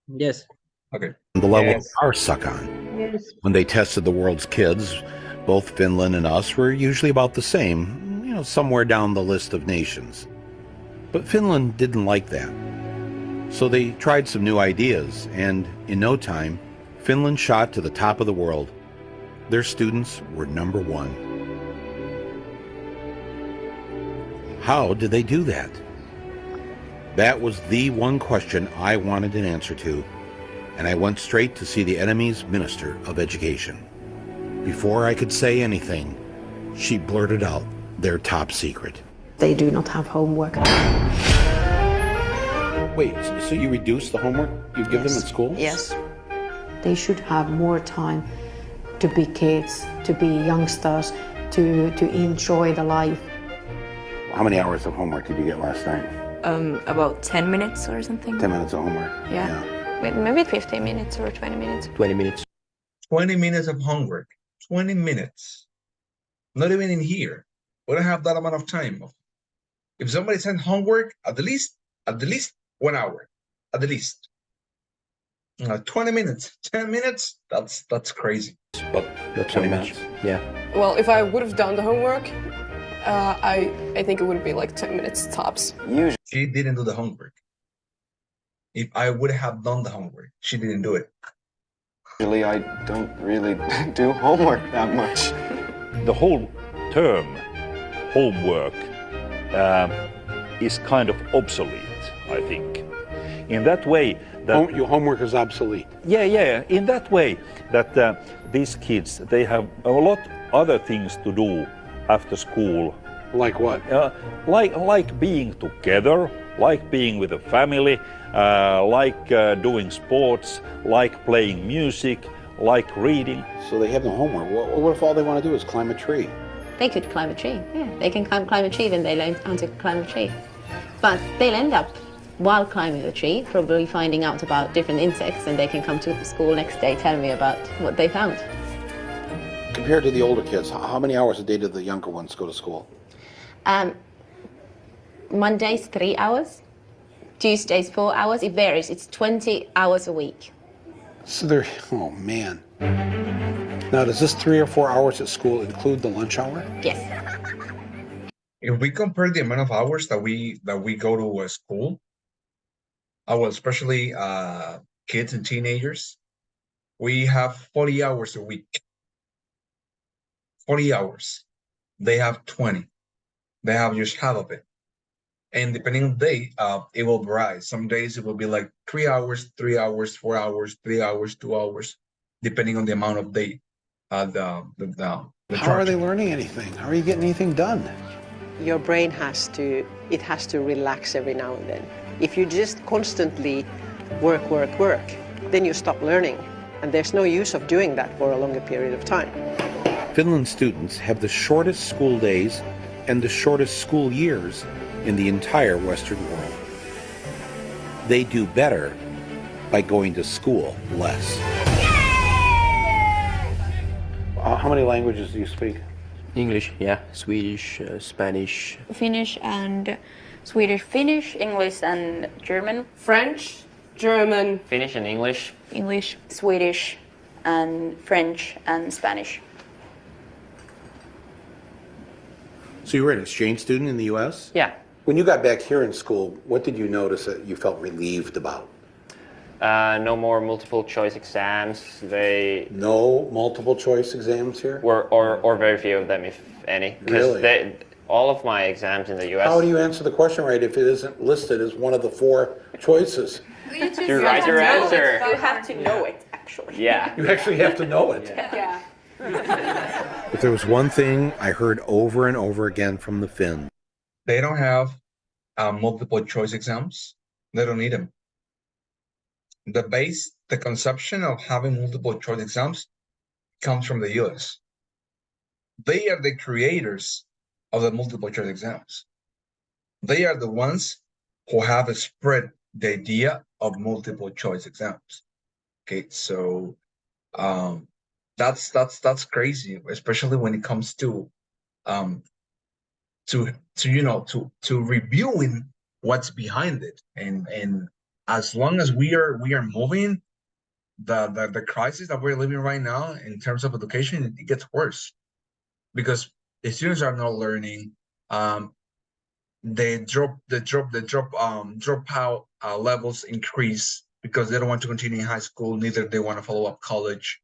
Yes. Okay. The level Yes. our suck on. Yes. When they tested the world's kids, both Finland and us were usually about the same, somewhere down the list of nations. But Finland didn't like that. So they tried some new ideas, and in no time, Finland shot to the top of the world. Their students were #1. How did they do that? That was the one question I wanted an answer to, and I went straight to see the enemy's Minister of Education. Before I could say anything, she blurted out their top secret. They do not have homework. Wait, so you reduce the homework you give them at school? Yes. They should have more time to be kids, to be youngsters, to enjoy the life. How many hours of homework did you get last night? About 10 minutes or something. 10 minutes of homework? Yeah. Maybe 15 minutes or 20 minutes. 20 minutes. 20 minutes of homework. 20 minutes. Not even in here. We don't have that amount of time. If somebody sent homework, at the least 1 hour. At the least. 20 minutes, 10 minutes, that's crazy. But that's 20 minutes. Yeah. Well, if I would have done the homework, I think it would be like 10 minutes tops. She didn't do the homework. If I would have done the homework, she didn't do it. Usually I don't really do homework that much. The whole term homework is kind of obsolete, I think. In that way that your homework is obsolete. Yeah. In that way that these kids, they have a lot other things to do after school. Like what? Like being together, like being with a family, like doing sports, like playing music, like reading. So they have no homework. What if all they want to do is climb a tree? They could climb a tree, yeah. They can climb a tree, then they learn how to climb a tree. But they'll end up, while climbing the tree, probably finding out about different insects, and they can come to school next day telling me about what they found. Compared to the older kids, how many hours a day do the younger ones go to school? Mondays, 3 hours. Tuesdays, 4 hours. It varies. It's 20 hours a week. So they're, oh man. Now, does this 3 or 4 hours at school include the lunch hour? Yes. If we compare the amount of hours that we go to a school, well, especially kids and teenagers, we have 40 hours a week. 40 hours. They have 20. They have just half of it. And depending on the day, it will vary. Some days it will be like 3 hours, 3 hours, 4 hours, 3 hours, 2 hours, depending on the amount of day. How are they learning anything? How are you getting anything done? Your brain has to relax every now and then. If you just constantly work, then you stop learning. And there's no use of doing that for a longer period of time. Finland students have the shortest school days and the shortest school years in the entire Western world. They do better by going to school less. How many languages do you speak? English, yeah. Swedish, Spanish. Finnish and Swedish. Finnish, English and German. French, German. Finnish and English. English, Swedish and French and Spanish. So you were an exchange student in the U.S.? Yeah. When you got back here in school, what did you notice that you felt relieved about? No more multiple choice exams. No multiple choice exams here? Or very few of them, if any. Really? All of my exams in the U.S. How do you answer the question right if it isn't listed as one of the 4 choices? You write your answer. You have to know it. actually. Yeah. You actually have to know it. Yeah. But there was one thing I heard over and over again from the Finns. They don't have multiple choice exams. They don't need them. The conception of having multiple choice exams comes from the US. They are the creators of the multiple choice exams. They are the ones who have spread the idea of multiple choice exams. Okay, so that's crazy, especially when it comes to reviewing what's behind it. And as long as we are moving, the crisis that we're living right now in terms of education, it gets worse because the students are not learning. The dropout levels increase because they don't want to continue in high school, neither they want to follow up college,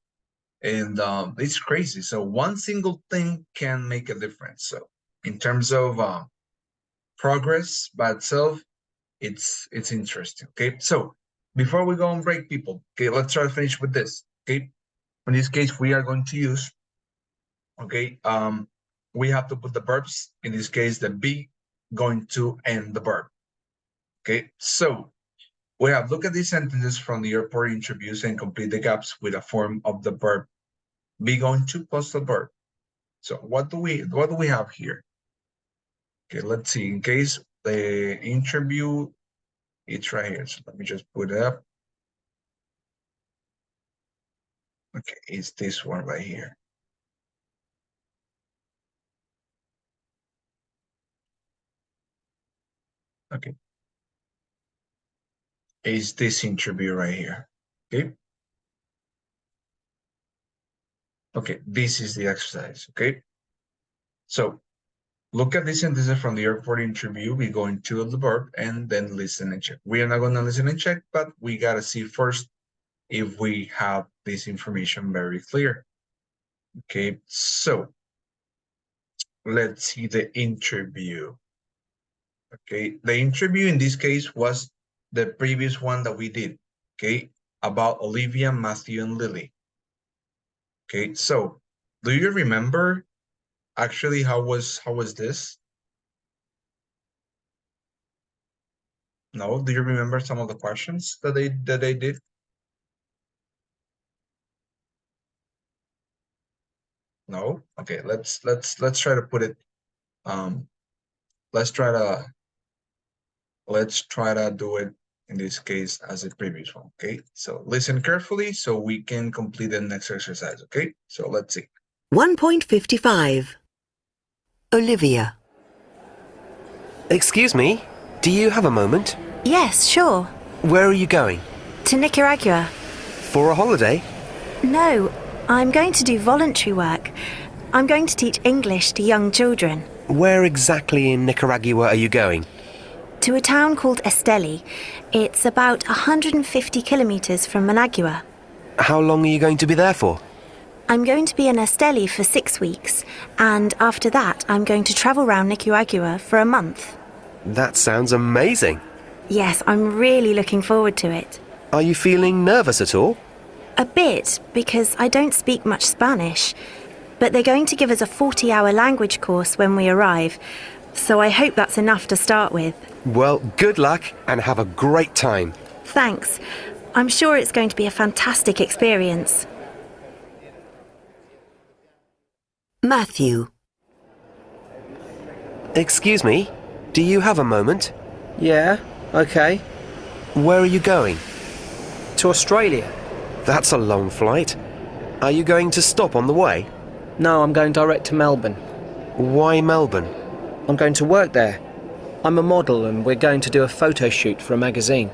and it's crazy. So one single thing can make a difference. So in terms of progress by itself, it's interesting. Okay, so before we go on break, people, okay, let's try to finish with this. Okay, in this case, we are going to use, okay, we have to put the verbs, in this case, the be going to end the verb. Okay, so we have look at these sentences from the airport interviews and complete the gaps with a form of the verb be going to plus the verb. So what do we have here? Okay, let's see. In case the interview, it's right here. So let me just put it up. Okay, it's this one right here. Okay. Is this interview right here. Okay. Okay, this is the exercise. Okay. So look at these sentences from the airport interview. We go into the verb and then listen and check. We are not going to listen and check, but we got to see first if we have this information very clear. Okay, so let's see the interview. Okay, the interview in this case was the previous one that we did, okay, about Olivia, Matthew, and Lily. Okay, so do you remember actually how was this? No, do you remember some of the questions that they did? No? Okay, let's try to put it let's try to do it in this case as the previous one. Okay, so listen carefully so we can complete the next exercise. Okay, so let's see. 1.55. Olivia. Excuse me, do you have a moment? Yes, sure. Where are you going? To Nicaragua. For a holiday? No, I'm going to do voluntary work. I'm going to teach English to young children. Where exactly in Nicaragua are you going? To a town called Esteli. It's about 150 kilometers from Managua. How long are you going to be there for? I'm going to be in Esteli for 6 weeks, and after that I'm going to travel around Nicaragua for a month. That sounds amazing. Yes, I'm really looking forward to it. Are you feeling nervous at all? A bit, because I don't speak much Spanish. But they're going to give us a 40-hour language course when we arrive, so I hope that's enough to start with. Well, good luck and have a great time. Thanks. I'm sure it's going to be a fantastic experience. Matthew. Excuse me, do you have a moment? Yeah, okay. Where are you going? To Australia. That's a long flight. Are you going to stop on the way? No, I'm going direct to Melbourne. Why Melbourne? I'm going to work there. I'm a model and we're going to do a photo shoot for a magazine.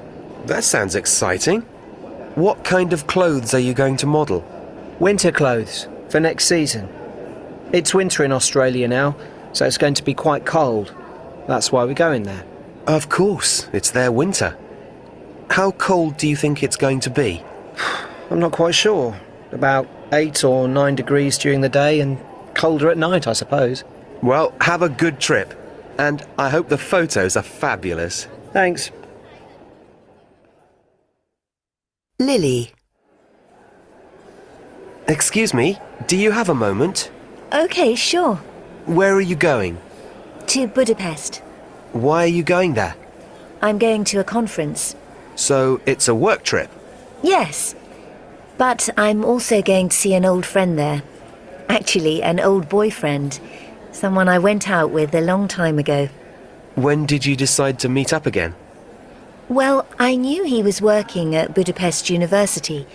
That sounds exciting. What kind of clothes are you going to model? Winter clothes for next season. It's winter in Australia now, so it's going to be quite cold. That's why we're going there. Of course, it's their winter. How cold do you think it's going to be? I'm not quite sure. About 8 or 9 degrees during the day and colder at night, I suppose. Well, have a good trip. And I hope the photos are fabulous. Thanks. Lily. Excuse me, do you have a moment? Okay, sure. Where are you going? To Budapest. Why are you going there? I'm going to a conference. So it's a work trip? Yes. But I'm also going to see an old friend there. Actually, an old boyfriend. Someone I went out with a long time ago. When did you decide to meet up again? Well, I knew he was working at Budapest University.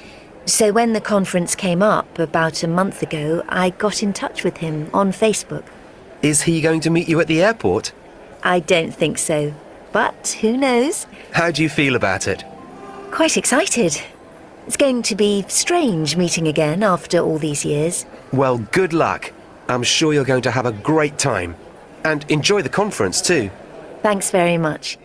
So when the conference came up about a month ago, I got in touch with him on Facebook. Is he going to meet you at the airport? I don't think so. But who knows? How do you feel about it? Quite excited. It's going to be strange meeting again after all these years. Well, good luck. I'm sure you're going to have a great time. And enjoy the conference too. Thanks very much.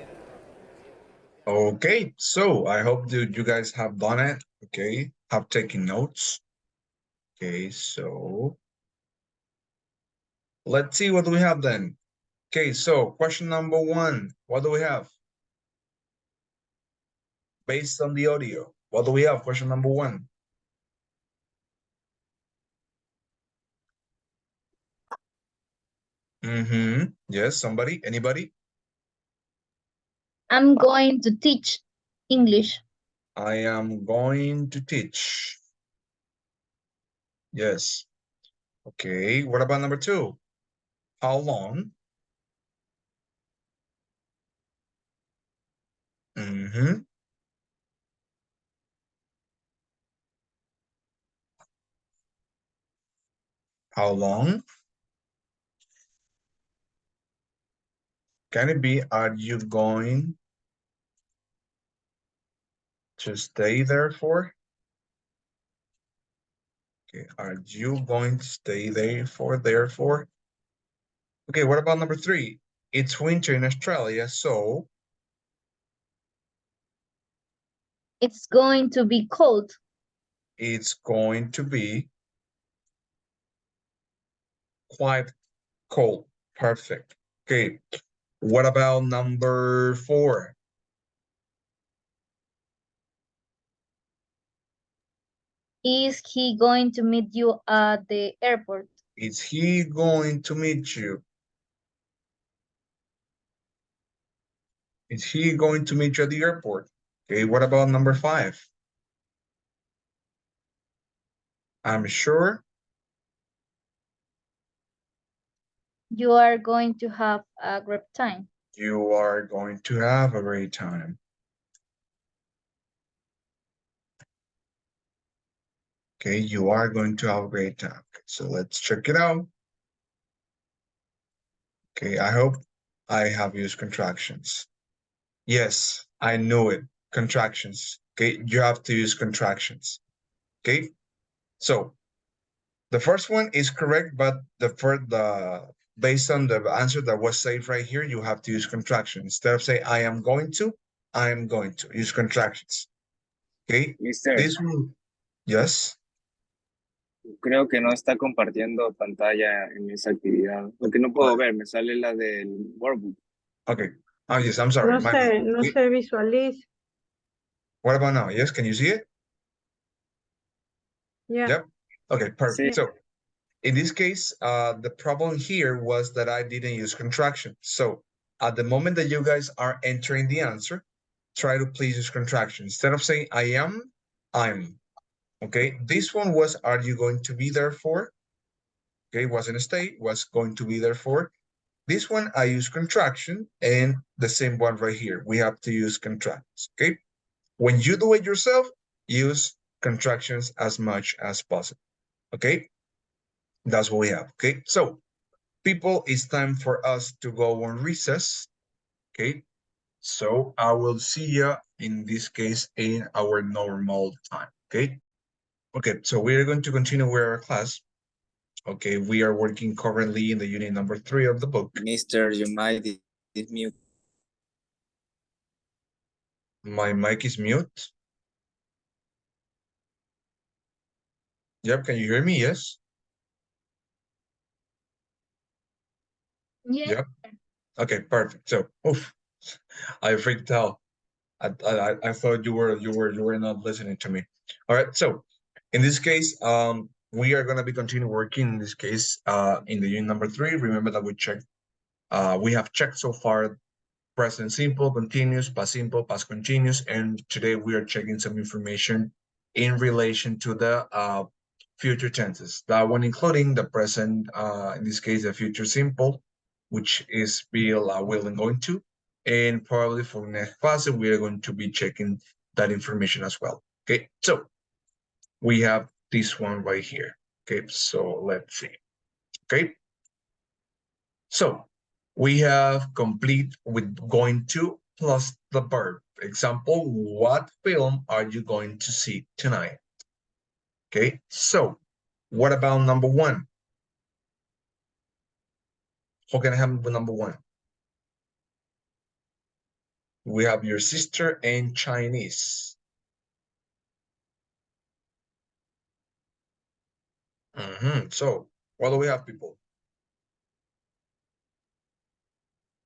Okay, so I hope that you guys have done it. Okay, have taken notes. Okay, so let's see what we have then. Okay, so question number 1, what do we have? Based on the audio, what do we have? Question number 1. Yes, somebody? Anybody? I'm going to teach English. I am going to teach. Yes. Okay, what about number 2? How long? How long? Can it be, are you going to stay there for? Okay, are you going to stay there for, therefore? Okay, what about number 3? It's winter in Australia, so It's going to be cold. it's going to be quite cold. Perfect. Okay, what about number 4? Is he going to meet you at the airport? Is he going to meet you? Is he going to meet you at the airport? Okay, what about number 5? I'm sure You are going to have a great time. you are going to have a great time. Okay, you are going to have a great time. So let's check it out. Okay, I hope I have used contractions. Yes, I knew it. Contractions. Okay, you have to use contractions. Okay, so the first one is correct, but based on the answer that was saved right here, you have to use contractions. Instead of say I am going to use contractions. Okay, Mister, this one, yes. creo que no está compartiendo pantalla en esa actividad, porque no puedo ver, me sale la del workbook. Okay. Oh, yes, I'm sorry. No se visualiza. What about now? Yes, can you see it? Yeah. Yep. Okay, perfect. So in this case, the problem here was that I didn't use contraction. So at the moment that you guys are entering the answer, try to please use contraction. Instead of saying I am, I'm. Okay, this one was, are you going to be there for? Okay, wasn't a state, was going to be there for. This one, I use contraction, and the same one right here. We have to use contractions, okay? When you do it yourself, use contractions as much as possible, okay? That's what we have, okay? So, people, it's time for us to go on recess, okay? So, I will see you, in this case, in our normal time, okay? Okay, so we are going to continue with our class. Okay, we are working currently in the unit number 3 of the book. Mister, your mic is mute. My mic is mute. Yep, can you hear me? Yes? Yeah. Yep. Okay, perfect. So, oof, I freaked out. I thought you were not listening to me. All right, so in this case, we are going to be continuing working in this case in the unit number 3. Remember that we have checked so far present simple, continuous, past simple, past continuous, and today we are checking some information in relation to the future tenses. That one including the present, in this case, the future simple, which is will and going to, and probably for next class we are going to be checking that information as well. Okay, so we have this one right here. Okay, so let's see. Okay, so we have complete with going to plus the verb. Example, what film are you going to see tonight? Okay, so what about number 1? How can I have number 1? We have your sister and Chinese. So what do we have, people?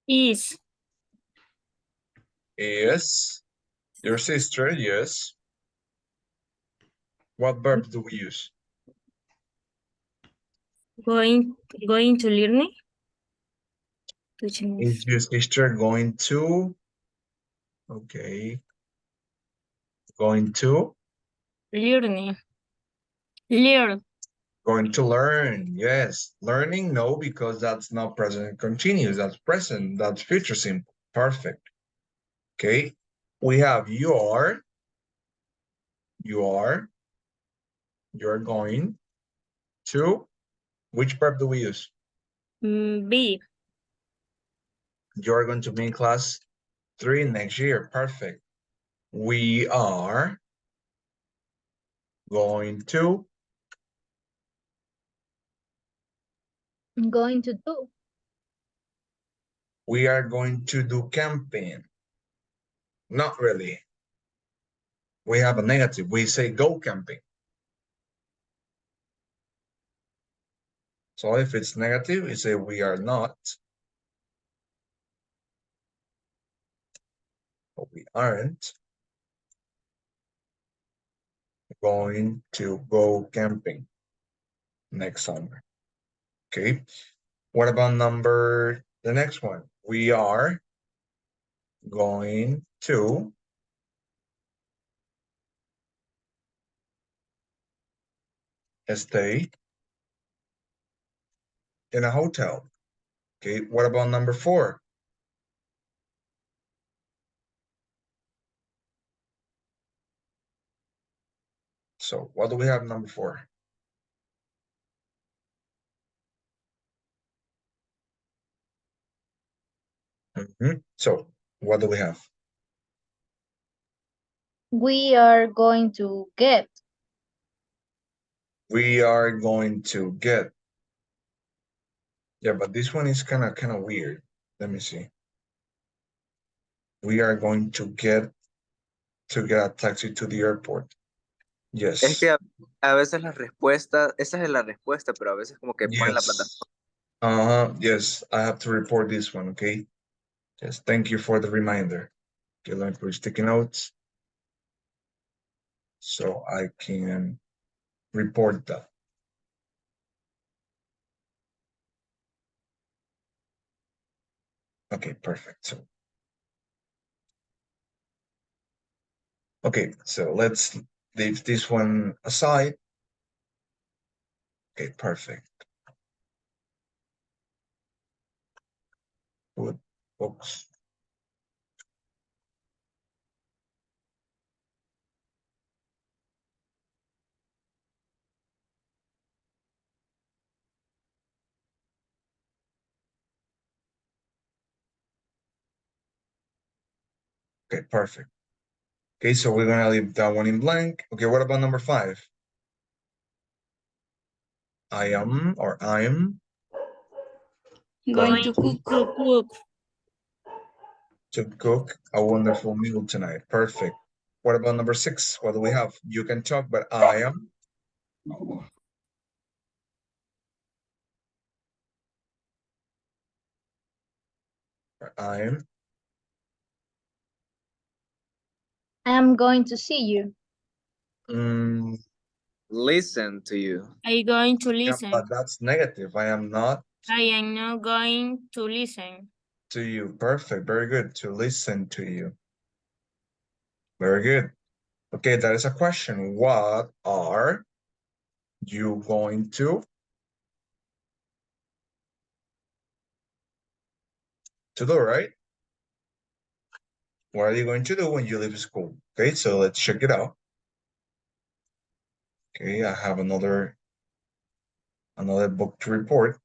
Is. Is your sister, yes. What verb do we use? Going to learning. Is your sister going to? Okay. Going to? Learning. Learn. Going to learn, yes. Learning, no, because that's not present continuous. That's present. That's future simple. Perfect. Okay. We have you are going to. Which verb do we use? Be. You're going to be in class 3 next year. Perfect. We are going to. I'm going to do. We are going to do camping. Not really. We have a negative. We say go camping. So if it's negative, we say we are not. But we aren't going to go camping next summer. Okay. What about the next one? We are going to stay in a hotel. Okay. What about number 4? So what do we have number 4? So what do we have? We are going to get. We are going to get. Yeah, but this one is kind of weird. Let me see. We are going to get a taxi to the airport. Yes. Es que a veces la respuesta, esa es la respuesta, pero a veces como que ponen la Yes. plataforma. Yes, I have to report this one, okay? Yes, thank you for the reminder. Okay, let me put sticky notes so I can report that. Okay, perfect. So, okay, so let's leave this one aside. Okay, perfect. Good, folks. Okay, perfect. Okay, so we're gonna leave that one in blank. Okay, what about number 5? I am Going to cook. To cook a wonderful meal tonight. Perfect. What about number 6? What do we have? You can talk, but I am. I am going to see you. Listen to you. Are you going to Yeah, listen? but that's negative. I am not I am not going to listen. to you. Perfect. Very good. To listen to you. Very good. Okay, that is a question. What are you going to do, right? What are you going to do when you leave school? Okay, so let's check it out. Okay, I have another book to report.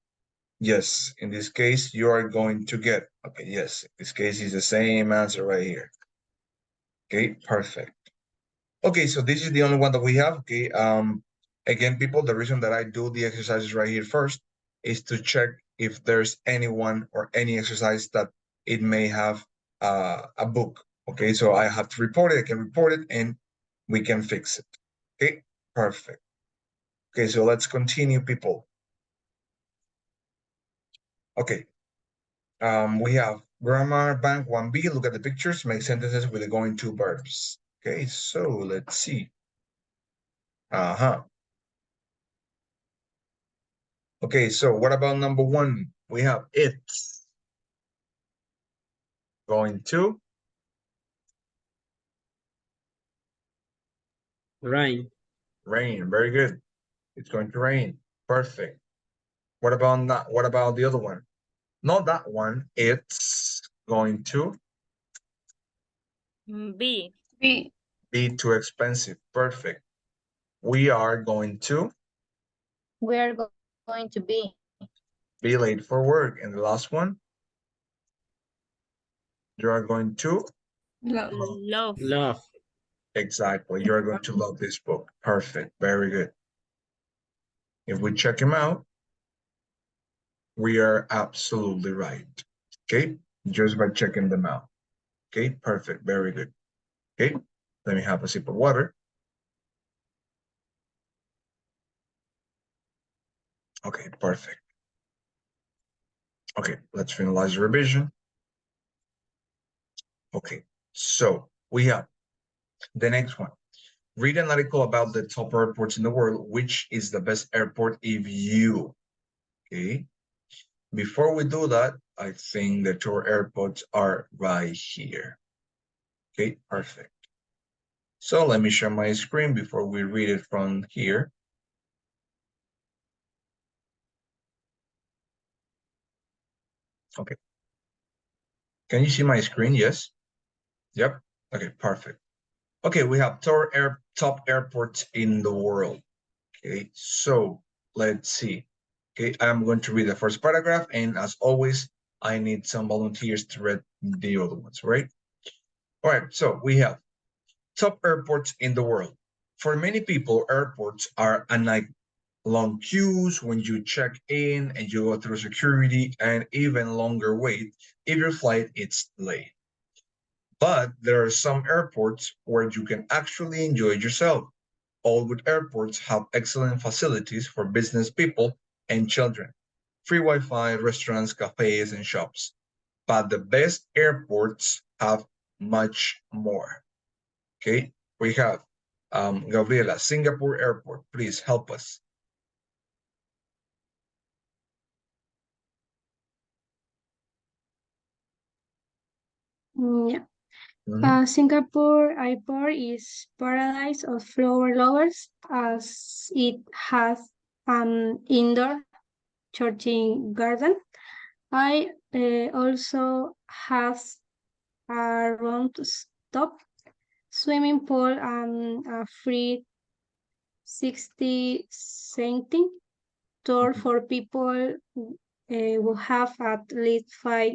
Yes, in this case, you are going to get, okay, yes, in this case is the same answer right here. Okay, perfect. Okay, so this is the only one that we have. Okay, again, people, the reason that I do the exercises right here first is to check if there's anyone or any exercise that it may have a book. Okay, so I have to report it, I can report it, and we can fix it. Okay, perfect. Okay, so let's continue, people. Okay, we have grammar bank 1B. Look at the pictures, make sentences with the going to verbs. Okay, so let's see. Okay, so what about number 1? We have it's going to Rain. rain. Very good. It's going to rain. Perfect. What about that? What about the other one? Not that one. It's going to Be. be too expensive. Perfect. We are going to We are going to be late for work. And the last one, you are going to Love. Love. exactly. You are going to love this book. Perfect. Very good. If we check him out, we are absolutely right. Okay, just by checking them out. Okay, perfect. Very good. Okay, let me have a sip of water. Okay, perfect. Okay, let's finalize the revision. Okay, so we have the next one. Read an article about the top airports in the world. Which is the best airport if you? Okay, before we do that, I think the tour airports are right here. Okay, perfect. So let me share my screen before we read it from here. Okay. Can you see my screen? Yes. Yep. Okay, perfect. Okay, we have top airports in the world. Okay, so let's see. Okay, I'm going to read the first paragraph, and as always, I need some volunteers to read the other ones, right? All right, so we have top airports in the world. For many people, airports are a night long queues when you check in and you go through security, and even longer wait if your flight is late. But there are some airports where you can actually enjoy yourself. All good airports have excellent facilities for business people and children. Free Wi-Fi, restaurants, cafes, and shops. But the best airports have much more. Okay, we have Gabriela, Singapore Airport. Please help us. Yeah. Singapore Airport is paradise of flower lovers as it has an indoor shopping garden. I also has a round stop swimming pool and a free 60 centi tour for people who have at least 5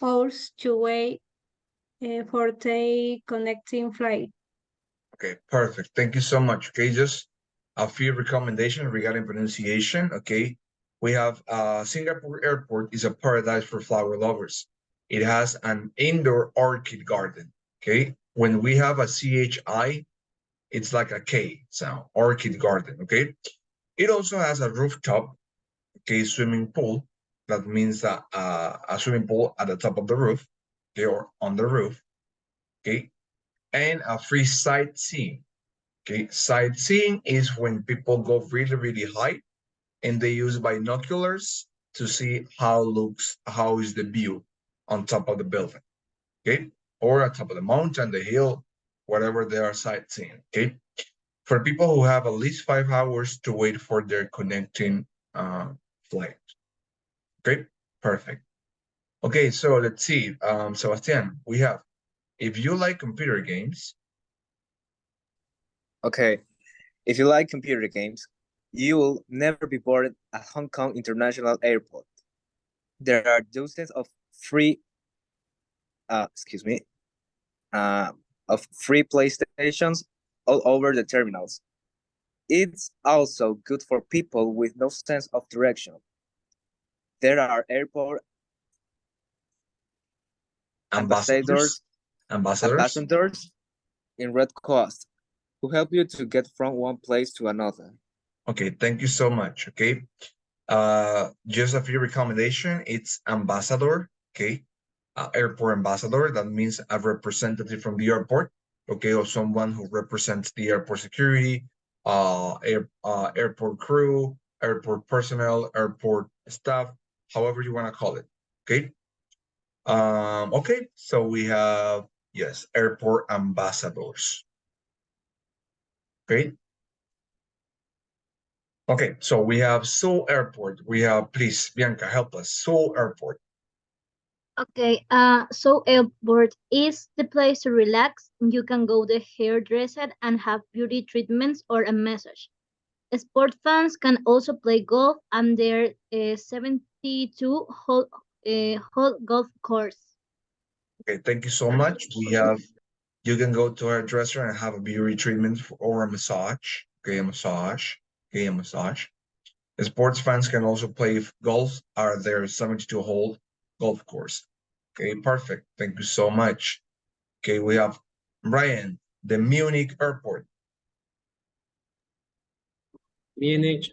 hours to wait for the connecting flight. Okay, perfect. Thank you so much. Okay, just a few recommendations regarding pronunciation. Okay, we have Singapore Airport is a paradise for flower lovers. It has an indoor orchid garden. Okay, when we have a CHI, it's like a K sound, orchid garden. Okay, it also has a rooftop, okay, swimming pool. That means that a swimming pool at the top of the roof, okay, or on the roof. Okay, and a free sightseeing. Okay, sightseeing is when people go really, really high and they use binoculars to see how is the view on top of the building, okay? Or on top of the mountain, the hill, whatever they are sightseeing, okay? For people who have at least 5 hours to wait for their connecting flight. Okay, perfect. Okay, so let's see, Sebastian, we have, if you like computer games. Okay, if you like computer games, you will never be bored at Hong Kong International Airport. There are dozens of free, of free PlayStations all over the terminals. It's also good for people with no sense of direction. There are airport ambassadors in Red Cross who help you to get from one place to another. Okay, thank you so much. Okay, just a few recommendation. It's ambassador. Okay, airport ambassador. That means a representative from the airport. Okay, or someone who represents the airport security, airport crew, airport personnel, airport staff, however you want to call it. Okay. Okay, so we have, yes, airport ambassadors. Great. Okay, so we have Seoul Airport. We have, please, Bianca, help us. Seoul Airport. Okay, so airport is the place to relax. You can go to hairdresser and have beauty treatments or a massage. Sport fans can also play golf and there 72 hole golf course. Okay, thank you so much. We have, you can go to a hairdresser and have a beauty treatment or a massage. Okay, a massage. Okay, a massage. Sports fans can also play golf at their 72-hole golf course. Okay, perfect. Thank you so much. Okay, we have Ryan, the Munich Airport. Munich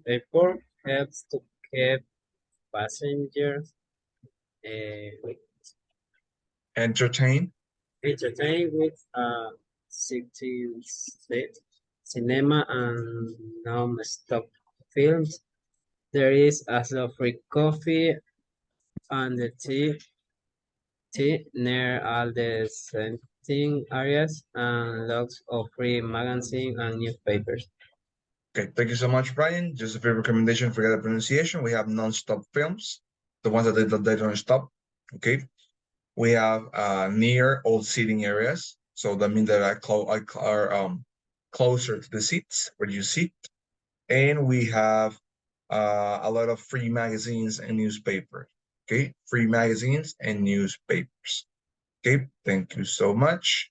Airport helps to keep passengers entertained with city cinema and non-stop films. There is also free coffee and the tea near all the sitting areas and lots of free magazines and newspapers. Okay, thank you so much, Brian. Just a few recommendation, forget the pronunciation. We have non-stop films, the ones that they don't stop. Okay, we have near all seating areas, so that means that are closer to the seats where you sit, and we have a lot of free magazines and newspapers. Okay, free magazines and newspapers. Okay, thank you so much.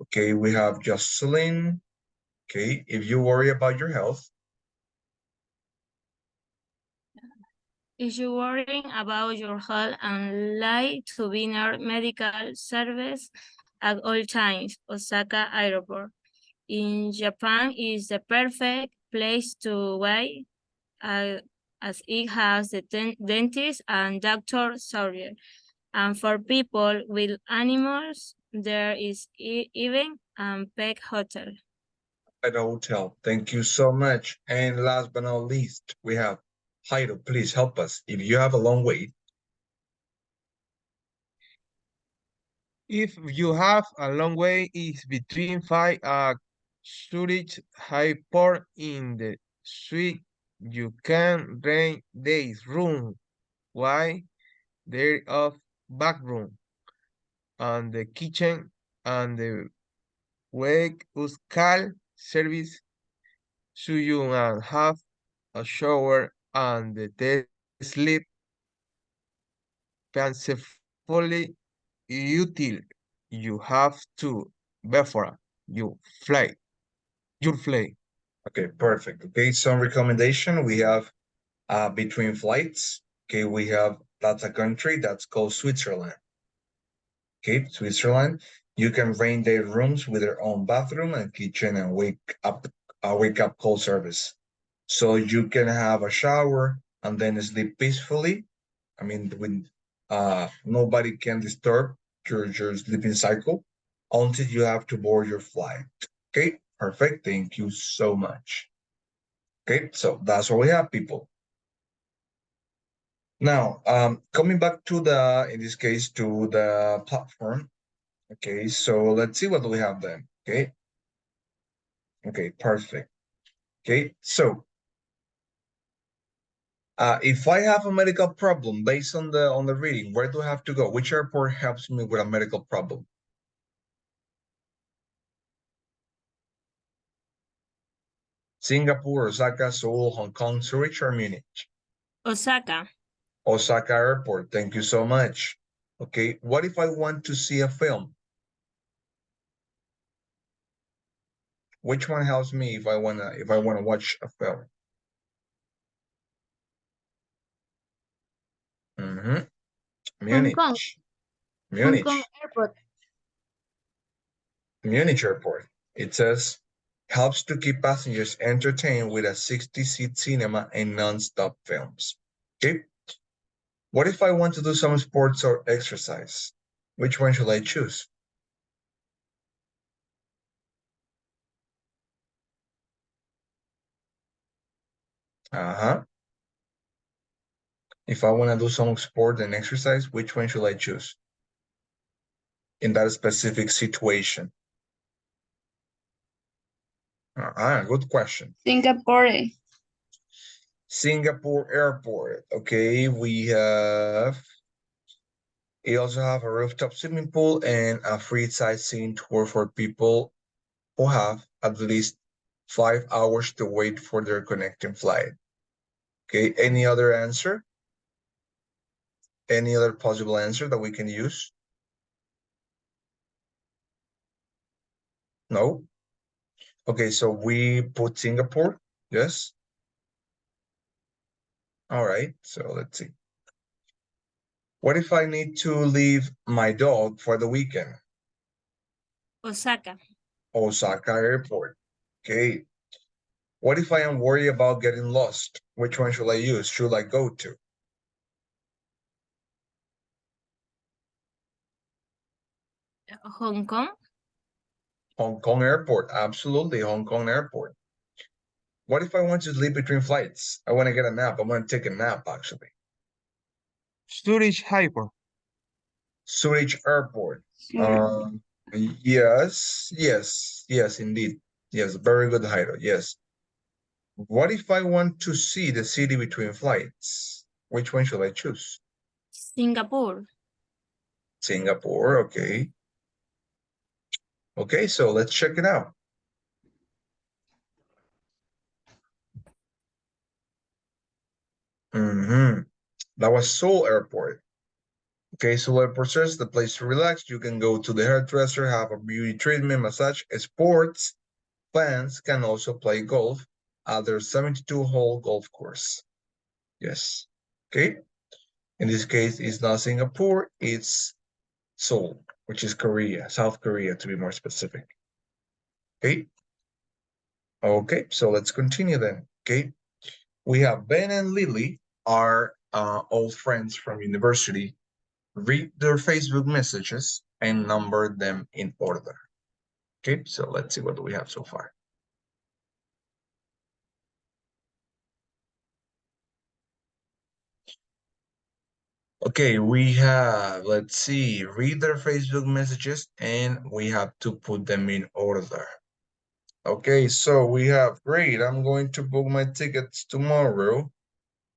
Okay, we have Jocelyn. Okay, if you worry about your health. If you're worrying about your health and like to be near medical service at all times, Osaka Airport in Japan is the perfect place to wait as it has the dentist and doctor surgery. And for people with animals, there is even a pet hotel. At the hotel. Thank you so much. And last but not least, we have Jairo. Please help us. If you have a long wait. If you have a long way, it's between 5 Zurich High Port in the suite. You can rent this room. Why? There of back room and the kitchen and the wake call service. So you can have a shower and the sleep fancifully util you have to before you fly your flight. Okay, perfect. Okay, some recommendation we have between flights. Okay, we have, that's a country that's called Switzerland. Okay, Switzerland. You can rent their rooms with their own bathroom and kitchen and wake up call service. So you can have a shower and then sleep peacefully. I mean, when nobody can disturb your sleeping cycle until you have to board your flight. Okay, Perfect. Thank you so much. Okay, so that's what we have, people. Now, coming back to in this case, to the platform. Okay, so let's see what do we have then. Okay. Okay, perfect. Okay, so if I have a medical problem based on the reading, where do I have to go? Which airport helps me with a medical problem? Singapore, Osaka, Seoul, Hong Kong, Zurich, or Munich? Osaka. Osaka Airport. Thank you so much. Okay, what if I want to see a film? Which one helps me if I wanna watch a film? Munich. Hong Kong. Munich. Hong Kong Airport. Munich Airport. It says helps to keep passengers entertained with a 60-seat cinema and non-stop films. Okay. What if I want to do some sports or exercise? Which one should I choose? If I want to do some sport and exercise, which one should I choose? In that specific situation. Good question. Singapore. Singapore Airport. Okay, we have. You also have a rooftop swimming pool and a free sightseeing tour for people who have at least 5 hours to wait for their connecting flight. Okay, any other answer? Any other possible answer that we can use? No? Okay, so we put Singapore, yes? All right, so let's see. What if I need to leave my dog for the weekend? Osaka. Osaka Airport. Okay. What if I am worried about getting lost? Which one should I use? Should I go to? Hong Kong. Hong Kong Airport. Absolutely, Hong Kong Airport. What if I want to sleep between flights? I want to get a nap. I want to take a nap, actually. Zurich Airport. Zurich Airport. Yes, indeed. Yes, very good, Jairo. Yes. What if I want to see the city between flights? Which one should I choose? Singapore. Singapore, okay. Okay, so let's check it out. That was Seoul Airport. Okay, Seoul Airport says the place to relax. You can go to the hairdresser, have a beauty treatment, massage, sports. Fans can also play golf at their 72-hole golf course. Yes. Okay. In this case, it's not Singapore, it's Seoul, which is Korea, South Korea to be more specific. Okay. Okay, so let's continue then. Okay. We have Ben and Lily, our old friends from university. Read their Facebook messages and number them in order. Okay, so let's see what do we have so far. Okay, we have, let's see, read their Facebook messages and we have to put them in order. Okay, so we have, great, I'm going to book my tickets tomorrow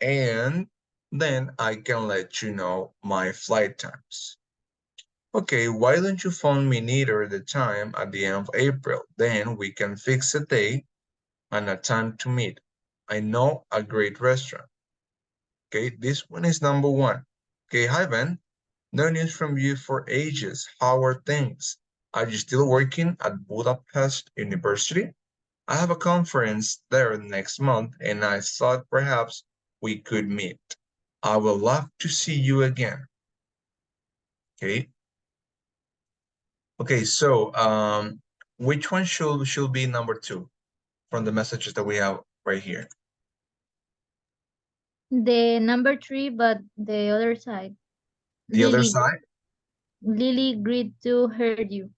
and then I can let you know my flight times. Okay, why don't you phone me near the time at the end of April? Then we can fix a day and a time to meet. I know a great restaurant. Okay, this one is number one. Okay, hi Ben. No news from you for ages. How are things? Are you still working at Budapest University? I have a conference there next month and I thought perhaps we could meet. I would love to see you again. Okay. Okay, so which one should be number two from the messages that we have right here? The number 3, but the other side. The other side? Lily, great to hear you.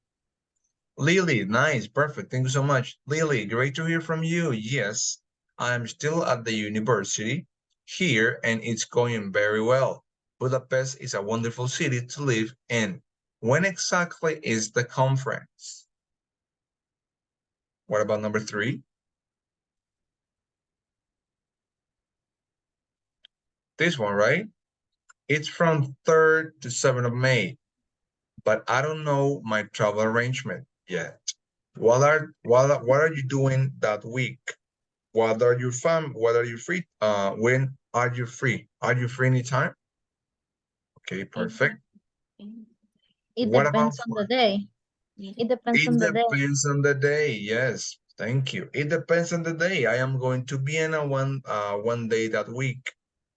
Lily, nice, perfect. Thank you so much. Lily, great to hear from you. Yes, I'm still at the university here and it's going very well. Budapest is a wonderful city to live in. When exactly is the conference? What about number 3? This one, right? It's from 3rd to 7th of May, but I don't know my travel arrangement yet. What are you doing that week? What are you free? When are you free? Are you free anytime? Okay, perfect. It What depends about on the day. It depends It on the day. depends on the day. Yes, thank you. It depends on the day. I am going to Vienna one day that week,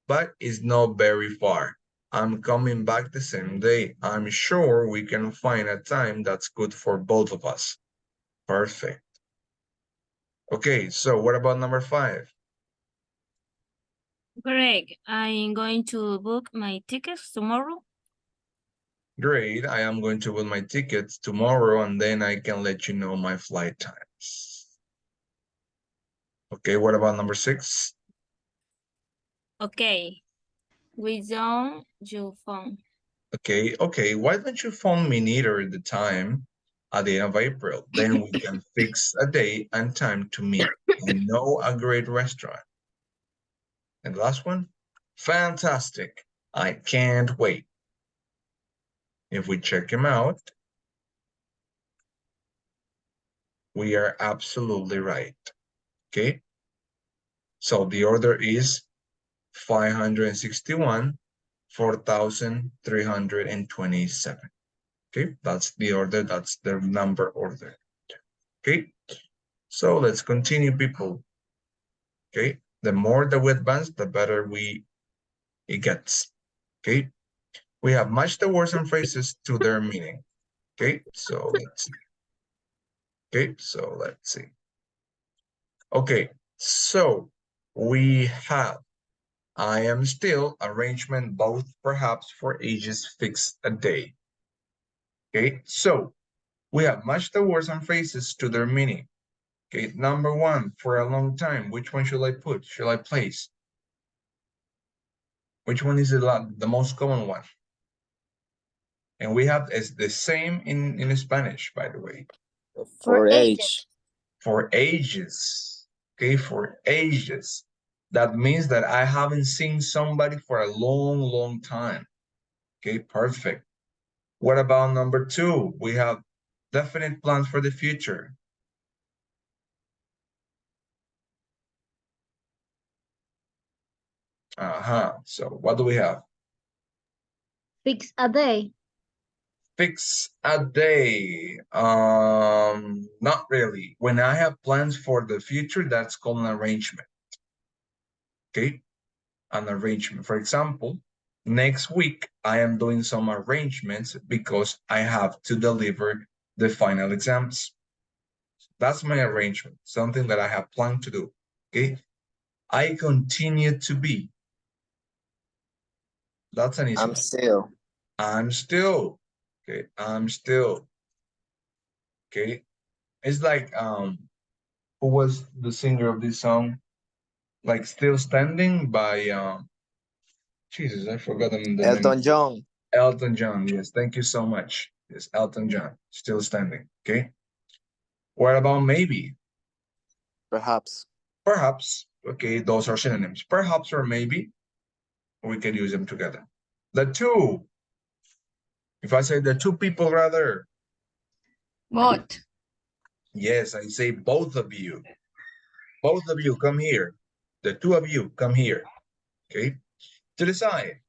but it's not very far. I'm coming back the same day. I'm sure we can find a time that's good for both of us. Perfect. Okay, so what about number 5? Greg, I'm going to book my tickets tomorrow. Great. I am going to book my tickets tomorrow and then I can let you know my flight times. Okay, what about number 6? Okay. Withdraw your phone. Okay. Why don't you phone me near the time at the end of April? Then we can fix a day and time to meet. I know a great restaurant. And the last one? Fantastic. I can't wait. If we check him out, we are absolutely right. Okay. So the order is 561, 4,327. Okay, that's the order, that's the number order. Okay, so let's continue, people. Okay, the more that we advance, the better it gets. Okay, we have matched the words and phrases to their meaning. Okay, so let's see. Okay, so we have I am still arrangement both perhaps for ages fixed a day. Okay, so we have matched the words and phrases to their meaning. Okay, number 1, for a long time. Which one should I put? Should I place? Which one is the most common one? And we have is the same in Spanish, by the way. For age. For ages. Okay, for ages. That means that I haven't seen somebody for a long, long time. Okay, perfect. What about number 2? We have definite plans for the future. So what do we have? Fix a day. Fix a day. Not really. When I have plans for the future, that's called an arrangement. Okay, an arrangement. For example, next week I am doing some arrangements because I have to deliver the final exams. That's my arrangement, something that I have planned to do. Okay, I continue to be. That's an easy one. I'm still. Okay, I'm still. Okay, it's like who was the singer of this song? Like Still Standing by Jesus, I forgot the name. Elton John. Elton John, yes, thank you so much. Yes, Elton John, Still Standing. Okay. What about maybe? Perhaps. Perhaps. Okay, those are synonyms. Perhaps or maybe. We can use them together. The two. If I say the two people rather. What? Yes, I say both of you. Both of you come here. The two of you come here. Okay. To the side.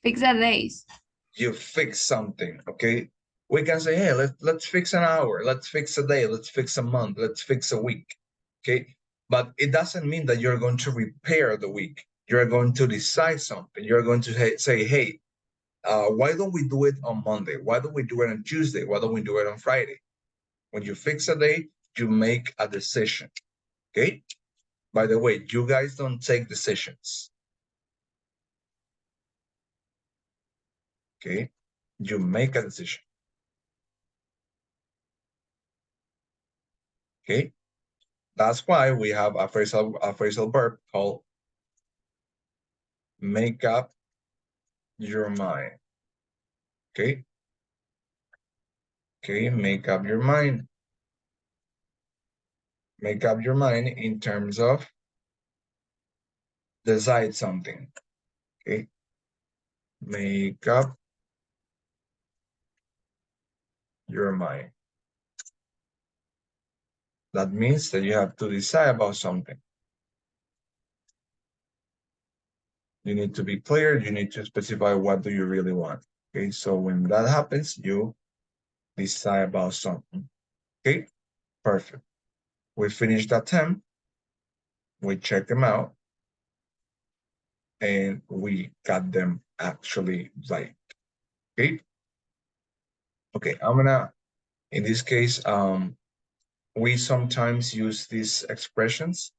Fix the days. You fix something. Okay. We can say, hey, let's fix an hour. Let's fix a day. Let's fix a month. Let's fix a week. Okay. But it doesn't mean that you're going to repair the week. You're going to decide something. You're going to say, hey, why don't we do it on Monday? Why don't we do it on Tuesday? Why don't we do it on Friday? When you fix a day, you make a decision. Okay. By the way, you guys don't take decisions. Okay. You make a decision. Okay, that's why we have a phrasal verb called make up your mind. Okay. Okay, make up your mind. Make up your mind in terms of decide something. Okay. Make up your mind. That means that you have to decide about something. You need to be clear. You need to specify what do you really want. Okay, so when that happens, you decide about something. Okay, perfect. We finished that term. We check them out. And we got them actually right. Okay. Okay, I'm gonna, in this case, we sometimes use these expressions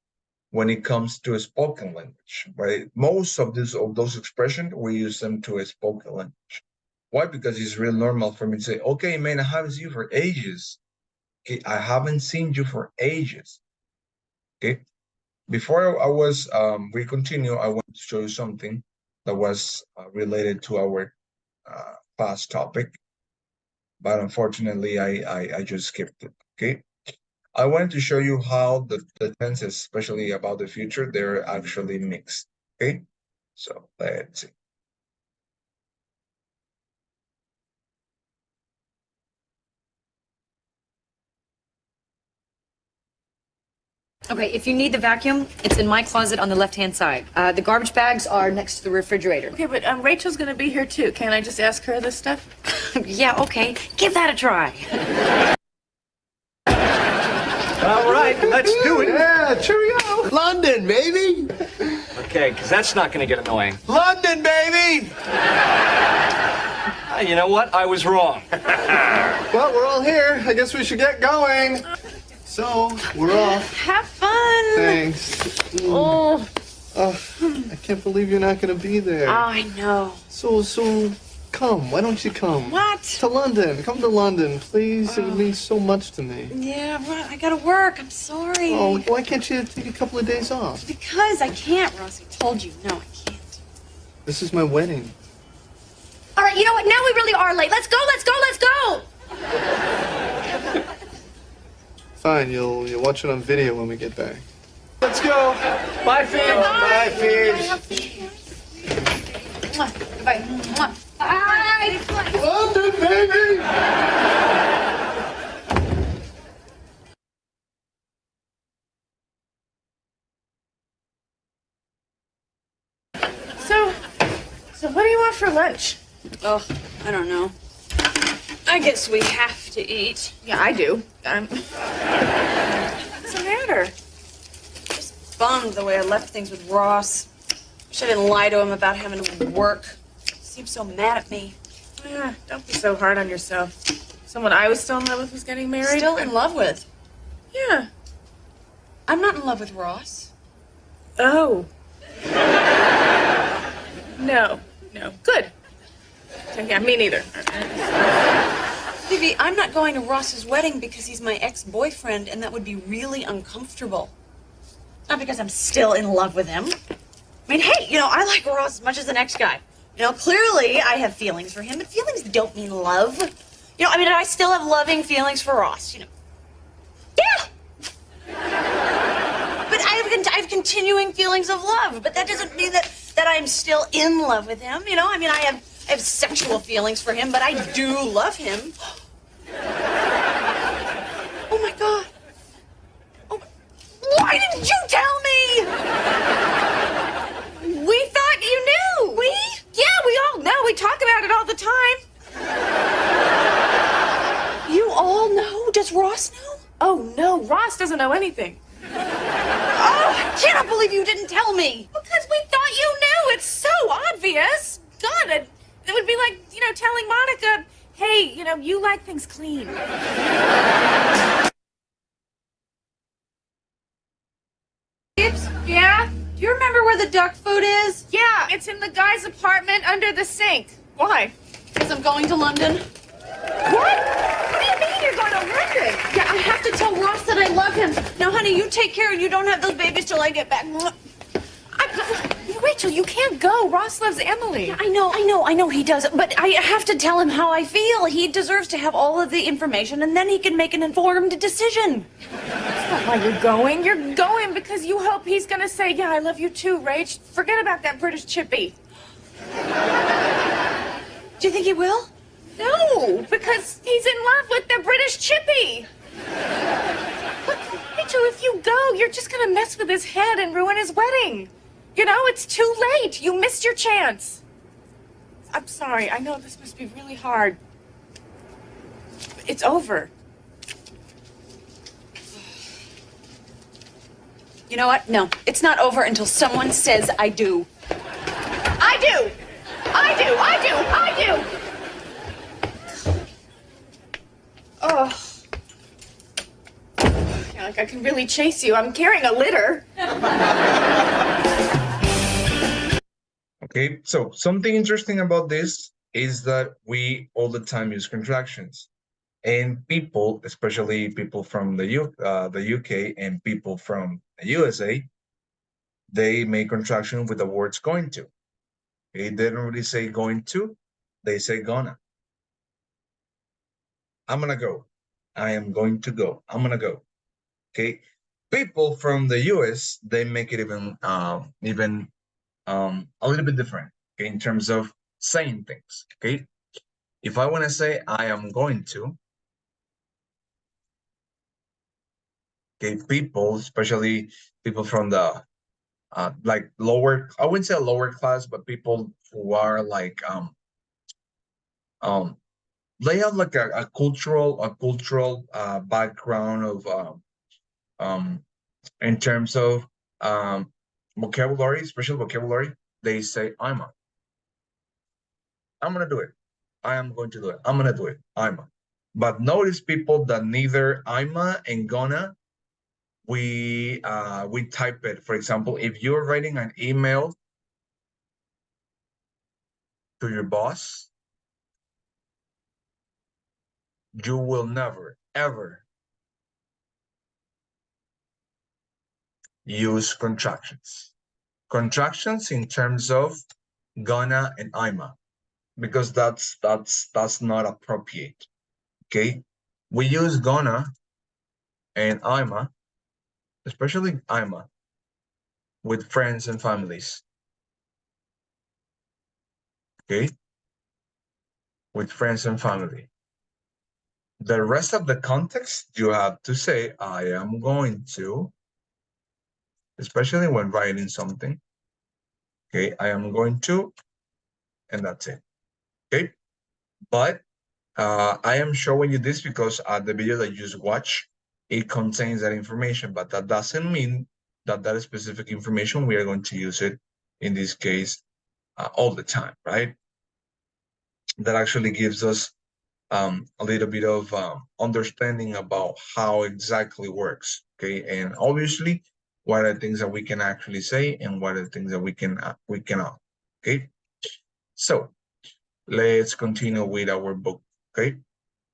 when it comes to a spoken language, right? Most of those expressions, we use them to a spoken language. Why? Because it's real normal for me to say, okay, man, I haven't seen you for ages. Okay, I haven't seen you for ages. Okay. Before we continue, I want to show you something that was related to our past topic, but unfortunately, I just skipped it. Okay. I wanted to show you how the tenses, especially about the future, they're actually mixed. Okay, so let's see. Okay, if you need the vacuum, it's in my closet on the left-hand side. The garbage bags are next to the refrigerator. Okay, but Rachel's gonna be here too. Can't I just ask her this stuff? Yeah, okay. Give that a try. All right, let's do it. Yeah, cheerio. London, baby. Okay, because that's not going to get annoying. London, baby. You know what? I was wrong. Well, we're all here. I guess we should get going. So, we're off. Have fun. Thanks. Oh. I can't believe you're not going to be there. I know. So, come. Why don't you come? What? To London. Come to London, please. It would mean so much to me. Yeah, but I gotta work. I'm sorry. Oh, why can't you take a couple of days off? Because I can't, Ross. I told you. No, I can't. This is my wedding. All right, you know what? Now we really are late. Let's go, let's go, let's go! Fine, you'll watch it on video when we get back. Let's go. Bye, Phoebe. Bye, Phoebe. Bye. Bye. London, baby! So what do you want for lunch? Oh, I don't know. I guess we have to eat. Yeah, I do. What's the matter? Just bummed the way I left things with Ross. Wish I didn't lie to him about having to work. He seems so mad at me. Yeah, don't be so hard on yourself. Someone I was still in love with was getting married? Still in love with? Yeah. I'm not in love with Ross. Oh. No. Good. Yeah, me neither. Phoebe, I'm not going to Ross's wedding because he's my ex-boyfriend, and that would be really uncomfortable. Not because I'm still in love with him. I mean, hey, I like Ross as much as the next guy. Clearly I have feelings for him, but feelings don't mean love. I still have loving feelings for Ross, Yeah! But I have continuing feelings of love, but that doesn't mean that I'm still in love with him, I have sexual feelings for him, but I do love him. Oh my God. Oh, why didn't you tell me? We thought you knew. We? Yeah, we all know. We talk about it all the time. You all know? Does Ross know? Oh, no. Ross doesn't know anything. Oh, I cannot believe you didn't tell me. Because we thought you knew. It's so obvious. God, it would be like, telling Monica, hey, you like things clean. Yeah? Do you remember where the duck food is? Yeah, it's in the guy's apartment under the sink. Why? Because I'm going to London. What? What do you mean you're going to Yeah, I have to tell Ross that I love him. Now, honey, you take care and you don't have those babies till I get back. Rachel, you can't go. Ross loves Emily. I know he does. But I have to tell him how I feel. He deserves to have all of the information, and then he can make an informed decision. That's not why you're going. You're going because you hope he's gonna say, yeah, I love you too, Rach. Forget about that British chippy. Do you think he will? No, because he's in love with the British chippy. Look, Rachel, if you go, you're just gonna mess with his head and ruin his wedding. You know, it's too late. You missed your chance. I'm sorry. I know this must be really hard. It's over. You know what? No, it's not over until someone says I do. I do! I do! I do! I do! Oh. Yeah, like I can really chase you. I'm carrying a litter. Okay, so something interesting about this is that we all the time use contractions. And people, especially people from the UK and people from the USA, they make contraction with the words going to. Okay, they don't really say going to, they say gonna. I'm gonna go. I am going to go. I'm gonna go. Okay, people from the US, they make it even a little bit different, okay, in terms of saying things. Okay, if I want to say I am going to, okay, people, especially people from the like lower, I wouldn't say lower class, but people who are like they have like a cultural background of in terms of vocabulary, special vocabulary. They say I'm gonna do it. I am going to do it. I'm gonna do it. But notice, people, that neither and gonna, we type it. For example, if you're writing an email to your boss, you will never, ever use contractions. Contractions in terms of gonna and because that's not appropriate. Okay, we use gonna and especially with friends and families. Okay, with friends and family. The rest of the context, you have to say I am going to, especially when writing something. Okay, I am going to, and that's it. Okay, but I am showing you this because the video that you just watched, it contains that information, but that doesn't mean that that specific information we are going to use it in this case all the time, right? That actually gives us a little bit of understanding about how exactly works. Okay, and obviously what are the things that we can actually say and what are the things that we cannot. Okay, so let's continue with our book. Okay,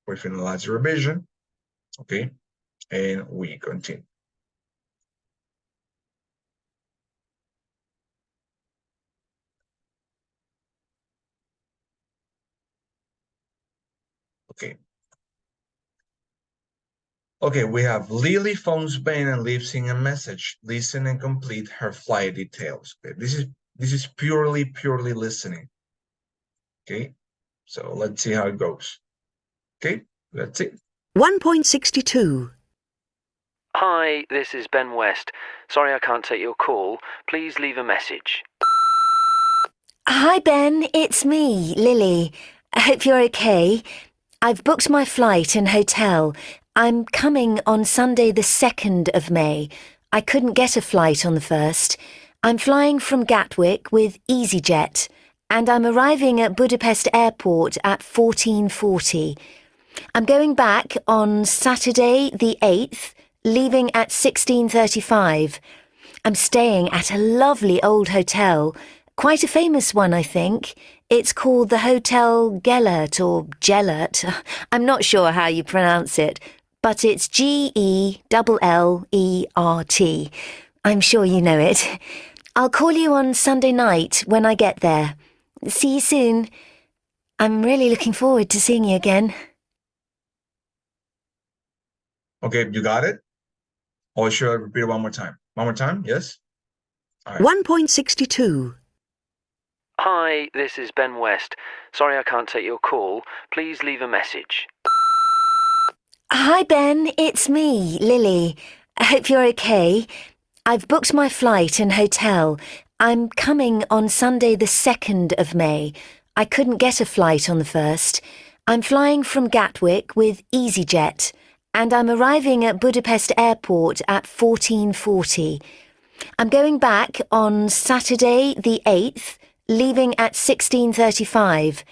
we finalize the revision. Okay, and we continue. Okay. Okay, we have Lily phones Ben and leaves him a message. Listen and complete her flight details. Okay, this is purely listening. Okay, so let's see how it goes. Okay, that's it. 1.62. Hi, this is Ben West. Sorry I can't take your call. Please leave a message. Hi, Ben. It's me, Lily. I hope you're okay. I've booked my flight and hotel. I'm coming on Sunday the 2nd of May. I couldn't get a flight on the 1st. I'm flying from Gatwick with EasyJet, and I'm arriving at Budapest Airport at 14:40. I'm going back on Saturday the 8th, leaving at 16:35. I'm staying at a lovely old hotel, quite a famous one, I think. It's called the Hotel Gellert or Gellert. I'm not sure how you pronounce it, but it's Gellert. I'm sure you know it. I'll call you on Sunday night when I get there. See you soon. I'm really looking forward to seeing you again. Okay, you got it? Or should I repeat it one more time? One more time, yes? All right. 1.62. Hi, this is Ben West. Sorry I can't take your call. Please leave a message. Hi, Ben. It's me, Lily. I hope you're okay. I've booked my flight and hotel. I'm coming on Sunday the 2nd of May. I couldn't get a flight on the 1st. I'm flying from Gatwick with EasyJet, and I'm arriving at Budapest Airport at 14:40. I'm going back on Saturday the 8th, leaving at 16:35.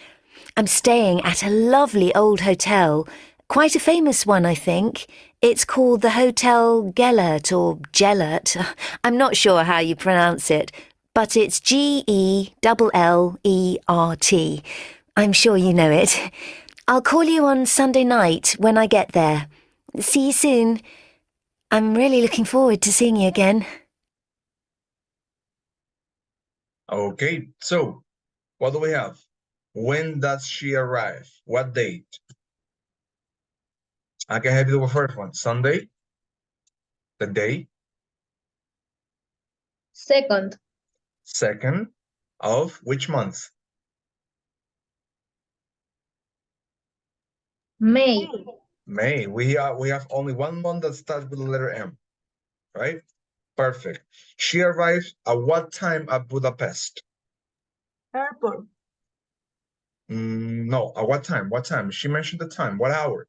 I'm staying at a lovely old hotel, quite a famous one, I think. It's called the Hotel Gellert or Gellert. I'm not sure how you pronounce it, but it's Gellert. I'm sure you know it. I'll call you on Sunday night when I get there. See you soon. I'm really looking forward to seeing you again. Okay, so what do we have? When does she arrive? What date? I can help you with the first one. Sunday? The day? Second. Second of which month? May. May. We have only one month that starts with the letter M, right? Perfect. She arrives at what time at Budapest? Airport. No, at what time? What time? She mentioned the time. What hour?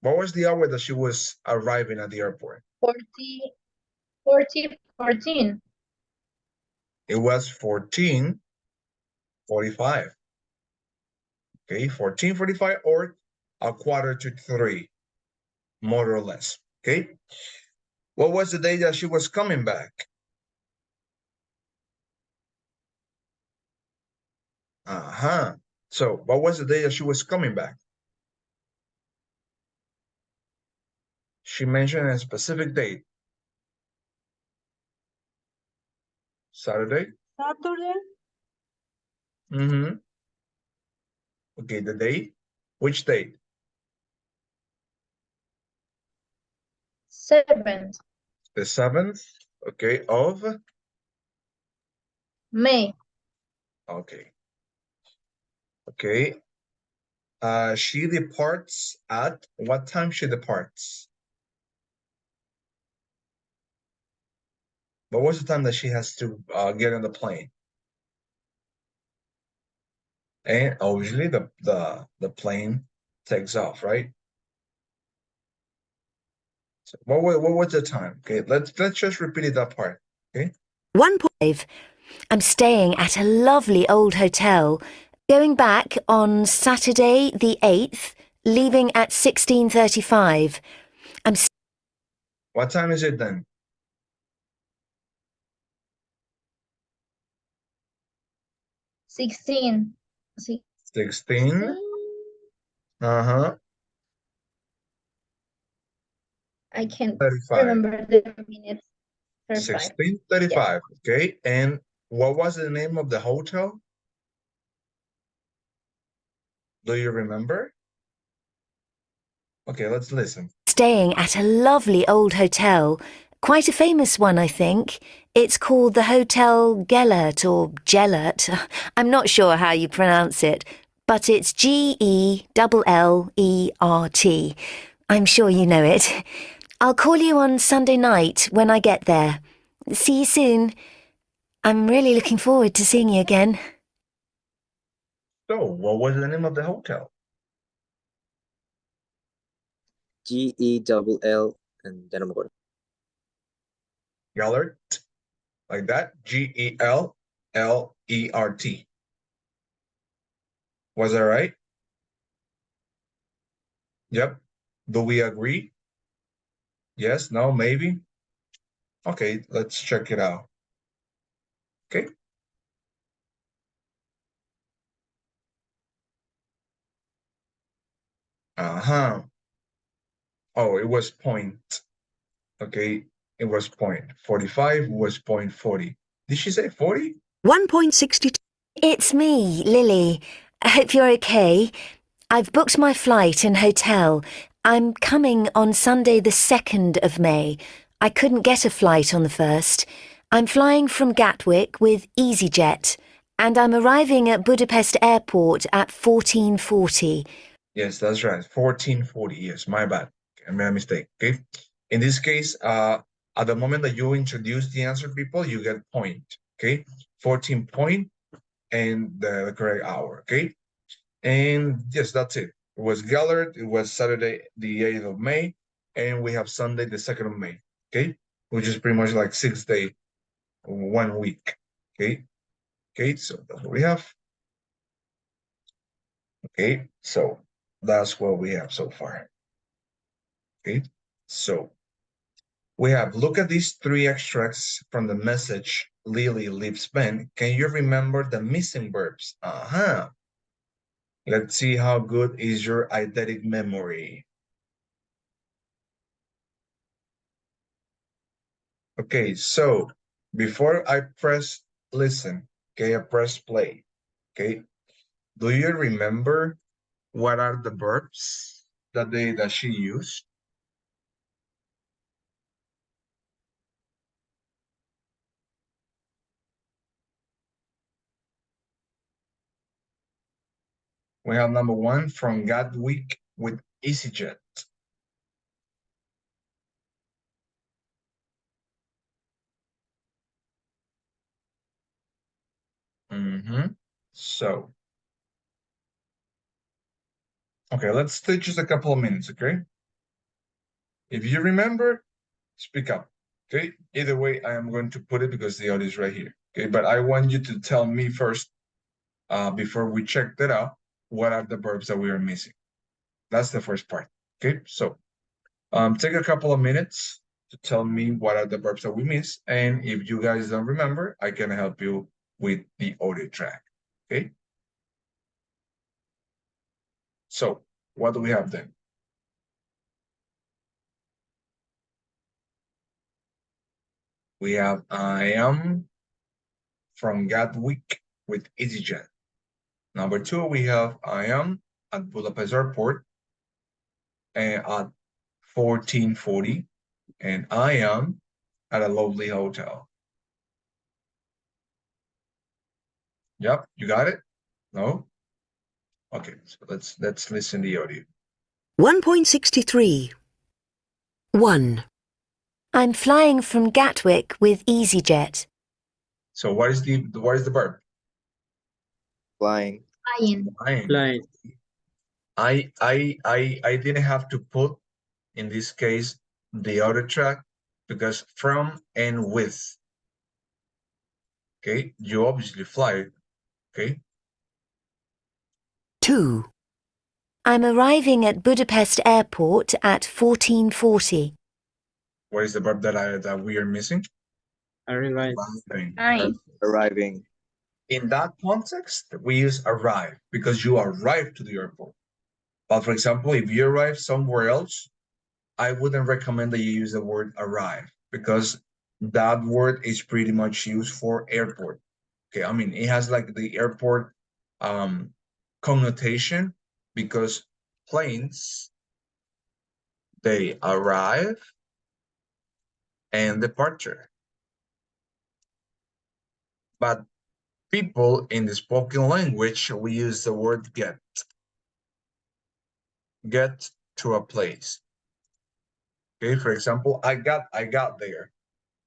What was the hour that she was arriving at the airport? 14. It was 14:45. Okay, 14:45 or a quarter to 3, more or less. Okay. What was the day that she was coming back? So what was the day that she was coming back? She mentioned a specific date. Saturday? Saturday. Okay, the date? Which date? 7th. The 7th, okay, of? May. Okay. Okay. She departs at what time she departs? What was the time that she has to get on the plane? And usually the plane takes off, right? So what was the time? Okay, let's just repeat that part. Okay. 1.5. I'm staying at a lovely old hotel, going back on Saturday the 8th, leaving at 16:35. What time is it then? 16. 16. I can't 35. remember the minutes. 16:35. Okay. And what was the name of the hotel? Do you remember? Okay, let's listen. Staying at a lovely old hotel, quite a famous one, I think. It's called the Hotel Gellert or Gellert. I'm not sure how you pronounce it, but it's Gellert. I'm sure you know it. I'll call you on Sunday night when I get there. See you soon. I'm really looking forward to seeing you again. So, what was the name of the hotel? Gell, and ya no me acuerdo. Gellert, like that. Gellert. Was that right? Yep. Do we agree? Yes, no, maybe? Okay, let's check it out. Okay. Oh, it was point. Okay, it was point. 45 was point 40. Did she say 40? 1.62. It's me, Lily. I hope you're okay. I've booked my flight and hotel. I'm coming on Sunday the 2nd of May. I couldn't get a flight on the 1st. I'm flying from Gatwick with EasyJet, and I'm arriving at Budapest Airport at 14:40. Yes, that's right. 14:40. Yes, my bad. I made a mistake. Okay. In this case, at the moment that you introduce the answer, people, you get point. Okay. 14 point and the correct hour. Okay. And yes, that's it. It was Gellert. It was Saturday, the 8th of May, and we have Sunday, the 2nd of May. Okay, which is pretty much like 6 days, 1 week. Okay. Okay. So that's what we have. Okay. So that's what we have so far. Okay, so we have, look at these 3 extracts from the message Lily leaves Ben. Can you remember the missing verbs? Let's see how good is your eidetic memory. Okay, so before I press listen, okay, I press play. Okay, do you remember what are the verbs that she used? We have number 1 from Gatwick with EasyJet. So, okay, let's take just a couple of minutes, okay? If you remember, speak up, okay? Either way, I am going to put it because the audio is right here, okay? But I want you to tell me first, before we check that out, what are the verbs that we are missing? That's the first part, okay? So, take a couple of minutes to tell me what are the verbs that we miss, and if you guys don't remember, I can help you with the audio track, okay? So, what do we have then? We have I am from Gatwick with EasyJet. Number 2, we have I am at Budapest Airport and at 14:40, and I am at a lovely hotel. Yep, you got it? No? Okay, so let's listen to the audio. 1.63. 1. I'm flying from Gatwick with EasyJet. So what is the verb? Flying. Flying. I didn't have to put, in this case, the other track because from and with. Okay, you obviously fly. Okay. 2. I'm arriving at Budapest Airport at 14:40. What is the verb that we are missing? Arriving. In that context, we use arrive because you arrive to the airport. But for example, if you arrive somewhere else, I wouldn't recommend that you use the word arrive because that word is pretty much used for airport. Okay, I mean, it has like the airport connotation because planes, they arrive and departure. But people in the spoken language, we use the word get. Get to a place. Okay, for example, I got there.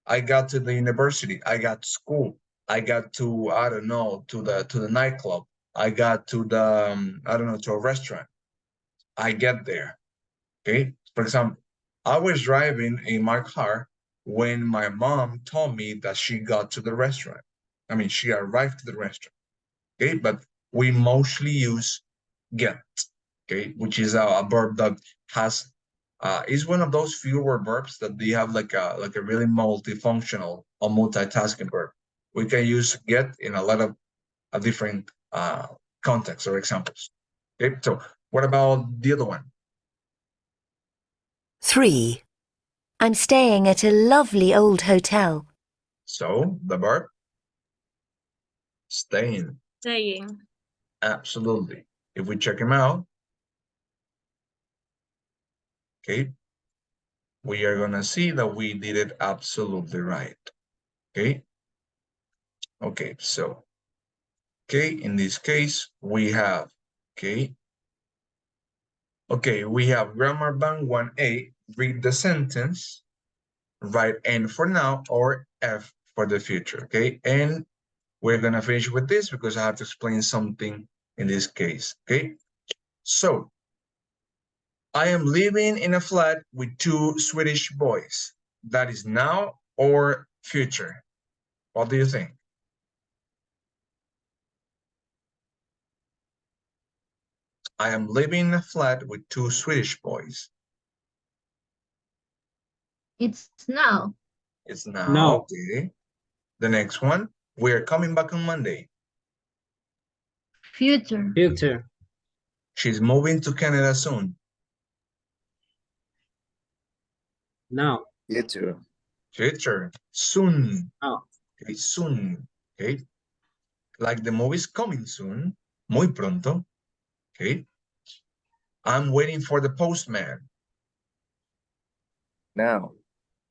I got to the university. I got to school. I got to, I don't know, to the nightclub. I got to the, I don't know, to a restaurant. I get there. Okay, for example, I was driving in my car when my mom told me that she got to the restaurant. I mean, she arrived to the restaurant. Okay, but we mostly use get. Okay, which is a verb that has is one of those fewer verbs that they have like a really multifunctional or multitasking verb. We can use get in a lot of different contexts or examples. Okay, so what about the other one? 3. I'm staying at a lovely old hotel. So, the verb? Staying. Staying. Absolutely. If we check him out, okay, we are gonna see that we did it absolutely right. Okay. Okay, so, okay, in this case, we have, okay, we have grammar bank 1A, read the sentence, write N for now or F for the future, okay? And we're gonna finish with this because I have to explain something in this case, okay? So, I am living in a flat with 2 Swedish boys. That is now or future? What do you think? I am living in a flat with 2 Swedish boys. It's now. It's now, No. okay. The next one, we are coming back on Monday. Future. Future. She's moving to Canada soon. No. Future. Future, soon. No. Okay, soon. Okay, like the movie's coming soon, muy pronto. Okay, I'm waiting for the postman. Now.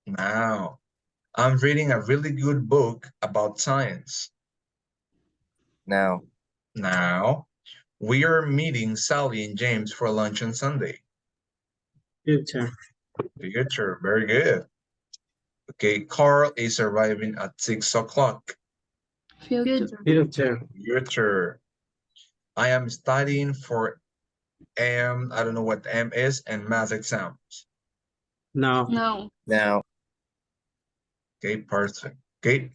Now, I'm reading a really good book about science. Now. Now, we are meeting Sally and James for lunch on Sunday. Future. Future, very good. Okay, Carl is arriving at 6 o'clock. Future. Future. Future. I am studying for I don't know what M is, and math exams. No. No. Now. Okay, perfect. Okay,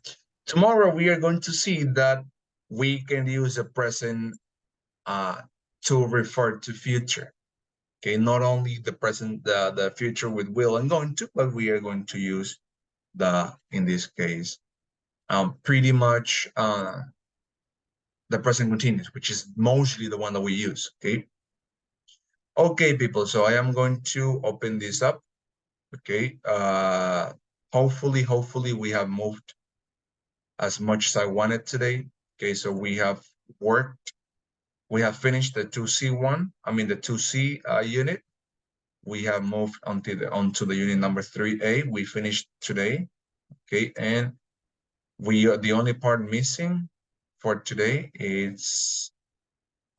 tomorrow we are going to see that we can use a present to refer to future. Okay, not only the present, the future with will and going to, but we are going to use in this case, pretty much the present continuous, which is mostly the one that we use. Okay. Okay, people. So I am going to open this up. Okay. Hopefully we have moved as much as I wanted today. Okay, so we have finished the 2C1, the 2C unit. We have moved onto the unit number 3A. We finished today. Okay, and the only part missing for today is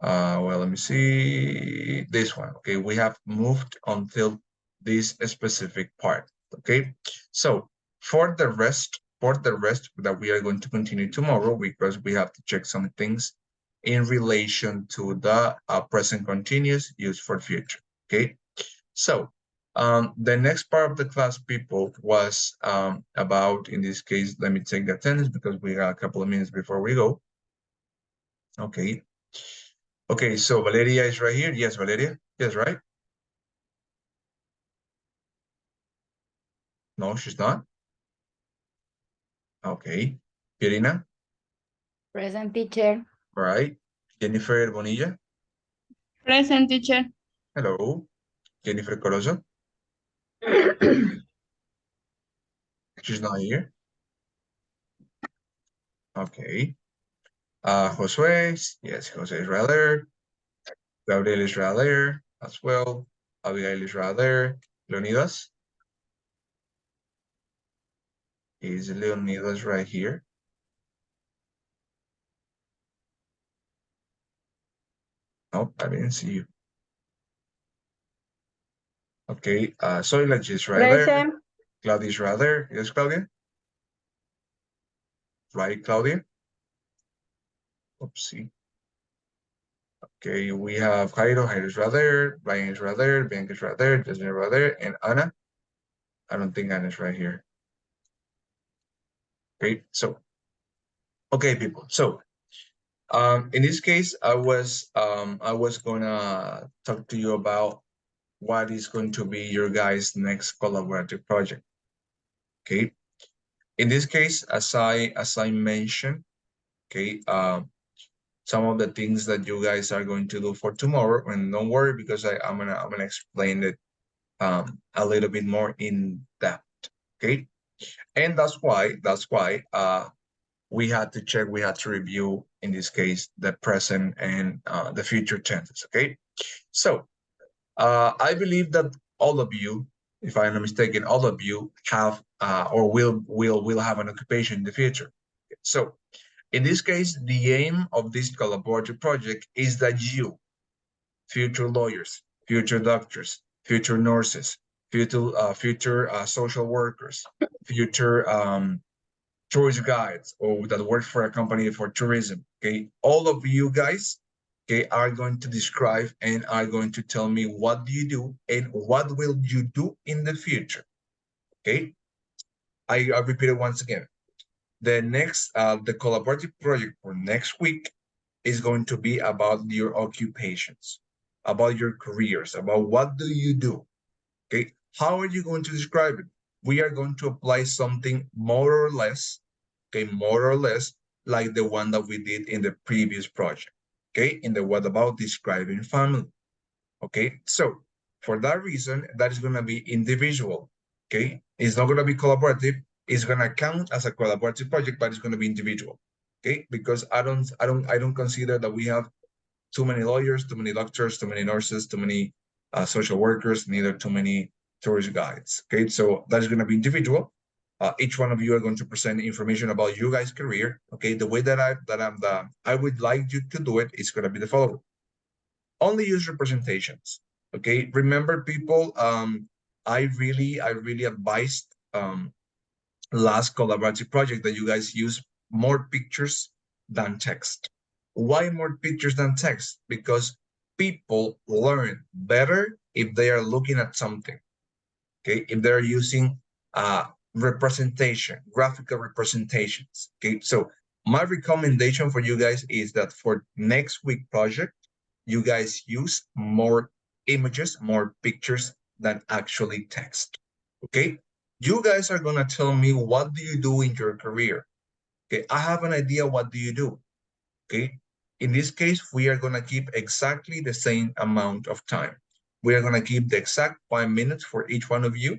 well, let me see this one. Okay, we have moved until this specific part. Okay, so for the rest that we are going to continue tomorrow, because we have to check some things in relation to the present continuous used for future. Okay, so the next part of the class, people, was about, in this case, let me take the attendance because we got a couple of minutes before we go. Okay. Okay, so Valeria is right here. Yes, Valeria. Yes, right? No, she's not. Okay. Pirina. Present, teacher. All right. Jennifer Bonilla. Present, teacher. Hello. Jennifer Corozo. She's not here. Okay. Josue. Yes, Jose is right there. Gabriel is right there as well. Abigail is right there. Leonidas. Is Leonidas right here? Nope, I didn't see you. Okay, Soilage is right there. Present. Claudia is right there. Yes, Claudia? Right, Claudia? Oopsie. Okay, we have Jairo. Jairo's right there. Brian is right there. Bianca is right there. Jasmine is right there. And Anna? I don't think Anna's right here. Okay, so. Okay, people. So, in this case, I was gonna talk to you about what is going to be your guys' next collaborative project. Okay. In this case, as I mentioned, okay, some of the things that you guys are going to do for tomorrow, and don't worry because I'm gonna explain it a little bit more in depth. Okay, and that's why we had to check, we had to review, in this case, the present and the future tenses. Okay, so I believe that all of you, if I'm not mistaken, all of you have or will have an occupation in the future. So in this case, the aim of this collaborative project is that you, future lawyers, future doctors, future nurses, future social workers, future tourist guides, or that work for a company for tourism, okay, all of you guys, okay, are going to describe and are going to tell me what do you do and what will you do in the future. Okay, I repeat it once again. The next the collaborative project for next week is going to be about your occupations, about your careers, about what do you do. Okay, how are you going to describe it? We are going to apply something more or less, okay, more or less like the one that we did in the previous project, okay, in the what about describing family. Okay, so for that reason, that is going to be individual. Okay, it's not going to be collaborative. It's going to count as a collaborative project, but it's going to be individual. Okay, because I don't consider that we have too many lawyers, too many doctors, too many nurses, too many social workers, neither too many tourist guides. Okay, so that is going to be individual. Each one of you are going to present information about your guys' career. Okay, the way that I would like you to do it is going to be the following. Only use representations. Okay, remember, people, I really advised last collaborative project that you guys use more pictures than text. Why more pictures than text? Because people learn better if they are looking at something. Okay, if they're using representation, graphical representations. Okay, so my recommendation for you guys is that for next week project, you guys use more images, more pictures than actually text. Okay, you guys are gonna tell me what do you do in your career. Okay, I have an idea what do you do. Okay, in this case, we are gonna keep exactly the same amount of time. We are gonna keep the exact 5 minutes for each one of you.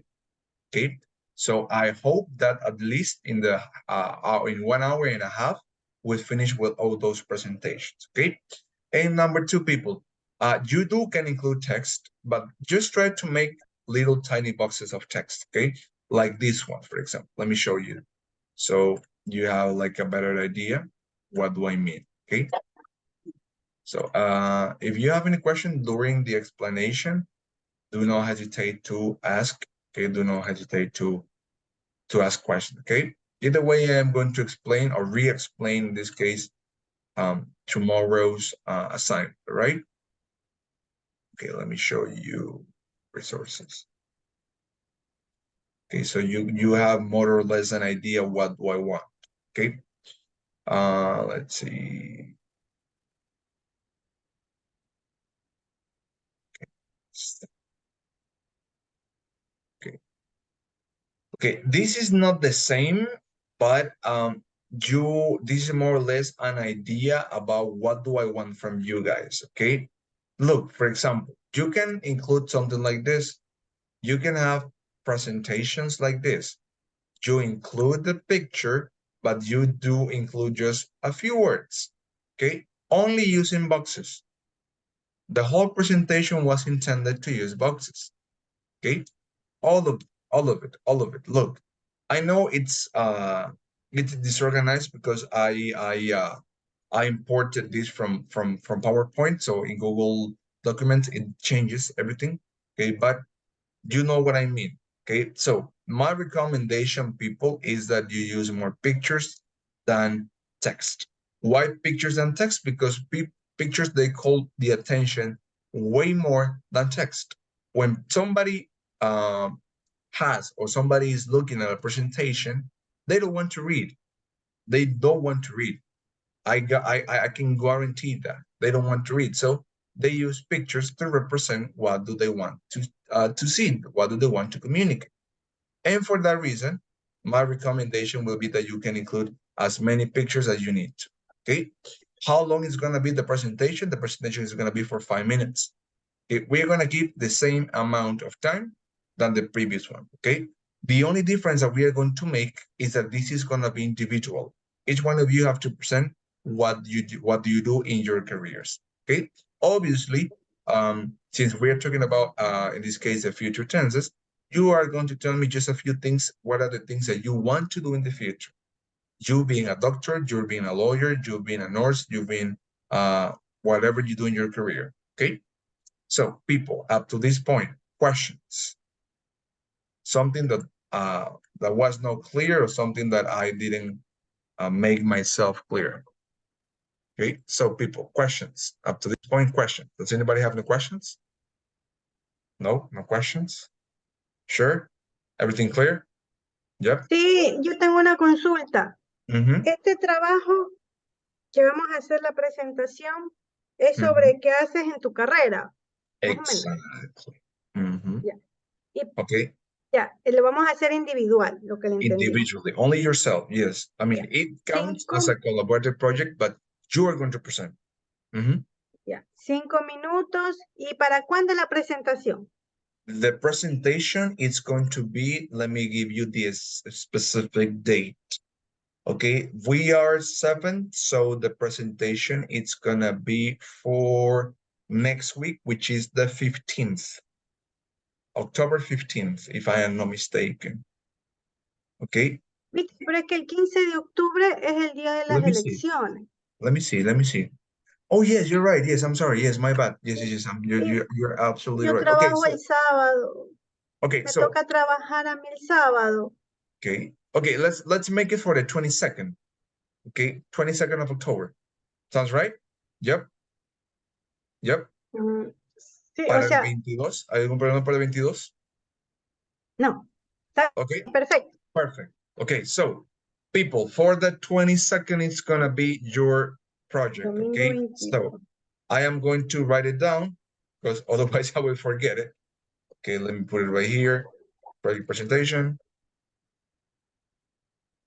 Okay, so I hope that at least in 1 hour and a half, we'll finish with all those presentations. Okay, and number two, people, you can include text, but just try to make little tiny boxes of text. Okay, like this one, for example. Let me show you, so you have like a better idea. What do I mean? Okay, so if you have any question during the explanation, do not hesitate to ask. Okay, do not hesitate to ask questions. Okay, either way, I'm going to explain or re-explain in this case tomorrow's assignment. All right. Okay, let me show you resources. Okay, so you have more or less an idea what do I want. Okay, let's see. Okay, this is not the same, but this is more or less an idea about what do I want from you guys. Okay, look, for example, you can include something like this. You can have presentations like this. You include the picture, but you do include just a few words. Okay, only using boxes. The whole presentation was intended to use boxes. Okay, all of it. Look, I know it's disorganized because I imported this from PowerPoint, so in Google Documents it changes everything. Okay, but you know what I mean. Okay, so my recommendation, people, is that you use more pictures than text. Why pictures than text? Because pictures, they call the attention way more than text. When somebody has, or somebody is looking at a presentation, they don't want to read. They don't want to read. I can guarantee that they don't want to read. So they use pictures to represent what do they want to see, what do they want to communicate. And for that reason, my recommendation will be that you can include as many pictures as you need to. Okay, how long is going to be the presentation? The presentation is going to be for 5 minutes. Okay, we're going to keep the same amount of time, than the previous one, okay? The only difference that we are going to make is that this is going to be individual. Each one of you have to present what do you do in your careers, okay? Obviously, since we're talking about, in this case, the future tenses, you are going to tell me just a few things. What are the things that you want to do in the future? You being a doctor, you being a lawyer, you being a nurse, you being whatever you do in your career, okay? So people, up to this point, questions. Something that that was not clear or something that I didn't make myself clear. Okay, so people, questions. Up to this point, questions. Does anybody have any questions? No, no questions? Sure? Everything clear? Yep. Sí, yo tengo una consulta. Este trabajo que vamos a hacer la presentación es sobre qué haces en tu carrera. Exactly. Ya. Y Okay. ya, lo vamos a hacer individual, lo que le entendí. Individually, only yourself, yes. I mean, it counts as a collaborative project, but you are going to present. Ya, 5 minutos. ¿Y para cuándo la presentación? The presentation is going to be, let me give you this specific date. Okay, we are 7, so the presentation it's gonna be for next week, which is the 15th. October 15th, if I am not mistaken. Okay. Pero es que el 15 de octubre es el día de las elecciones. Let me see. Oh, yes, you're right. Yes, I'm sorry. Yes, my bad. Yes, you're absolutely Yo right. trabajo el sábado. Okay, Me so toca trabajar a mí el sábado. okay, let's make it for the 22nd. Okay, 22nd of October. Sounds right? Yep. Sí, Para o sea, el 22, ¿hay algún problema para el 22? No. Okay. Perfect. Perfect. Okay, so people, for the 22nd, it's gonna be your project. Okay, so I am going to write it down because otherwise I will forget it. Okay, let me put it right here. Project presentation.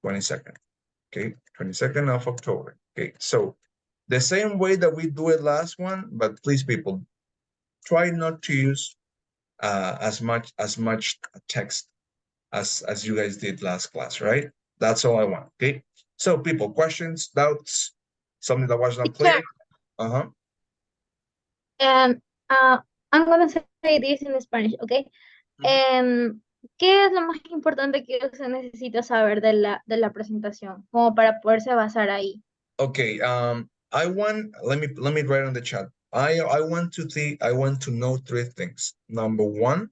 22nd. Okay, 22nd of October. Okay, so the same way that we do it last one, but please, people, try not to use as much text as you guys did last class, right? That's all I want. Okay, so people, questions, doubts, something that was not clear. And I'm gonna say this in Spanish, okay? ¿Qué es lo más importante que usted necesita saber de la presentación, como para poderse basar ahí? Okay, I want, let me write on the chat. I want to know 3 things. Number 1,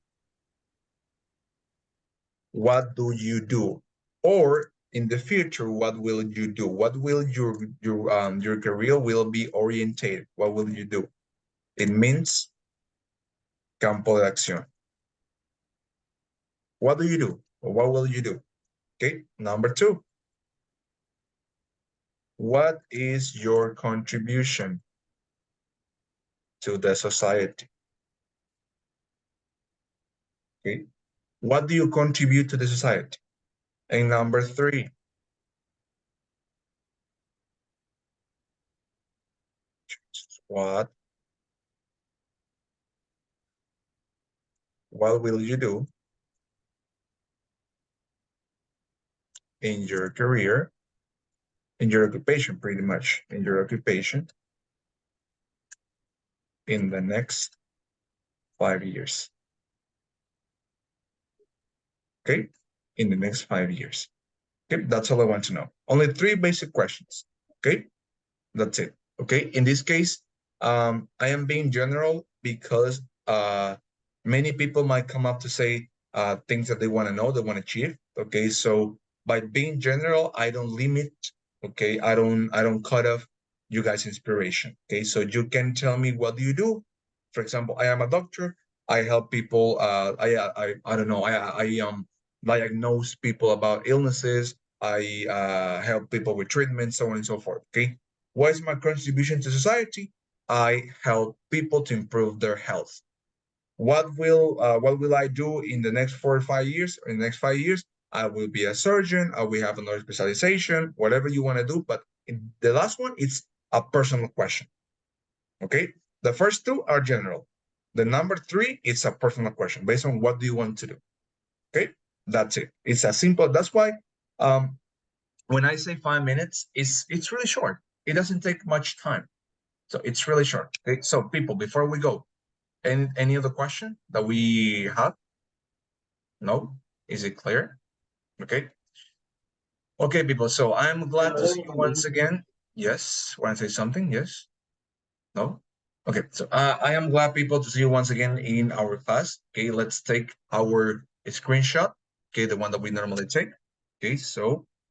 what do you do? Or in the future, what will you do? What will your career will be orientated? What will you do? It means campo de acción. What do you do? Or what will you do? Okay, number 2. What is your contribution to the society? Okay, what do you contribute to the society? And number 3, what will you do in your career, in your occupation, pretty much, in your occupation in the next 5 years? Okay, in the next 5 years. Okay, that's all I want to know. Only 3 basic questions. Okay, that's it. Okay, in this case, I am being general because many people might come up to say things that they want to know, they want to achieve. Okay, so by being general, I don't limit. Okay, I don't cut off you guys' inspiration. Okay, so you can tell me, what do you do? For example, I am a doctor. I help people. I don't know. I diagnose people about illnesses. I help people with treatment, so on and so forth. Okay, what is my contribution to society? I help people to improve their health. What will I do in the next 4 or 5 years? In the next 5 years, I will be a surgeon. I will have another specialization, whatever you want to do. But in the last one, it's a personal question. Okay, the first 2 are general. The number 3 is a personal question based on what do you want to do. Okay, that's it. It's as simple. That's why when I say 5 minutes, it's really short. It doesn't take much time. So it's really short. Okay, so people, before we go, any other question that we have? No? Is it clear? Okay. Okay, people. So I'm glad to see you once again. Yes. Want to say something? Yes. No? Okay. So I am glad, people, to see you once again in our class. Okay, let's take our screenshot. Okay, the one that we normally take. Okay, so